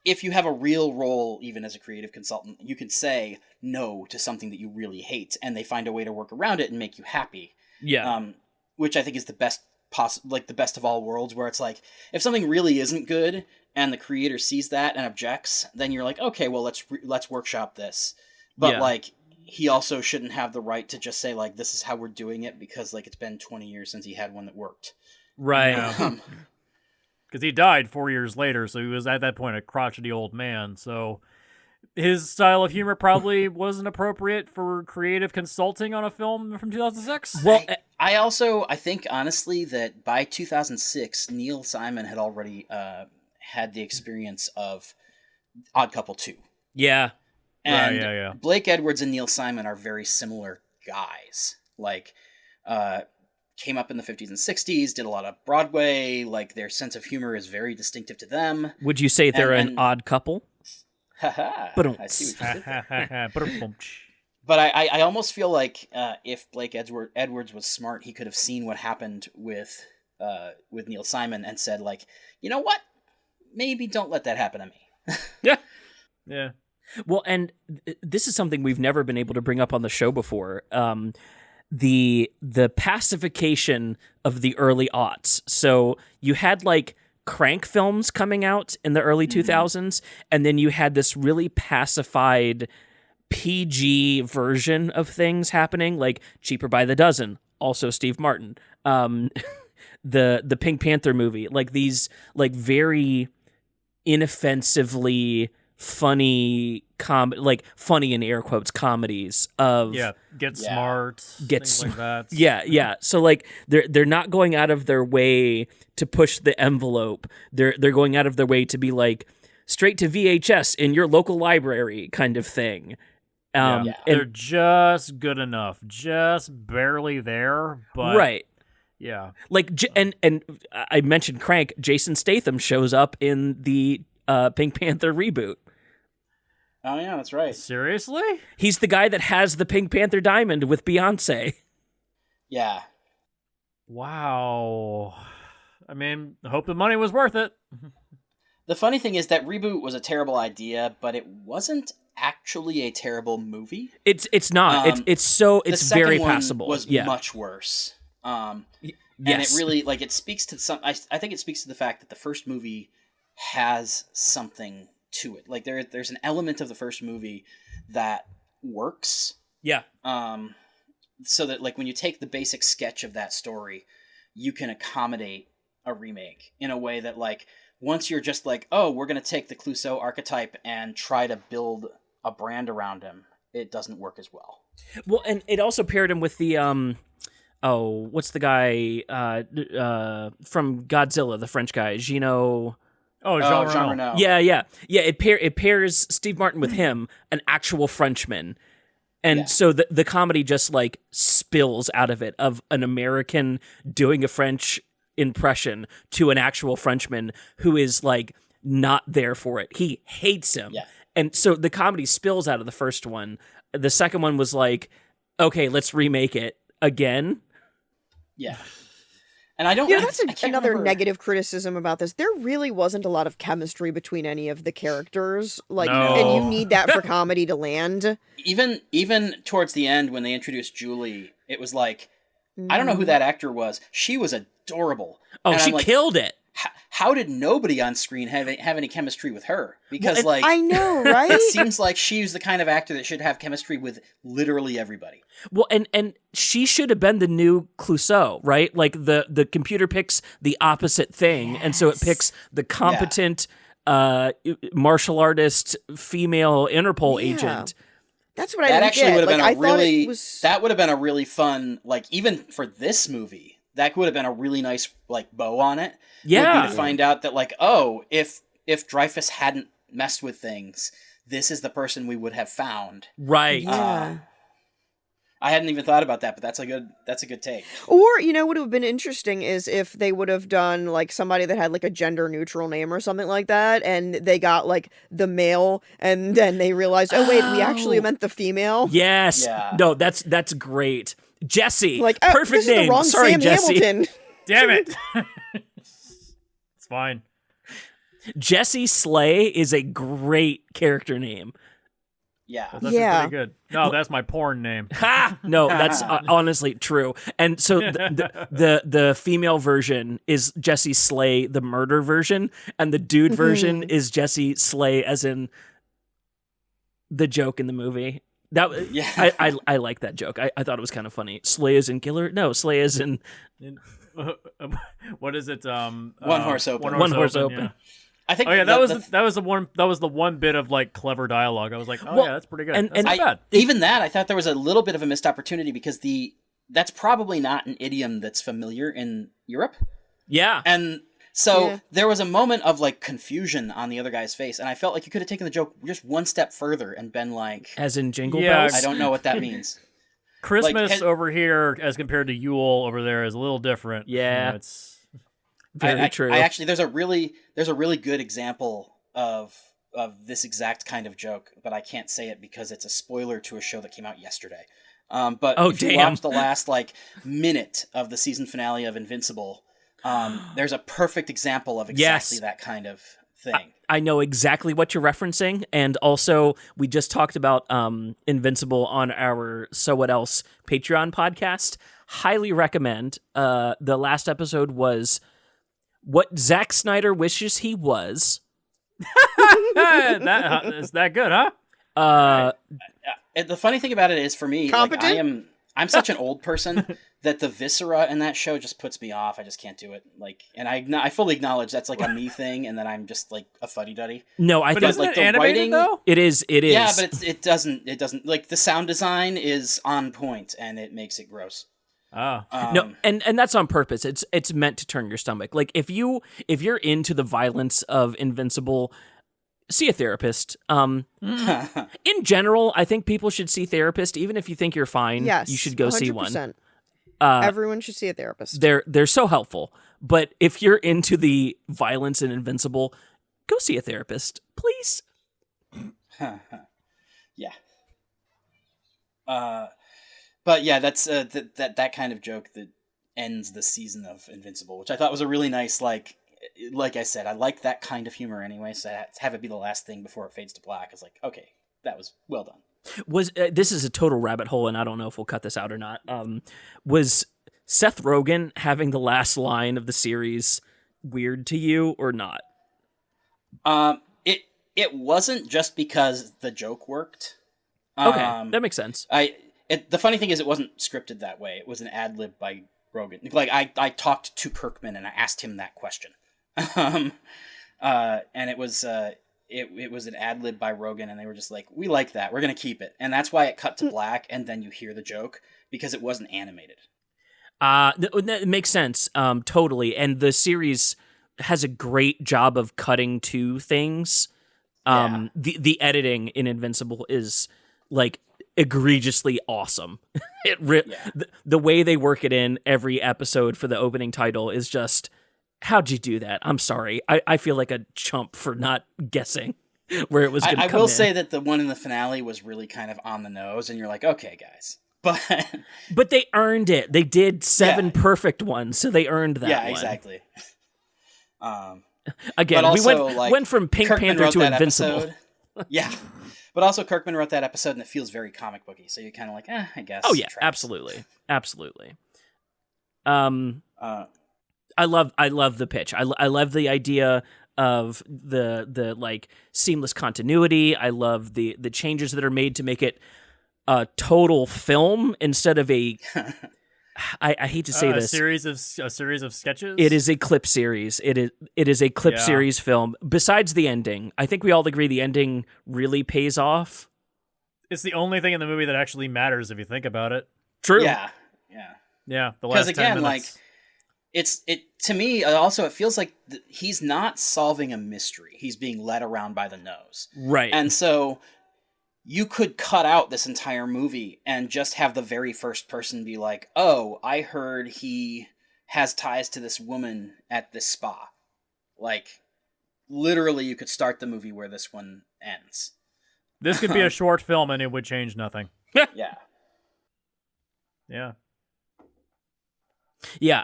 if you have a real role, even as a creative consultant, you can say no to something that you really hate, and they find a way to work around it and make you happy.
Yeah.
Which I think is the best the best of all worlds, where it's like, if something really isn't good and the creator sees that and objects, then you're like, okay, well, let's workshop this. But like, he also shouldn't have the right to just say like, this is how we're doing it, because like it's been 20 years since he had one that worked.
Right.
Because he died 4 years later, so he was at that point a crotchety old man. So his style of humor probably wasn't appropriate for creative consulting on a film from 2006.
Well,
I think honestly that by 2006, Neil Simon had already had the experience of Odd Couple 2.
Yeah.
And Blake Edwards and Neil Simon are very similar guys. Like, came up in the 50s and 60s, did a lot of Broadway. Like, their sense of humor is very distinctive to them.
Would you say they're an odd couple?
I see what you did there. But I almost feel like if Blake Edwards was smart, he could have seen what happened with Neil Simon and said, like, you know what? Maybe don't let that happen to me.
Yeah.
Well, and this is something we've never been able to bring up on the show before. The pacification of the early aughts. So you had like crank films coming out in the early 2000s, and then you had this really pacified PG version of things happening, like Cheaper by the Dozen, also Steve Martin. The Pink Panther movie, like these like very inoffensively funny like funny in air quotes comedies of
Get Smart, things like that.
Yeah. So like they're not going out of their way to push the envelope. They're going out of their way to be like straight to VHS in your local library kind of thing. And
they're just good enough, just barely there, but
right.
Yeah.
Like and I mentioned Crank. Jason Statham shows up in the Pink Panther reboot.
Oh yeah, that's right.
Seriously?
He's the guy that has the Pink Panther diamond with Beyonce.
Yeah.
Wow. I mean, I hope the money was worth it.
The funny thing is that reboot was a terrible idea, but it wasn't actually a terrible movie.
It's not. It's very passable.
The second one was much worse. And it really it speaks to I think it speaks to the fact that the first movie has something to it. Like there's an element of the first movie that works.
Yeah.
So that like when you take the basic sketch of that story, you can accommodate a remake in a way that like once you're just like, oh, we're gonna take the Clouseau archetype and try to build a brand around him, it doesn't work as well.
Well, and it also paired him with the what's the guy from Godzilla, the French guy, Gino.
Jean Reno.
Yeah. It pairs Steve Martin with him, an actual Frenchman, and so the comedy just like spills out of it, of an American doing a French impression to an actual Frenchman who is like not there for it. He hates him, and so the comedy spills out of the first one. The second one was like, okay, let's remake it again.
Yeah. And I don't.
That's another negative criticism about this. There really wasn't a lot of chemistry between any of the characters. And you need that for comedy to land.
Even towards the end, when they introduced Julie, it was like, I don't know who that actor was. She was adorable.
Oh, and she killed it.
how did nobody on screen have any chemistry with her? Because
I know, right?
it seems like she's the kind of actor that should have chemistry with literally everybody.
Well, and she should have been the new Clouseau, right? Like the computer picks the opposite thing, and so it picks the competent martial artist female Interpol agent.
That's what I
That
didn't
actually
get.
would have been
Like,
a
I thought
really
it was...
that would have been a really fun, like, even for this movie, that would have been a really nice, like, bow on it.
Yeah.
Would be to find out that, like, oh, if Dreyfuss hadn't messed with things, this is the person we would have found.
Right.
Yeah.
I hadn't even thought about that, but that's a good take.
Or, you know, what would have been interesting is if they would have done, like, somebody that had, like, a gender-neutral name or something like that, and they got, like, the male, and then they realized, oh, wait, we actually meant the female?
Yes.
Yeah.
No, that's great. Jesse.
Like,
perfect
this is
name.
the wrong
Sorry,
Sam
Jesse.
Hamilton.
Damn it. It's fine.
Jesse Slay is a great character name.
Yeah.
That's actually
Yeah.
pretty good. No, that's my porn name.
Ha! No, that's honestly true. And so the female version is Jesse Slay, the murder version, and the dude version is Jesse Slay, as in the joke in the movie. That I like that joke. I thought it was kind of funny. Slay as in killer? No, Slay as in
What is it?
One horse open.
One horse open.
Yeah.
I think
Oh yeah, that was the one bit of like clever dialogue. I was like, oh yeah, that's pretty good. That's not bad.
Even that, I thought there was a little bit of a missed opportunity because that's probably not an idiom that's familiar in Europe.
Yeah.
And so there was a moment of like confusion on the other guy's face, and I felt like you could have taken the joke just one step further and been like,
As in Jingle
Yeah,
Bells?
I don't know what that means.
Christmas over here as compared to Yule over there is a little different.
Yeah.
You know, it's
Very true.
I actually there's a really good example of this exact kind of joke, but I can't say it because it's a spoiler to a show that came out yesterday. But if you watch the last like minute of the season finale of Invincible, there's a perfect example of exactly that kind of thing.
I know exactly what you're referencing, and also we just talked about Invincible on our So What Else Patreon podcast. Highly recommend. The last episode was what Zack Snyder wishes he was.
is that good, huh?
The funny thing about it is, for me, like, I'm such an old person that the viscera in that show just puts me off. I just can't do it. Like, and I fully acknowledge that's like a me thing, and that I'm just like a fuddy-duddy.
No, I
But
think
isn't
like
it
the
animated
writing-
though?
it is. It is.
Yeah, but it doesn't like the sound design is on point, and it makes it gross.
Oh.
No, and that's on purpose. It's meant to turn your stomach. Like if you're into the violence of Invincible, see a therapist. In general, I think people should see therapists. Even if you think you're fine,
Yes,
you should go see one.
100%. Everyone should see a therapist.
They're so helpful. But if you're into the violence in Invincible, go see a therapist, please.
Yeah. But yeah, that's that kind of joke that ends the season of Invincible, which I thought was a really nice, like I said, I like that kind of humor anyway, so to have it be the last thing before it fades to black is like, okay, that was well done.
Was this is a total rabbit hole, and I don't know if we'll cut this out or not. Was Seth Rogen having the last line of the series weird to you or not?
It wasn't just because the joke worked.
Okay, that makes sense.
The funny thing is, it wasn't scripted that way. It was an ad lib by Rogen. Like I talked to Kirkman and I asked him that question, and it was an ad lib by Rogen, and they were just like, "We like that. We're gonna keep it," and that's why it cut to black, and then you hear the joke because it wasn't animated.
That makes sense. Totally, and the series has a great job of cutting to things. The editing in Invincible is like egregiously awesome. The way they work it in every episode for the opening title is just, how'd you do that? I'm sorry. I feel like a chump for not guessing where it was going to come in.
I will say that the one in the finale was really kind of on the nose, and you're like, okay, guys.
But they earned it. They did 7 perfect ones, so they earned that one.
Yeah, exactly.
Again,
also,
we went from Pink
Kirkman
Panther
wrote
to
that
Invincible.
episode. Yeah. But also Kirkman wrote that episode, and it feels very comic booky, so you're kind of like, I guess.
Oh yeah,
tracks.
absolutely. I love the pitch. I love the idea of the like seamless continuity. I love the changes that are made to make it a total film instead of a I hate to say this.
A series of sketches.
It is a clip series. It is a clip series film. Besides the ending, I think we all agree the ending really pays off.
It's the only thing in the movie that actually matters if you think about it.
True.
Yeah.
The last 10
again,
minutes.
it to me also it feels like he's not solving a mystery. He's being led around by the nose.
Right.
And so you could cut out this entire movie and just have the very first person be like, "Oh, I heard he has ties to this woman at this spa." Like, literally, you could start the movie where this one ends.
This could be a short film and it would change nothing.
Yeah.
Yeah.
Yeah,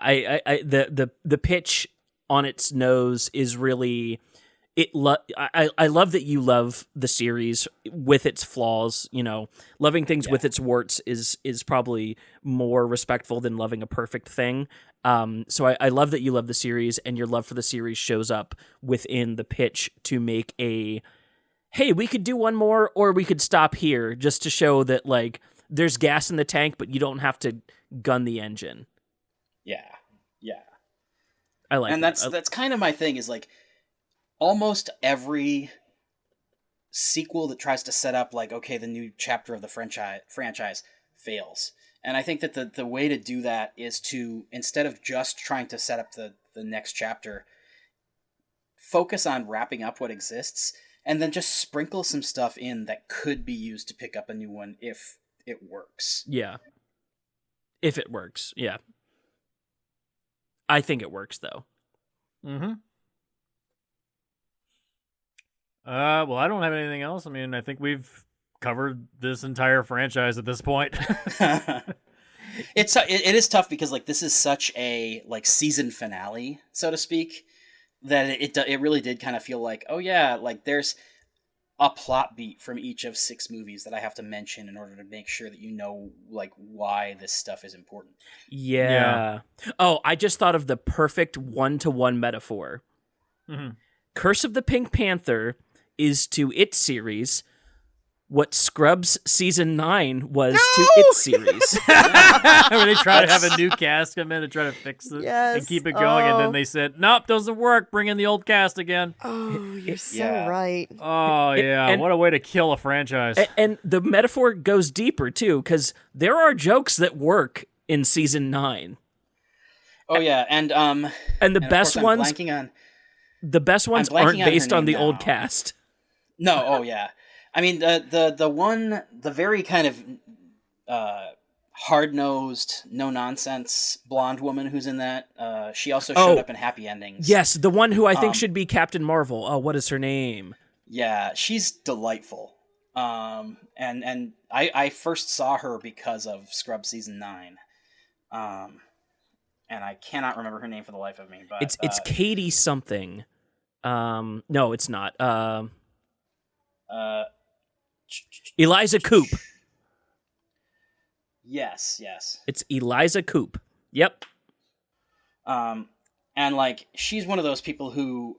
the pitch on its nose is really I love that you love the series with its flaws. You know, loving things with its warts is probably more respectful than loving a perfect thing. So I love that you love the series, and your love for the series shows up within the pitch to make a, hey, we could do one more, or we could stop here, just to show that like there's gas in the tank, but you don't have to gun the engine.
Yeah.
I like
and
that.
that's kind of my thing is like almost every sequel that tries to set up like, okay, the new chapter of the franchise fails. And I think that the way to do that is to, instead of just trying to set up the next chapter, focus on wrapping up what exists and then just sprinkle some stuff in that could be used to pick up a new one if it works.
Yeah. If it works, yeah. I think it works, though.
Mm-hmm. Well, I don't have anything else. I mean, I think we've covered this entire franchise at this point.
It is tough because like this is such a like season finale, so to speak, that it really did kind of feel like, oh yeah, like there's a plot beat from each of 6 movies that I have to mention in order to make sure that you know like why this stuff is important.
Yeah. Oh, I just thought of the perfect one-to-one metaphor.
Mm-hmm.
Curse of the Pink Panther is to its series what Scrubs season 9 was to its series.
Where they try to have a new cast come in and try to fix it and keep it going, and then they said, nope, doesn't work, bring in the old cast again.
Oh, you're so right.
Oh, yeah,
and,
what a way to kill a franchise.
And the metaphor goes deeper, too, because there are jokes that work in season 9.
Oh, yeah, and
the best ones... The best ones aren't based on the old cast.
No, oh yeah. I mean, the very kind of hard-nosed, no-nonsense blonde woman who's in that, she also showed up in Happy Endings.
Yes, the one who I think should be Captain Marvel. Oh, what is her name?
Yeah, she's delightful. And I first saw her because of Scrubs Season 9. And I cannot remember her name for the life of me. But
it's Katie something. No, it's not. Eliza Coop.
Yes.
It's Eliza Coop. Yep.
And like she's one of those people who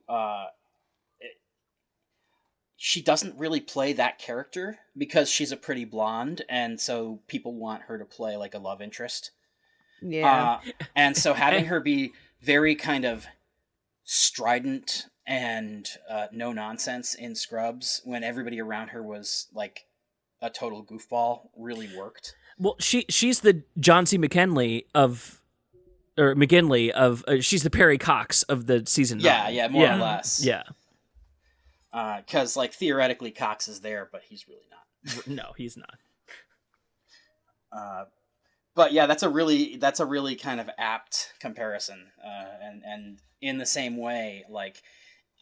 she doesn't really play that character because she's a pretty blonde, and so people want her to play like a love interest.
Yeah.
And so having her be very kind of strident and no nonsense in Scrubs when everybody around her was like a total goofball really worked.
Well, she's the John C. McGinley of she's the Perry Cox of the season 9.
Yeah, more or less.
Yeah.
Because like theoretically Cox is there, but he's really not.
No, he's not.
But yeah, that's a really kind of apt comparison, and in the same way, like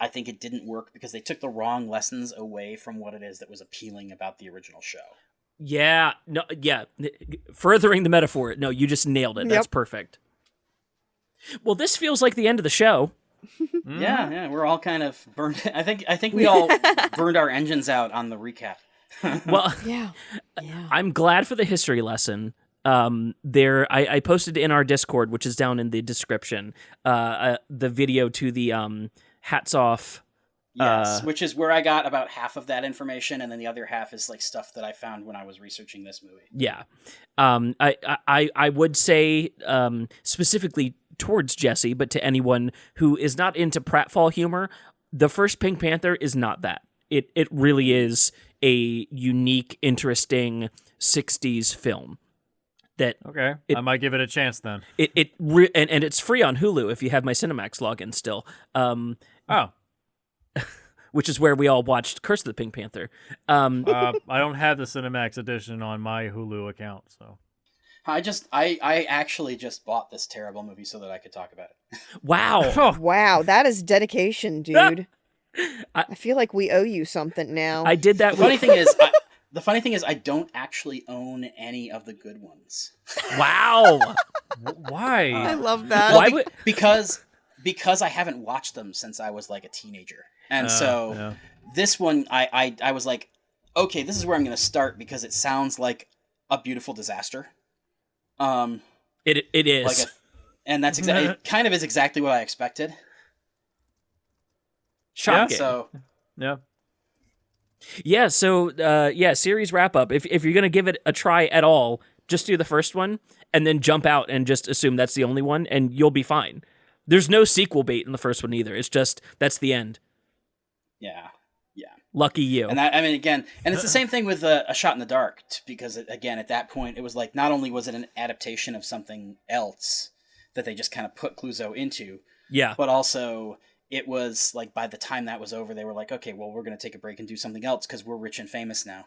I think it didn't work because they took the wrong lessons away from what it is that was appealing about the original show.
Yeah, no, yeah, furthering the metaphor. No, you just nailed it. That's perfect. Well, this feels like the end of the show.
Yeah, we're all kind of burned. I think we all burned our engines out on the recap.
Well,
yeah.
I'm glad for the history lesson. I posted in our Discord, which is down in the description, the video to the hats off.
Yes, which is where I got about half of that information, and then the other half is like stuff that I found when I was researching this movie.
Yeah, I would say specifically towards Jesse, but to anyone who is not into pratfall humor, the first Pink Panther is not that. It really is a unique, interesting 60s film.
Okay, I might give it a chance then.
And it's free on Hulu if you have my Cinemax login still. Which is where we all watched Curse of the Pink Panther.
I don't have the Cinemax edition on my Hulu account, so.
I actually just bought this terrible movie so that I could talk about it.
Wow.
Wow, that is dedication, dude. I feel like we owe you something now.
I did that.
The funny thing is, I don't actually own any of the good ones.
Wow.
Why?
I love that.
Well, because I haven't watched them since I was like a teenager. And this one, I was like, okay, this is where I'm going to start because it sounds like a beautiful disaster.
It is.
And that's it kind of is exactly what I expected.
Shocking.
So,
yeah. So, series wrap up. If you're going to give it a try at all, just do the first one and then jump out and just assume that's the only one and you'll be fine. There's no sequel bait in the first one either. It's just, that's the end.
Yeah.
Lucky you.
And it's the same thing with A Shot in the Dark, because again, at that point, it was like, not only was it an adaptation of something else that they just kind of put Clouseau into, but also it was like, by the time that was over, they were like, okay, well, we're going to take a break and do something else because we're rich and famous now.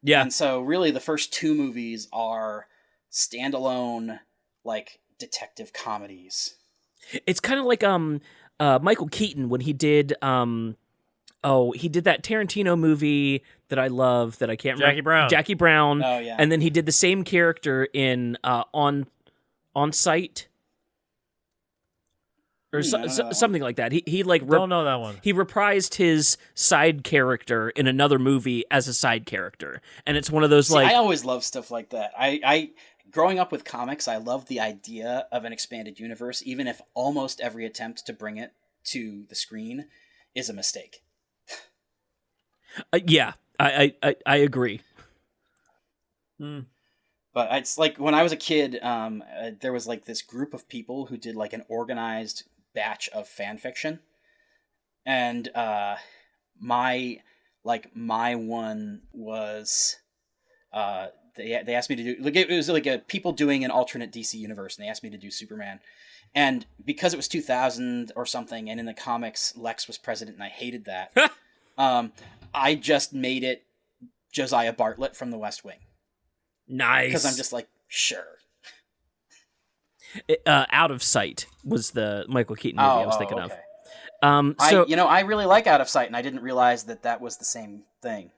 Yeah.
And so really the first two movies are standalone, like, detective comedies.
It's kind of like Michael Keaton when he did he did that Tarantino movie that I love that I can't remember. Jackie Brown.
Oh yeah.
And then he did the same character in On Site or something like that. He like
don't know that one.
He reprised his side character in another movie as a side character, and it's one of those
I always love stuff like that. I growing up with comics, I love the idea of an expanded universe, even if almost every attempt to bring it to the screen is a mistake.
I agree.
But it's like when I was a kid, there was like this group of people who did like an organized batch of fan fiction, and my one was they asked me to do, like, it was like a people doing an alternate DC universe, and they asked me to do Superman. And because it was 2000 or something, and in the comics Lex was president, and I hated that, I just made it Josiah Bartlett from The West Wing.
Nice.
Because I'm just like, sure.
Out of Sight was the Michael Keaton movie I was thinking of.
I really like Out of Sight, and I didn't realize that was the same thing.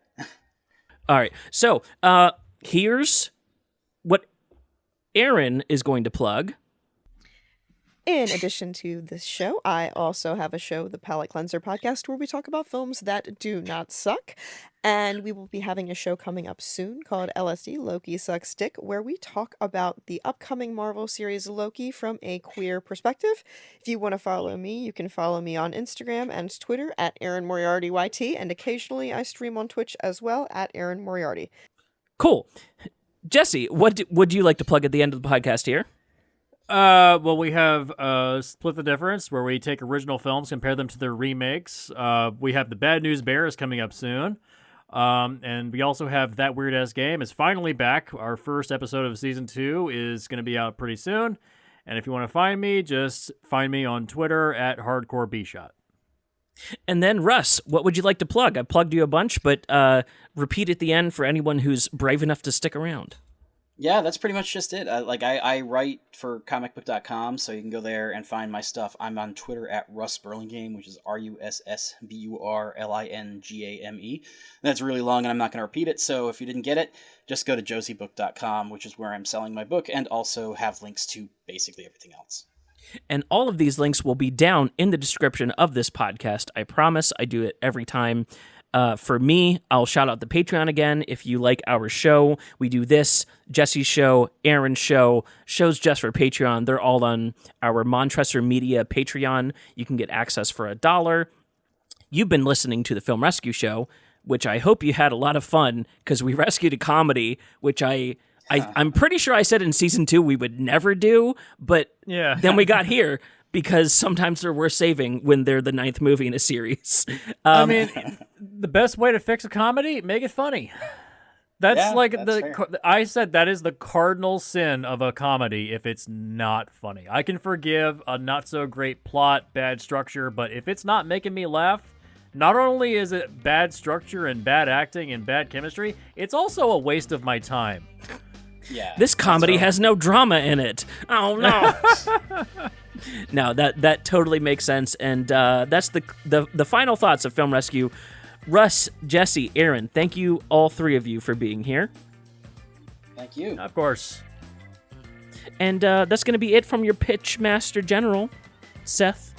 All right. So here's what Aaron is going to plug.
In addition to this show, I also have a show, the Palate Cleanser Podcast, where we talk about films that do not suck. And we will be having a show coming up soon called LSD, Loki Sucks Dick, where we talk about the upcoming Marvel series Loki from a queer perspective. If you want to follow me, you can follow me on Instagram and Twitter at Aaron Moriarty YT, and occasionally I stream on Twitch as well at Aaron Moriarty.
Cool. Jesse, what would you like to plug at the end of the podcast here?
Well, we have Split the Difference, where we take original films, compare them to their remakes. We have The Bad News Bears coming up soon. And we also have That Weird Ass Game is finally back. Our first episode of season 2 is going to be out pretty soon. And if you want to find me, just find me on Twitter at HardcoreBshot.
And then, Russ, what would you like to plug? I plugged you a bunch, but repeat at the end for anyone who's brave enough to stick around.
Yeah, that's pretty much just it. I write for comicbook.com, so you can go there and find my stuff. I'm on Twitter at Russ Burlingame, which is RussBurlingame. That's really long, and I'm not going to repeat it, so if you didn't get it, just go to josiebook.com, which is where I'm selling my book, and also have links to basically everything else.
And all of these links will be down in the description of this podcast. I promise. I do it every time. For me, I'll shout out the Patreon again. If you like our show, we do this, Jesse's show, Aaron's show, shows just for Patreon. They're all on our Montresor Media Patreon. You can get access for $1. You've been listening to the Film Rescue Show, which I hope you had a lot of fun because we rescued a comedy, which I'm pretty sure I said in season 2 we would never do, but then we got here because sometimes they're worth saving when they're the 9th movie in a series.
I mean, the best way to fix a comedy, make it funny. That's I said that is the cardinal sin of a comedy if it's not funny. I can forgive a not so great plot, bad structure, but if it's not making me laugh, not only is it bad structure and bad acting and bad chemistry, it's also a waste of my time.
Yeah.
This comedy has no drama in it. Oh no. No, that totally makes sense, and that's the final thoughts of Film Rescue. Russ, Jesse, Aaron, thank you all three of you for being here.
Thank you.
Of course.
And that's going to be it from your pitch master general, Seth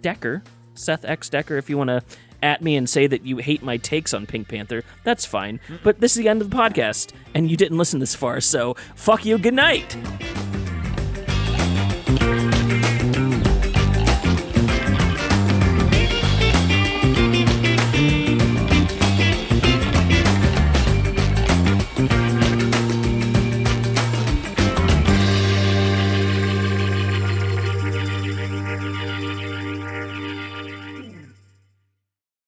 Decker. Seth X Decker, if you want to at me and say that you hate my takes on Pink Panther, that's fine. But this is the end of the podcast, and you didn't listen this far, so fuck you, good night!